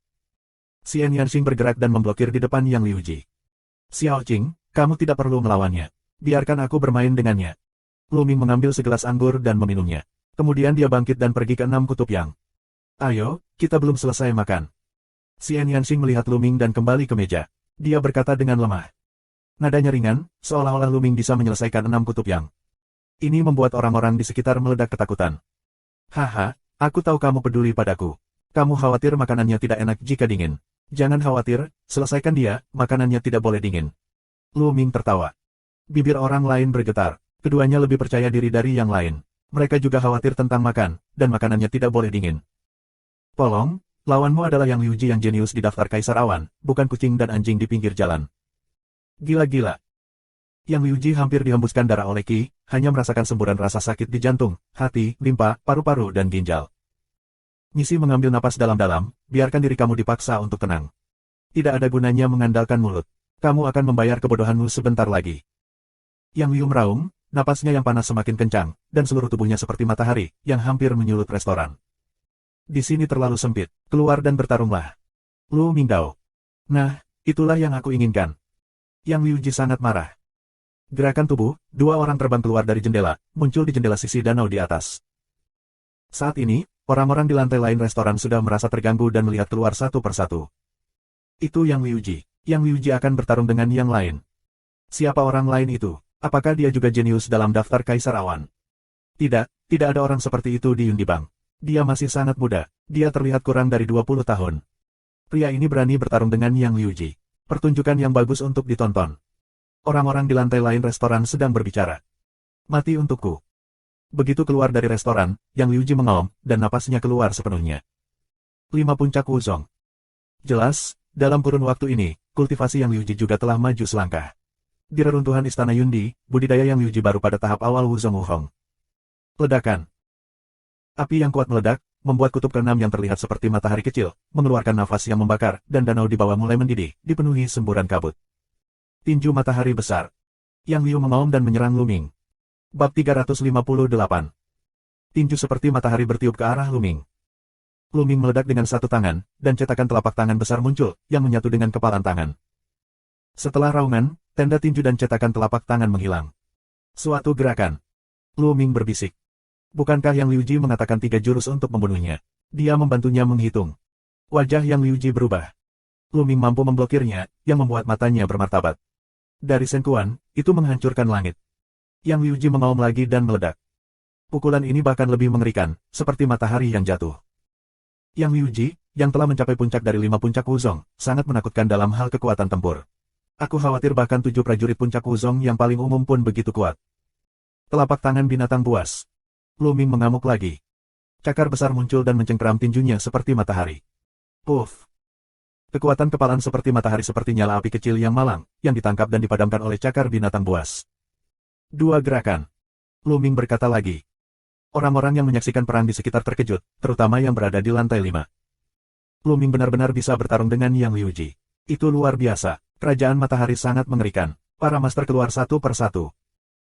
Xian Yanxing bergerak dan memblokir di depan Yang Liuji. Xiao Qing, kamu tidak perlu melawannya. Biarkan aku bermain dengannya. Lu Ming mengambil segelas anggur dan meminumnya. Kemudian dia bangkit dan pergi ke 6 kutub yang. Ayo, kita belum selesai makan. Xian Yanxing melihat Lu Ming dan kembali ke meja. Dia berkata dengan lemah. Nadanya ringan, seolah-olah Lu Ming bisa menyelesaikan 6 kutub yang. Ini membuat orang-orang di sekitar meledak ketakutan. Haha, aku tahu kamu peduli padaku. Kamu khawatir makanannya tidak enak jika dingin. Jangan khawatir, selesaikan dia, makanannya tidak boleh dingin. Lu Ming tertawa. Bibir orang lain bergetar. Keduanya lebih percaya diri dari yang lain. Mereka juga khawatir tentang makan, dan makanannya tidak boleh dingin. Polong, lawanmu adalah Yang Liuji yang jenius di daftar Kaisar Awan, bukan kucing dan anjing di pinggir jalan. Gila-gila. Yang Liuji hampir dihembuskan darah oleh Qi, hanya merasakan semburan rasa sakit di jantung, hati, limpa, paru-paru dan ginjal. Nisi mengambil napas dalam-dalam, biarkan diri kamu dipaksa untuk tenang. Tidak ada gunanya mengandalkan mulut. Kamu akan membayar kebodohanmu sebentar lagi. Yang Liu meraung, napasnya yang panas semakin kencang, dan seluruh tubuhnya seperti matahari, yang hampir menyulut restoran. Di sini terlalu sempit, keluar dan bertarunglah. Lu Mingdao. Nah, itulah yang aku inginkan. Yang Liuji sangat marah. Gerakan tubuh, 2 orang terbang keluar dari jendela, muncul di jendela sisi danau di atas. Saat ini, orang-orang di lantai lain restoran sudah merasa terganggu dan melihat keluar satu persatu. Itu Yang Liuji. Yang Liuji akan bertarung dengan yang lain. Siapa orang lain itu? Apakah dia juga jenius dalam daftar Kaisar Awan? Tidak, tidak ada orang seperti itu di Yundibang. Dia masih sangat muda, dia terlihat kurang dari 20 tahun. Pria ini berani bertarung dengan Yang Liuji. Pertunjukan yang bagus untuk ditonton. Orang-orang di lantai lain restoran sedang berbicara. Mati untukku. Begitu keluar dari restoran, Yang Liuji mengaum, dan napasnya keluar sepenuhnya. 5 puncak Wuzong. Jelas, dalam kurun waktu ini, kultivasi Yang Liuji juga telah maju selangkah. Di reruntuhan Istana Yundi, budidaya Yang Liuji baru pada tahap awal Wuzong Wuhong. Ledakan. Api yang kuat meledak, membuat kutub ke-6 yang terlihat seperti matahari kecil, mengeluarkan nafas yang membakar, dan danau di bawah mulai mendidih, dipenuhi semburan kabut. Tinju matahari besar. Yang Liu mengaum dan menyerang Lu Ming. Bab 358. Tinju seperti matahari bertiup ke arah Lu Ming. Lu Ming meledak dengan satu tangan, dan cetakan telapak tangan besar muncul, yang menyatu dengan kepalan tangan. Setelah raungan, tenda tinju dan cetakan telapak tangan menghilang. Suatu gerakan. Lu Ming berbisik. Bukankah Yang Liuji mengatakan 3 jurus untuk membunuhnya? Dia membantunya menghitung. Wajah Yang Liuji berubah. Lu Ming mampu memblokirnya, yang membuat matanya bermartabat. Dari Senkuan, itu menghancurkan langit. Yang Liuji mengaum lagi dan meledak. Pukulan ini bahkan lebih mengerikan, seperti matahari yang jatuh. Yang Liuji, yang telah mencapai puncak dari 5 puncak Wuzong, sangat menakutkan dalam hal kekuatan tempur. Aku khawatir bahkan 7 prajurit puncak Wuzong yang paling umum pun begitu kuat. Telapak tangan binatang buas. Lu Ming mengamuk lagi. Cakar besar muncul dan mencengkeram tinjunya seperti matahari. Puff. Kekuatan kepalan seperti matahari seperti nyala api kecil yang malang, yang ditangkap dan dipadamkan oleh cakar binatang buas. 2 gerakan. Lu Ming berkata lagi. Orang-orang yang menyaksikan perang di sekitar terkejut, terutama yang berada di lantai 5. Lu Ming benar-benar bisa bertarung dengan Yang Liuji. Itu luar biasa. Kerajaan matahari sangat mengerikan. Para master keluar satu persatu.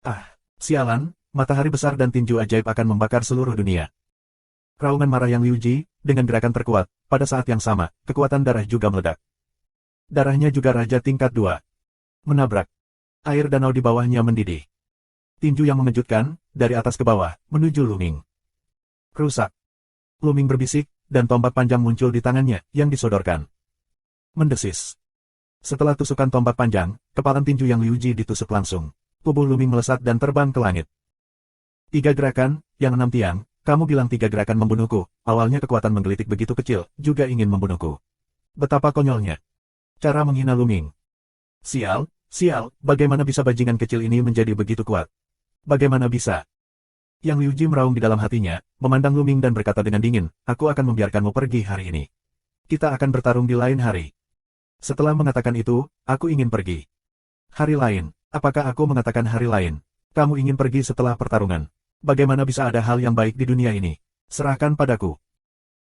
Ah, sialan, matahari besar dan tinju ajaib akan membakar seluruh dunia. Raungan marah Yang Liuji, dengan gerakan terkuat, pada saat yang sama, kekuatan darah juga meledak. Darahnya juga raja tingkat 2. Menabrak. Air danau di bawahnya mendidih. Tinju yang mengejutkan, dari atas ke bawah, menuju Lu Ming. Rusak. Lu Ming berbisik, dan tombak panjang muncul di tangannya, yang disodorkan. Mendesis. Setelah tusukan tombak panjang, kepalan tinju Yang Liuji ditusuk langsung. Tubuh Lu Ming melesat dan terbang ke langit. 3 gerakan, yang 6 tiang, kamu bilang 3 gerakan membunuhku, awalnya kekuatan menggelitik begitu kecil, juga ingin membunuhku. Betapa konyolnya. Cara menghina Lu Ming. Sial, sial, bagaimana bisa bajingan kecil ini menjadi begitu kuat? Bagaimana bisa? Yang Liuji meraung di dalam hatinya, memandang Lu Ming dan berkata dengan dingin, aku akan membiarkanmu pergi hari ini. Kita akan bertarung di lain hari. Setelah mengatakan itu, aku ingin pergi. Hari lain, apakah aku mengatakan hari lain? Kamu ingin pergi setelah pertarungan. Bagaimana bisa ada hal yang baik di dunia ini? Serahkan padaku.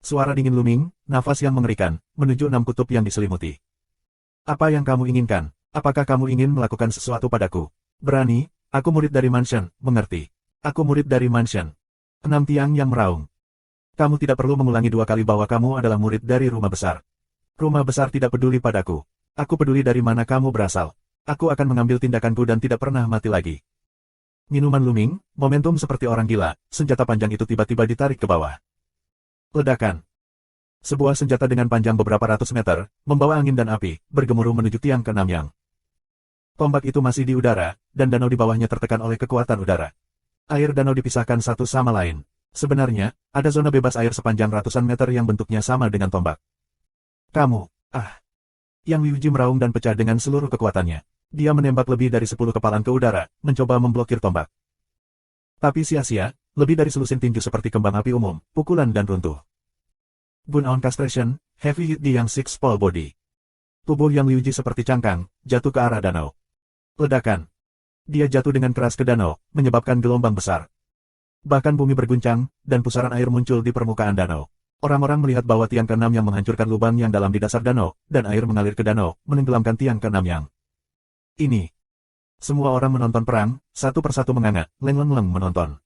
Suara dingin Luming, nafas yang mengerikan, menuju 6 kutub yang diselimuti. Apa yang kamu inginkan? Apakah kamu ingin melakukan sesuatu padaku? Berani, aku murid dari Mansion, mengerti. Aku murid dari Mansion. 6 tiang yang meraung. Kamu tidak perlu mengulangi 2 kali bahwa kamu adalah murid dari rumah besar. Rumah besar tidak peduli padaku. Aku peduli dari mana kamu berasal. Aku akan mengambil tindakanku dan tidak pernah mati lagi. Minuman Luming, momentum seperti orang gila, senjata panjang itu tiba-tiba ditarik ke bawah. Ledakan. Sebuah senjata dengan panjang beberapa ratus meter, membawa angin dan api, bergemuruh menuju tiang ke-6 yang. Tombak itu masih di udara, dan danau di bawahnya tertekan oleh kekuatan udara. Air danau dipisahkan satu sama lain. Sebenarnya, ada zona bebas air sepanjang ratusan meter yang bentuknya sama dengan tombak. Kamu, Yang Liuji meraung dan pecah dengan seluruh kekuatannya. Dia menembak lebih dari 10 kepalan ke udara, mencoba memblokir tombak. Tapi sia-sia, lebih dari selusin tinju seperti kembang api umum, pukulan dan runtuh. Gun-on Castration, Heavy Hit di Yang Six Pole Body. Tubuh Yang Liuji seperti cangkang, jatuh ke arah danau. Ledakan. Dia jatuh dengan keras ke danau, menyebabkan gelombang besar. Bahkan bumi berguncang, dan pusaran air muncul di permukaan danau. Orang-orang melihat bahwa tiang ke-6 yang menghancurkan lubang yang dalam di dasar danau, dan air mengalir ke danau, menenggelamkan tiang ke-6 yang. Ini. Semua orang menonton perang, satu persatu menganga, leng-leng menonton.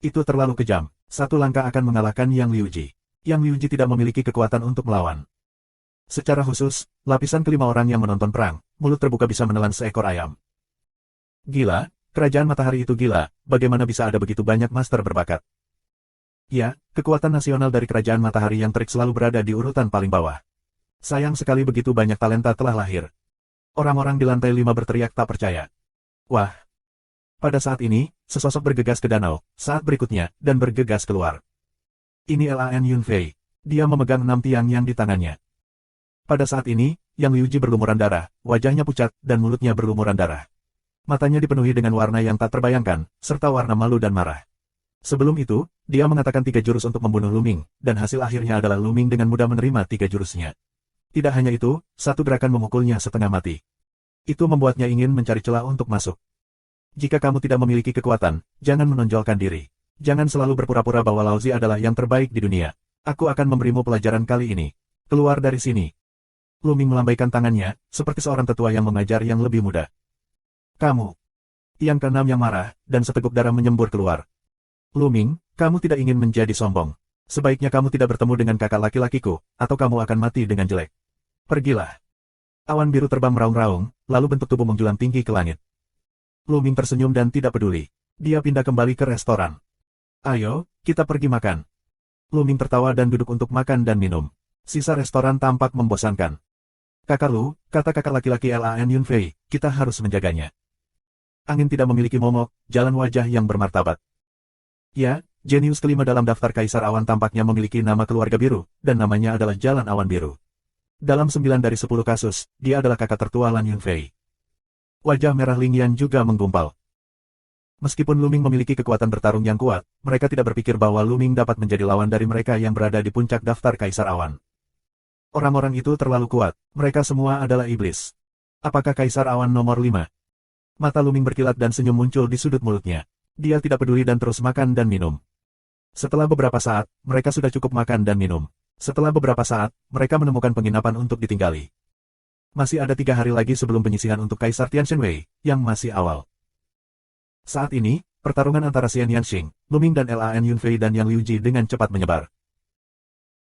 Itu terlalu kejam. Satu langkah akan mengalahkan Yang Liuji. Yang Liuji tidak memiliki kekuatan untuk melawan. Secara khusus, lapisan kelima orang yang menonton perang, mulut terbuka bisa menelan seekor ayam. Gila, kerajaan matahari itu gila, bagaimana bisa ada begitu banyak master berbakat? Ya, kekuatan nasional dari kerajaan matahari yang terik selalu berada di urutan paling bawah. Sayang sekali begitu banyak talenta telah lahir. Orang-orang di lantai 5 berteriak tak percaya. Wah. Pada saat ini, sesosok bergegas ke danau, saat berikutnya, dan bergegas keluar. Ini Lan Yunfei. Dia memegang 6 tiang yang di tangannya. Pada saat ini, Yang Liuji berlumuran darah, wajahnya pucat, dan mulutnya berlumuran darah. Matanya dipenuhi dengan warna yang tak terbayangkan, serta warna malu dan marah. Sebelum itu, dia mengatakan 3 jurus untuk membunuh Luming, dan hasil akhirnya adalah Luming dengan mudah menerima 3 jurusnya. Tidak hanya itu, satu gerakan memukulnya setengah mati. Itu membuatnya ingin mencari celah untuk masuk. Jika kamu tidak memiliki kekuatan, jangan menonjolkan diri. Jangan selalu berpura-pura bahwa Laozi adalah yang terbaik di dunia. Aku akan memberimu pelajaran kali ini. Keluar dari sini. Luming melambaikan tangannya, seperti seorang tetua yang mengajar yang lebih muda. Kamu. Yang ke-6 yang marah, dan seteguk darah menyembur keluar. Luming, kamu tidak ingin menjadi sombong. Sebaiknya kamu tidak bertemu dengan kakak laki-lakiku, atau kamu akan mati dengan jelek. Pergilah. Awan biru terbang meraung-raung, lalu bentuk tubuh menjulang tinggi ke langit. Luming tersenyum dan tidak peduli. Dia pindah kembali ke restoran. Ayo, kita pergi makan. Luming tertawa dan duduk untuk makan dan minum. Sisa restoran tampak membosankan. Kakak Lu, kata kakak laki-laki Lan Yunfei, kita harus menjaganya. Angin tidak memiliki momok, jalan wajah yang bermartabat. Ya, jenius kelima dalam daftar Kaisar Awan tampaknya memiliki nama keluarga biru, dan namanya adalah Jalan Awan Biru. Dalam 9 dari 10 kasus, dia adalah kakak tertua Lan Yunfei. Wajah merah Lingyan juga menggumpal. Meskipun Luming memiliki kekuatan bertarung yang kuat, mereka tidak berpikir bahwa Luming dapat menjadi lawan dari mereka yang berada di puncak daftar Kaisar Awan. Orang-orang itu terlalu kuat, mereka semua adalah iblis. Apakah Kaisar Awan nomor 5? Mata Luming berkilat dan senyum muncul di sudut mulutnya. Dia tidak peduli dan terus makan dan minum. Setelah beberapa saat, mereka sudah cukup makan dan minum. Setelah beberapa saat, mereka menemukan penginapan untuk ditinggali. Masih ada 3 hari lagi sebelum penyisihan untuk Kaisar Tianshenwei, yang masih awal. Saat ini, pertarungan antara Xian Yanxing, Luming dan Lan Yunfei dan Yang Liuji dengan cepat menyebar.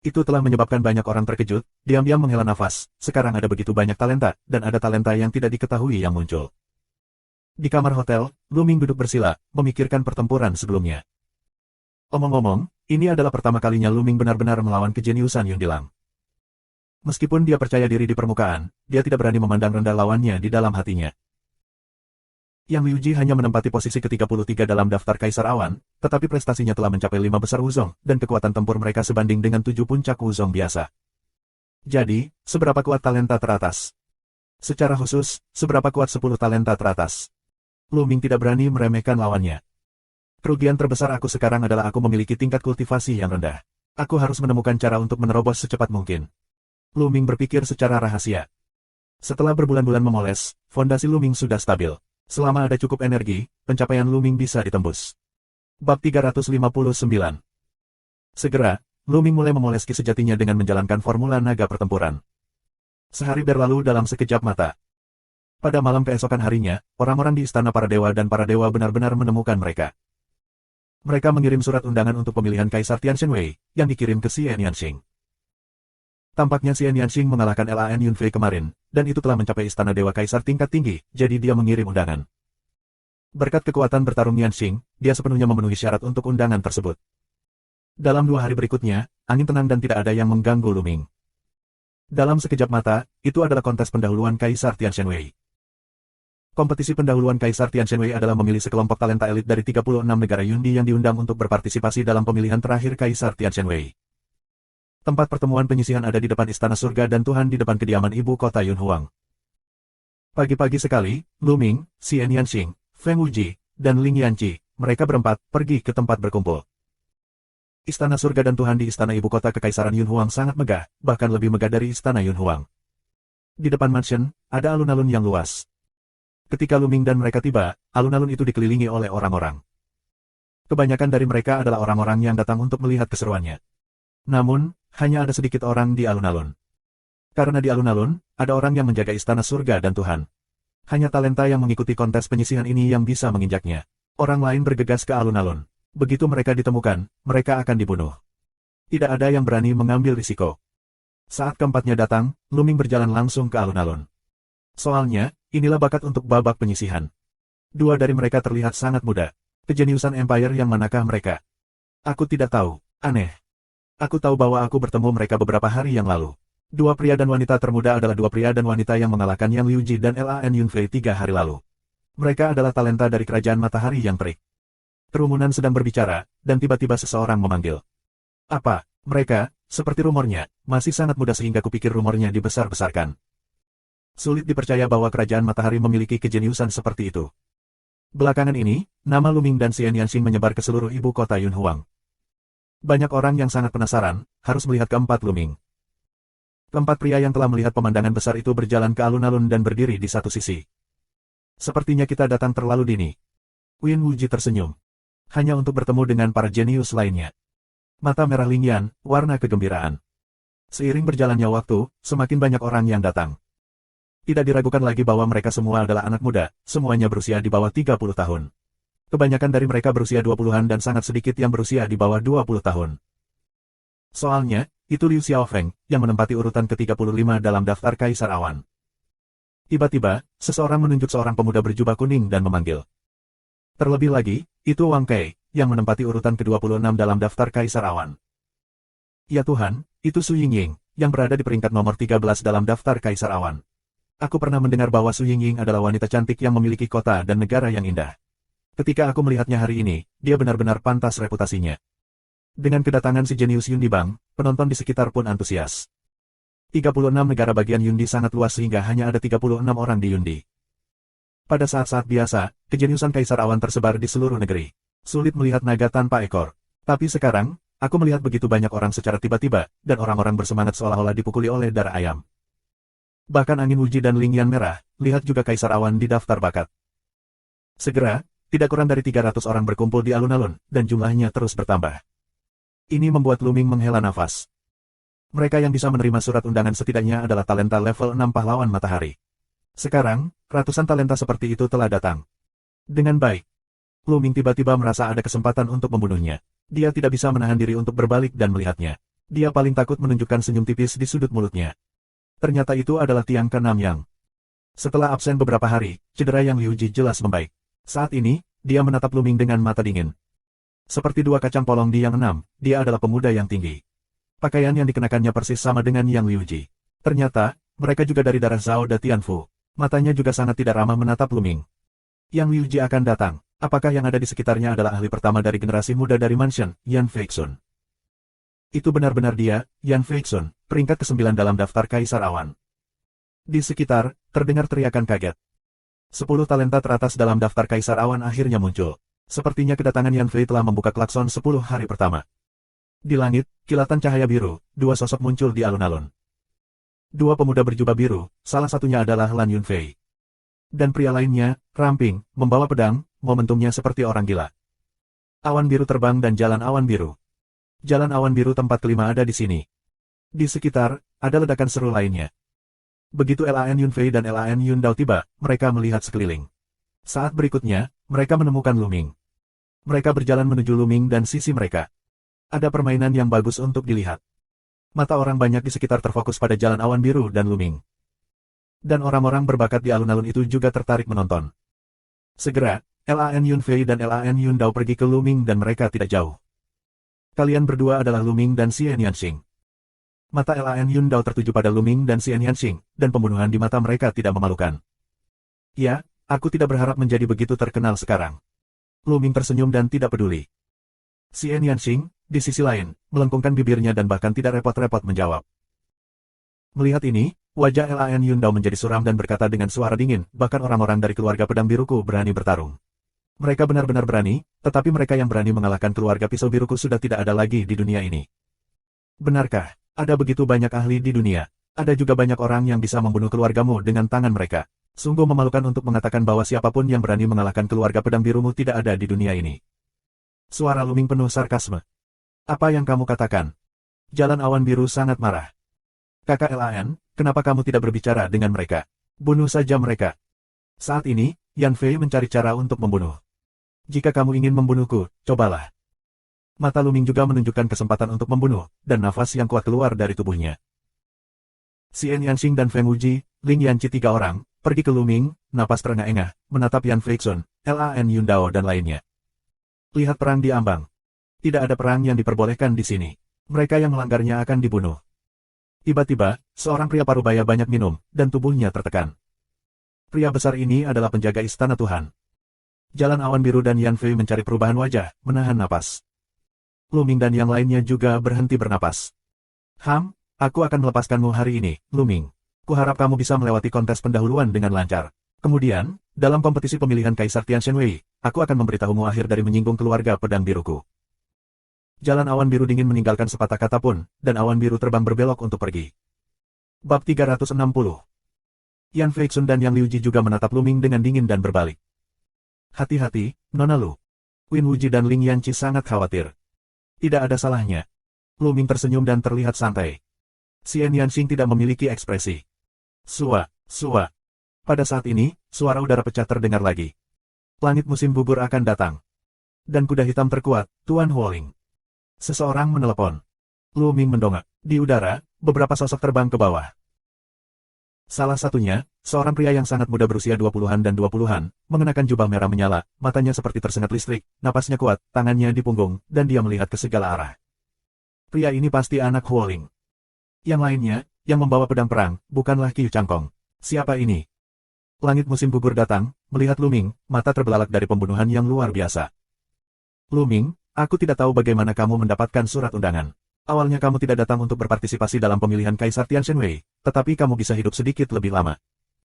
Itu telah menyebabkan banyak orang terkejut, diam-diam menghela nafas, sekarang ada begitu banyak talenta, dan ada talenta yang tidak diketahui yang muncul. Di kamar hotel, Luming duduk bersila, memikirkan pertempuran sebelumnya. Omong-omong, ini adalah pertama kalinya Luming benar-benar melawan kejeniusan Yundilang. Meskipun dia percaya diri di permukaan, dia tidak berani memandang rendah lawannya di dalam hatinya. Yang Liuji hanya menempati posisi ke-33 dalam daftar Kaisar Awan, tetapi prestasinya telah mencapai 5 besar Wuzong, dan kekuatan tempur mereka sebanding dengan 7 puncak Wuzong biasa. Jadi, seberapa kuat talenta teratas? Secara khusus, seberapa kuat 10 talenta teratas? Luming tidak berani meremehkan lawannya. Kerugian terbesar aku sekarang adalah aku memiliki tingkat kultivasi yang rendah. Aku harus menemukan cara untuk menerobos secepat mungkin. Luming berpikir secara rahasia. Setelah berbulan-bulan memoles, fondasi Luming sudah stabil. Selama ada cukup energi, pencapaian Luming bisa ditembus. Bab 359. Segera, Luming mulai memoles ki sejatinya dengan menjalankan formula naga pertempuran. Sehari berlalu dalam sekejap mata. Pada malam keesokan harinya, orang-orang di istana para dewa dan para dewa benar-benar menemukan mereka. Mereka mengirim surat undangan untuk pemilihan Kaisar Tianxinwei, yang dikirim ke Xian Yanxing. Tampaknya Xian Yanxing mengalahkan Lan Yunfei kemarin, dan itu telah mencapai istana dewa kaisar tingkat tinggi, jadi dia mengirim undangan. Berkat kekuatan bertarung Yanxing, dia sepenuhnya memenuhi syarat untuk undangan tersebut. Dalam 2 hari berikutnya, angin tenang dan tidak ada yang mengganggu Luming. Dalam sekejap mata, itu adalah kontes pendahuluan Kaisar Tianxinwei. Kompetisi pendahuluan Kaisar Tianxinwei adalah memilih sekelompok talenta elit dari 36 negara Yundi yang diundang untuk berpartisipasi dalam pemilihan terakhir Kaisar Tianxinwei. Tempat pertemuan penyisihan ada di depan Istana Surga dan Tuhan di depan kediaman ibu kota Yunhuang. Pagi-pagi sekali, Luming, Xian Yanxing, Feng Wuji, dan Ling Yanqi, mereka berempat, pergi ke tempat berkumpul. Istana Surga dan Tuhan di Istana Ibu Kota Kekaisaran Yunhuang sangat megah, bahkan lebih megah dari Istana Yunhuang. Di depan mansion, ada alun-alun yang luas. Ketika Luming dan mereka tiba, alun-alun itu dikelilingi oleh orang-orang. Kebanyakan dari mereka adalah orang-orang yang datang untuk melihat keseruannya. Namun, hanya ada sedikit orang di alun-alun. Karena di alun-alun, ada orang yang menjaga Istana Surga dan Tuhan. Hanya talenta yang mengikuti kontes penyisihan ini yang bisa menginjaknya. Orang lain bergegas ke alun-alun. Begitu mereka ditemukan, mereka akan dibunuh. Tidak ada yang berani mengambil risiko. Saat keempatnya datang, Luming berjalan langsung ke alun-alun. Soalnya, inilah bakat untuk babak penyisihan. 2 dari mereka terlihat sangat muda. Kejeniusan Empire yang manakah mereka? Aku tidak tahu, aneh. Aku tahu bahwa aku bertemu mereka beberapa hari yang lalu. 2 pria dan wanita termuda adalah 2 pria dan wanita yang mengalahkan Yang Liuji dan Lan Yunfei 3 hari lalu. Mereka adalah talenta dari Kerajaan Matahari yang terik. Kerumunan sedang berbicara, dan tiba-tiba seseorang memanggil. Apa, mereka, seperti rumornya, masih sangat muda sehingga kupikir rumornya dibesar-besarkan. Sulit dipercaya bahwa Kerajaan Matahari memiliki kejeniusan seperti itu. Belakangan ini, nama Luming dan Xian Yanxing menyebar ke seluruh ibu kota Yunhuang. Banyak orang yang sangat penasaran, harus melihat keempat Luming. Keempat pria yang telah melihat pemandangan besar itu berjalan ke alun-alun dan berdiri di satu sisi. Sepertinya kita datang terlalu dini. Win Wuji tersenyum. Hanya untuk bertemu dengan para jenius lainnya. Mata merah Ling Yan, warna kegembiraan. Seiring berjalannya waktu, semakin banyak orang yang datang. Tidak diragukan lagi bahwa mereka semua adalah anak muda, semuanya berusia di bawah 30 tahun. Kebanyakan dari mereka berusia 20-an dan sangat sedikit yang berusia di bawah 20 tahun. Soalnya, itu Liu Xiaofeng, yang menempati urutan ke-35 dalam daftar Kaisar Awan. Tiba-tiba, seseorang menunjuk seorang pemuda berjubah kuning dan memanggil. Terlebih lagi, itu Wang Kei, yang menempati urutan ke-26 dalam daftar Kaisar Awan. Ya Tuhan, itu Su Yingying, yang berada di peringkat nomor 13 dalam daftar Kaisar Awan. Aku pernah mendengar bahwa Su Yingying adalah wanita cantik yang memiliki kota dan negara yang indah. Ketika aku melihatnya hari ini, dia benar-benar pantas reputasinya. Dengan kedatangan si jenius Yundi Bang, penonton di sekitar pun antusias. 36 negara bagian Yundi sangat luas sehingga hanya ada 36 orang di Yundi. Pada saat-saat biasa, kejeniusan Kaisar Awan tersebar di seluruh negeri. Sulit melihat naga tanpa ekor. Tapi sekarang, aku melihat begitu banyak orang secara tiba-tiba, dan orang-orang bersemangat seolah-olah dipukuli oleh darah ayam. Bahkan angin Wuji dan Ling Yan merah, lihat juga Kaisar Awan di daftar bakat. Segera, tidak kurang dari 300 orang berkumpul di alun-alun, dan jumlahnya terus bertambah. Ini membuat Luming menghela nafas. Mereka yang bisa menerima surat undangan setidaknya adalah talenta level 6 pahlawan matahari. Sekarang, ratusan talenta seperti itu telah datang. Dengan baik, Luming tiba-tiba merasa ada kesempatan untuk membunuhnya. Dia tidak bisa menahan diri untuk berbalik dan melihatnya. Dia paling takut menunjukkan senyum tipis di sudut mulutnya. Ternyata itu adalah Tiang ke-6 Yang. Setelah absen beberapa hari, cedera Yang Liuji jelas membaik. Saat ini, dia menatap Luming dengan mata dingin. Seperti 2 kacang polong di Yang 6, dia adalah pemuda yang tinggi. Pakaian yang dikenakannya persis sama dengan Yang Liuji. Ternyata, mereka juga dari darah Zhao da Tianfu. Matanya juga sangat tidak ramah menatap Luming. Yang Liuji akan datang. Apakah yang ada di sekitarnya adalah ahli pertama dari generasi muda dari mansion, Yan Feixun? Itu benar-benar dia, Yan Feixun, peringkat ke-9 dalam daftar Kaisar Awan. Di sekitar, terdengar teriakan kaget. 10 talenta teratas dalam daftar Kaisar Awan akhirnya muncul. Sepertinya kedatangan Yan Fei telah membuka klakson 10 hari pertama. Di langit, kilatan cahaya biru, 2 sosok muncul di alun-alun. 2 pemuda berjubah biru, salah satunya adalah Lan Yunfei. Dan pria lainnya, ramping, membawa pedang, momentumnya seperti orang gila. Awan biru terbang dan jalan awan biru. Jalan awan biru tempat kelima ada di sini. Di sekitar, ada ledakan seru lainnya. Begitu Lan Yunfei dan Lan Yundao tiba, mereka melihat sekeliling. Saat berikutnya, mereka menemukan Luming. Mereka berjalan menuju Luming dan sisi mereka. Ada permainan yang bagus untuk dilihat. Mata orang banyak di sekitar terfokus pada jalan awan biru dan Luming. Dan orang-orang berbakat di alun-alun itu juga tertarik menonton. Segera, Lan Yunfei dan Lan Yundao pergi ke Luming dan mereka tidak jauh. Kalian berdua adalah Luming dan Xian Yanxing. Mata Lan Yundao tertuju pada Luming dan Xian Yanxing, dan pembunuhan di mata mereka tidak memalukan. Ya, aku tidak berharap menjadi begitu terkenal sekarang. Luming tersenyum dan tidak peduli. Xian Yanxing, di sisi lain, melengkungkan bibirnya dan bahkan tidak repot-repot menjawab. Melihat ini, wajah Lan Yundao menjadi suram dan berkata dengan suara dingin, bahkan orang-orang dari keluarga pedang biruku berani bertarung. Mereka benar-benar berani, tetapi mereka yang berani mengalahkan keluarga pisau biruku sudah tidak ada lagi di dunia ini. Benarkah? Ada begitu banyak ahli di dunia. Ada juga banyak orang yang bisa membunuh keluargamu dengan tangan mereka. Sungguh memalukan untuk mengatakan bahwa siapapun yang berani mengalahkan keluarga pedang birumu tidak ada di dunia ini. Suara Luming penuh sarkasme. Apa yang kamu katakan? Jalan awan biru sangat marah. Kakak Lan, kenapa kamu tidak berbicara dengan mereka? Bunuh saja mereka. Saat ini, Yan Fei mencari cara untuk membunuh. Jika kamu ingin membunuhku, cobalah. Mata Luming juga menunjukkan kesempatan untuk membunuh, dan nafas yang kuat keluar dari tubuhnya. Xian Yanxing dan Feng Wuji, Ling Yanqi tiga orang, pergi ke Luming, napas terengah-engah, menatap Yan Feixun, Lan Yundao dan lainnya. Lihat perang di ambang. Tidak ada perang yang diperbolehkan di sini. Mereka yang melanggarnya akan dibunuh. Tiba-tiba, seorang pria parubaya banyak minum, dan tubuhnya tertekan. Pria besar ini adalah penjaga istana Tuhan. Jalan awan biru dan Yan Fei mencari perubahan wajah, menahan napas. Luming dan yang lainnya juga berhenti bernapas. Aku akan melepaskanmu hari ini, Luming. Kuharap kamu bisa melewati kontes pendahuluan dengan lancar. Kemudian, dalam kompetisi pemilihan Kaisar Tianshenwei, aku akan memberitahumu akhir dari menyinggung keluarga pedang biruku. Jalan awan biru dingin meninggalkan sepatah kata pun, dan awan biru terbang berbelok untuk pergi. Bab 360. Yan Feixun dan Yang Liuji juga menatap Luming dengan dingin dan berbalik. Hati-hati, Nona Lu. Qin Wuji dan Ling Yanqi sangat khawatir. Tidak ada salahnya. Luming tersenyum dan terlihat santai. Xian Yanxing tidak memiliki ekspresi. Sua. Pada saat ini, suara udara pecah terdengar lagi. Langit musim gugur akan datang. Dan kuda hitam terkuat, Tuan Huoling. Seseorang menelepon. Luming mendongak. Di udara, beberapa sosok terbang ke bawah. Salah satunya, seorang pria yang sangat muda berusia 20-an dan 20-an, mengenakan jubah merah menyala, matanya seperti tersengat listrik, napasnya kuat, tangannya di punggung, dan dia melihat ke segala arah. Pria ini pasti anak Huoling. Yang lainnya, yang membawa pedang perang, bukanlah Qiu Changkong. Siapa ini? Langit musim gugur datang, melihat Luming, mata terbelalak dari pembunuhan yang luar biasa. Luming, aku tidak tahu bagaimana kamu mendapatkan surat undangan. Awalnya kamu tidak datang untuk berpartisipasi dalam pemilihan Kaisar Tianshenwei, tetapi kamu bisa hidup sedikit lebih lama.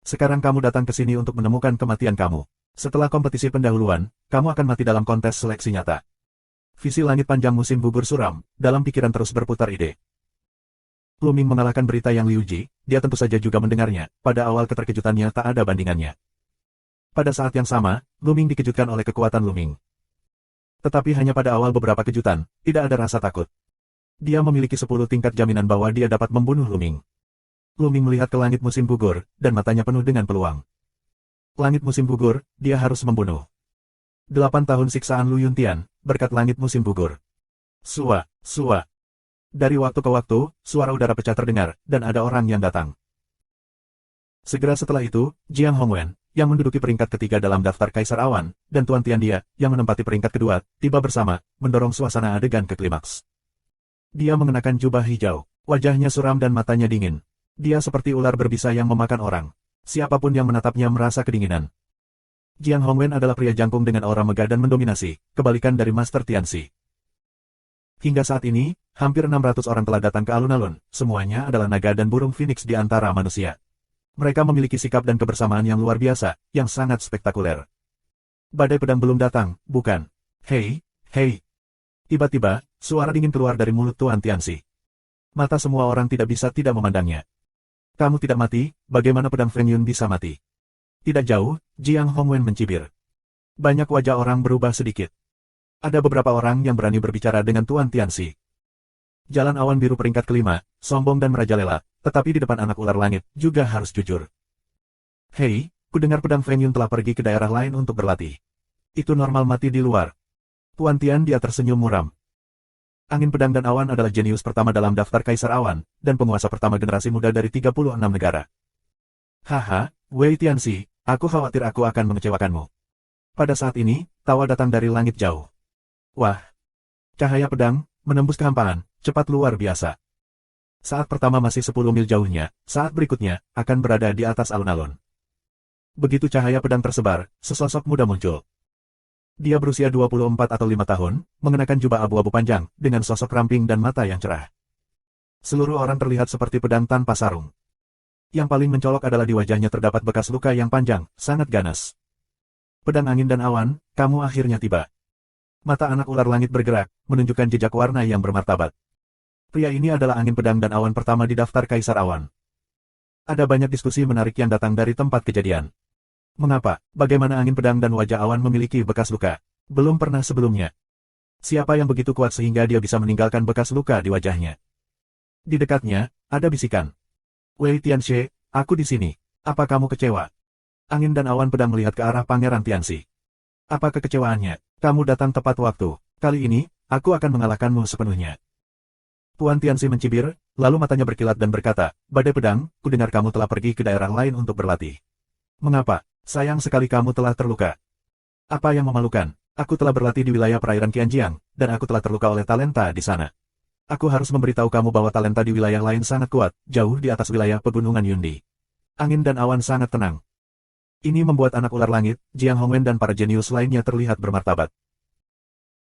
Sekarang kamu datang ke sini untuk menemukan kematian kamu. Setelah kompetisi pendahuluan, kamu akan mati dalam kontes seleksi nyata. Visi langit panjang musim gugur suram, dalam pikiran terus berputar ide. Luming mengalahkan berita Yang Liuji, dia tentu saja juga mendengarnya, pada awal keterkejutannya tak ada bandingannya. Pada saat yang sama, Luming dikejutkan oleh kekuatan Luming. Tetapi hanya pada awal beberapa kejutan, tidak ada rasa takut. Dia memiliki 10 tingkat jaminan bahwa dia dapat membunuh Luming. Luming melihat ke langit musim gugur, dan matanya penuh dengan peluang. Langit musim gugur, dia harus membunuh. 8 tahun siksaan Lu Yuntian, berkat langit musim gugur. Sua. Dari waktu ke waktu, suara udara pecah terdengar, dan ada orang yang datang. Segera setelah itu, Jiang Hongwen, yang menduduki peringkat ketiga dalam daftar Kaisar Awan, dan Tuan Tiandia, yang menempati peringkat kedua, tiba bersama, mendorong suasana adegan ke klimaks. Dia mengenakan jubah hijau, wajahnya suram dan matanya dingin. Dia seperti ular berbisa yang memakan orang. Siapapun yang menatapnya merasa kedinginan. Jiang Hongwen adalah pria jangkung dengan aura megah dan mendominasi, kebalikan dari Master Tianxi. Hingga saat ini, hampir 600 orang telah datang ke alun-alun, semuanya adalah naga dan burung phoenix di antara manusia. Mereka memiliki sikap dan kebersamaan yang luar biasa, yang sangat spektakuler. Badai pedang belum datang, bukan? Hei. Tiba-tiba, suara dingin keluar dari mulut Tuan Tianxi. Mata semua orang tidak bisa tidak memandangnya. Kamu tidak mati, bagaimana pedang Feng Yun bisa mati? Tidak jauh, Jiang Hongwen mencibir. Banyak wajah orang berubah sedikit. Ada beberapa orang yang berani berbicara dengan Tuan Tianxi. Jalan awan biru peringkat kelima, sombong dan merajalela, tetapi di depan anak ular langit, juga harus jujur. Hei, kudengar pedang Feng Yun telah pergi ke daerah lain untuk berlatih. Itu normal mati di luar. Tuan Tian dia tersenyum muram. Angin pedang dan awan adalah jenius pertama dalam daftar Kaisar Awan, dan penguasa pertama generasi muda dari 36 negara. Haha, Wei Tianxi, aku khawatir aku akan mengecewakanmu. Pada saat ini, tawa datang dari langit jauh. Wah! Cahaya pedang, menembus kehampaan, cepat luar biasa. Saat pertama masih 10 mil jauhnya, saat berikutnya, akan berada di atas alun-alun. Begitu cahaya pedang tersebar, sesosok muda muncul. Dia berusia 24 atau 5 tahun, mengenakan jubah abu-abu panjang, dengan sosok ramping dan mata yang cerah. Seluruh orang terlihat seperti pedang tanpa sarung. Yang paling mencolok adalah di wajahnya terdapat bekas luka yang panjang, sangat ganas. Pedang angin dan awan, kamu akhirnya tiba. Mata anak ular langit bergerak, menunjukkan jejak warna yang bermartabat. Pria ini adalah angin pedang dan awan pertama di daftar Kaisar Awan. Ada banyak diskusi menarik yang datang dari tempat kejadian. Mengapa, bagaimana angin pedang dan wajah awan memiliki bekas luka? Belum pernah sebelumnya. Siapa yang begitu kuat sehingga dia bisa meninggalkan bekas luka di wajahnya? Di dekatnya, ada bisikan. Wei Tianxi, aku di sini. Apa kamu kecewa? Angin dan awan pedang melihat ke arah Pangeran Tianxi. Apa kekecewaannya? Kamu datang tepat waktu. Kali ini, aku akan mengalahkanmu sepenuhnya. Tuan Tianxi mencibir, lalu matanya berkilat dan berkata, Badai Pedang, kudengar kamu telah pergi ke daerah lain untuk berlatih. Mengapa? Sayang sekali kamu telah terluka. Apa yang memalukan? Aku telah berlatih di wilayah perairan Qianjiang, dan aku telah terluka oleh talenta di sana. Aku harus memberitahu kamu bahwa talenta di wilayah lain sangat kuat, jauh di atas wilayah pegunungan Yundi. Angin dan awan sangat tenang. Ini membuat anak ular langit, Jiang Hongwen dan para jenius lainnya terlihat bermartabat.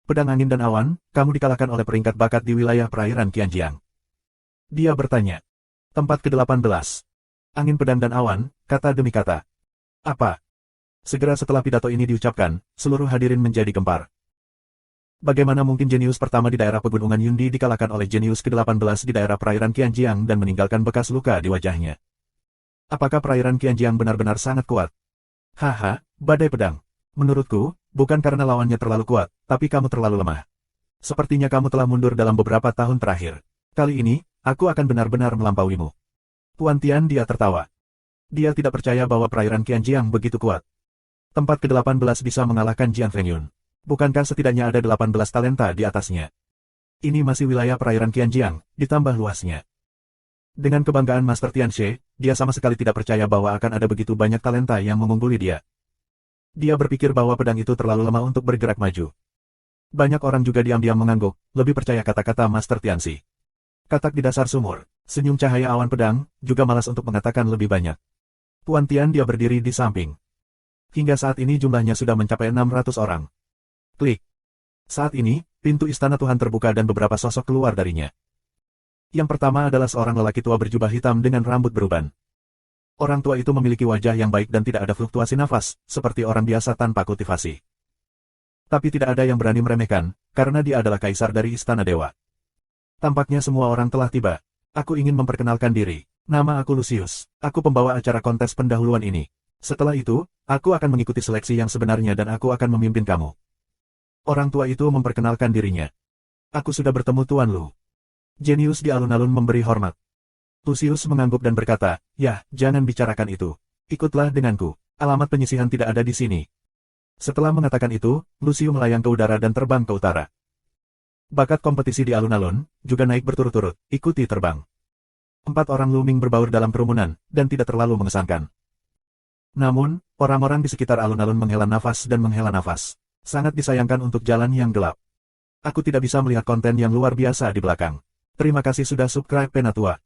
Pedang angin dan awan, kamu dikalahkan oleh peringkat bakat di wilayah perairan Qianjiang. Dia bertanya. Tempat ke-18. Angin pedang dan awan, kata demi kata. Apa? Segera setelah pidato ini diucapkan, seluruh hadirin menjadi gempar. Bagaimana mungkin jenius pertama di daerah pegunungan Yundi dikalahkan oleh jenius ke-18 di daerah perairan Qianjiang dan meninggalkan bekas luka di wajahnya? Apakah perairan Qianjiang benar-benar sangat kuat? Haha, badai pedang. Menurutku, bukan karena lawannya terlalu kuat, tapi kamu terlalu lemah. Sepertinya kamu telah mundur dalam beberapa tahun terakhir. Kali ini, aku akan benar-benar melampauimu. Tuan Tian dia tertawa. Dia tidak percaya bahwa perairan Qianjiang begitu kuat. Tempat ke-18 bisa mengalahkan Jiang Fengyun. Bukankah setidaknya ada 18 talenta di atasnya? Ini masih wilayah perairan Qianjiang, ditambah luasnya. Dengan kebanggaan Master Tianxi, dia sama sekali tidak percaya bahwa akan ada begitu banyak talenta yang mengungguli dia. Dia berpikir bahwa pedang itu terlalu lemah untuk bergerak maju. Banyak orang juga diam-diam mengangguk, lebih percaya kata-kata Master Tianxi. Katak di dasar sumur, senyum cahaya awan pedang, juga malas untuk mengatakan lebih banyak. Tuan Tian dia berdiri di samping. Hingga saat ini jumlahnya sudah mencapai 600 orang. Klik. Saat ini, pintu istana Tuhan terbuka dan beberapa sosok keluar darinya. Yang pertama adalah seorang lelaki tua berjubah hitam dengan rambut beruban. Orang tua itu memiliki wajah yang baik dan tidak ada fluktuasi nafas, seperti orang biasa tanpa kultivasi. Tapi tidak ada yang berani meremehkan, karena dia adalah kaisar dari Istana Dewa. Tampaknya semua orang telah tiba. Aku ingin memperkenalkan diri. Nama aku Lucius. Aku pembawa acara kontes pendahuluan ini. Setelah itu, aku akan mengikuti seleksi yang sebenarnya dan aku akan memimpin kamu. Orang tua itu memperkenalkan dirinya. Aku sudah bertemu Tuan Lu. Jenius di alun-alun memberi hormat. Lucius mengangguk dan berkata, ya, jangan bicarakan itu. Ikutlah denganku. Alamat penyisihan tidak ada di sini. Setelah mengatakan itu, Lucius melayang ke udara dan terbang ke utara. Bakat kompetisi di alun-alun, juga naik berturut-turut, ikuti terbang. 4 orang Luming berbaur dalam kerumunan, dan tidak terlalu mengesankan. Namun, orang-orang di sekitar alun-alun menghela nafas dan menghela nafas. Sangat disayangkan untuk jalan yang gelap. Aku tidak bisa melihat konten yang luar biasa di belakang. Terima kasih sudah subscribe Penatua.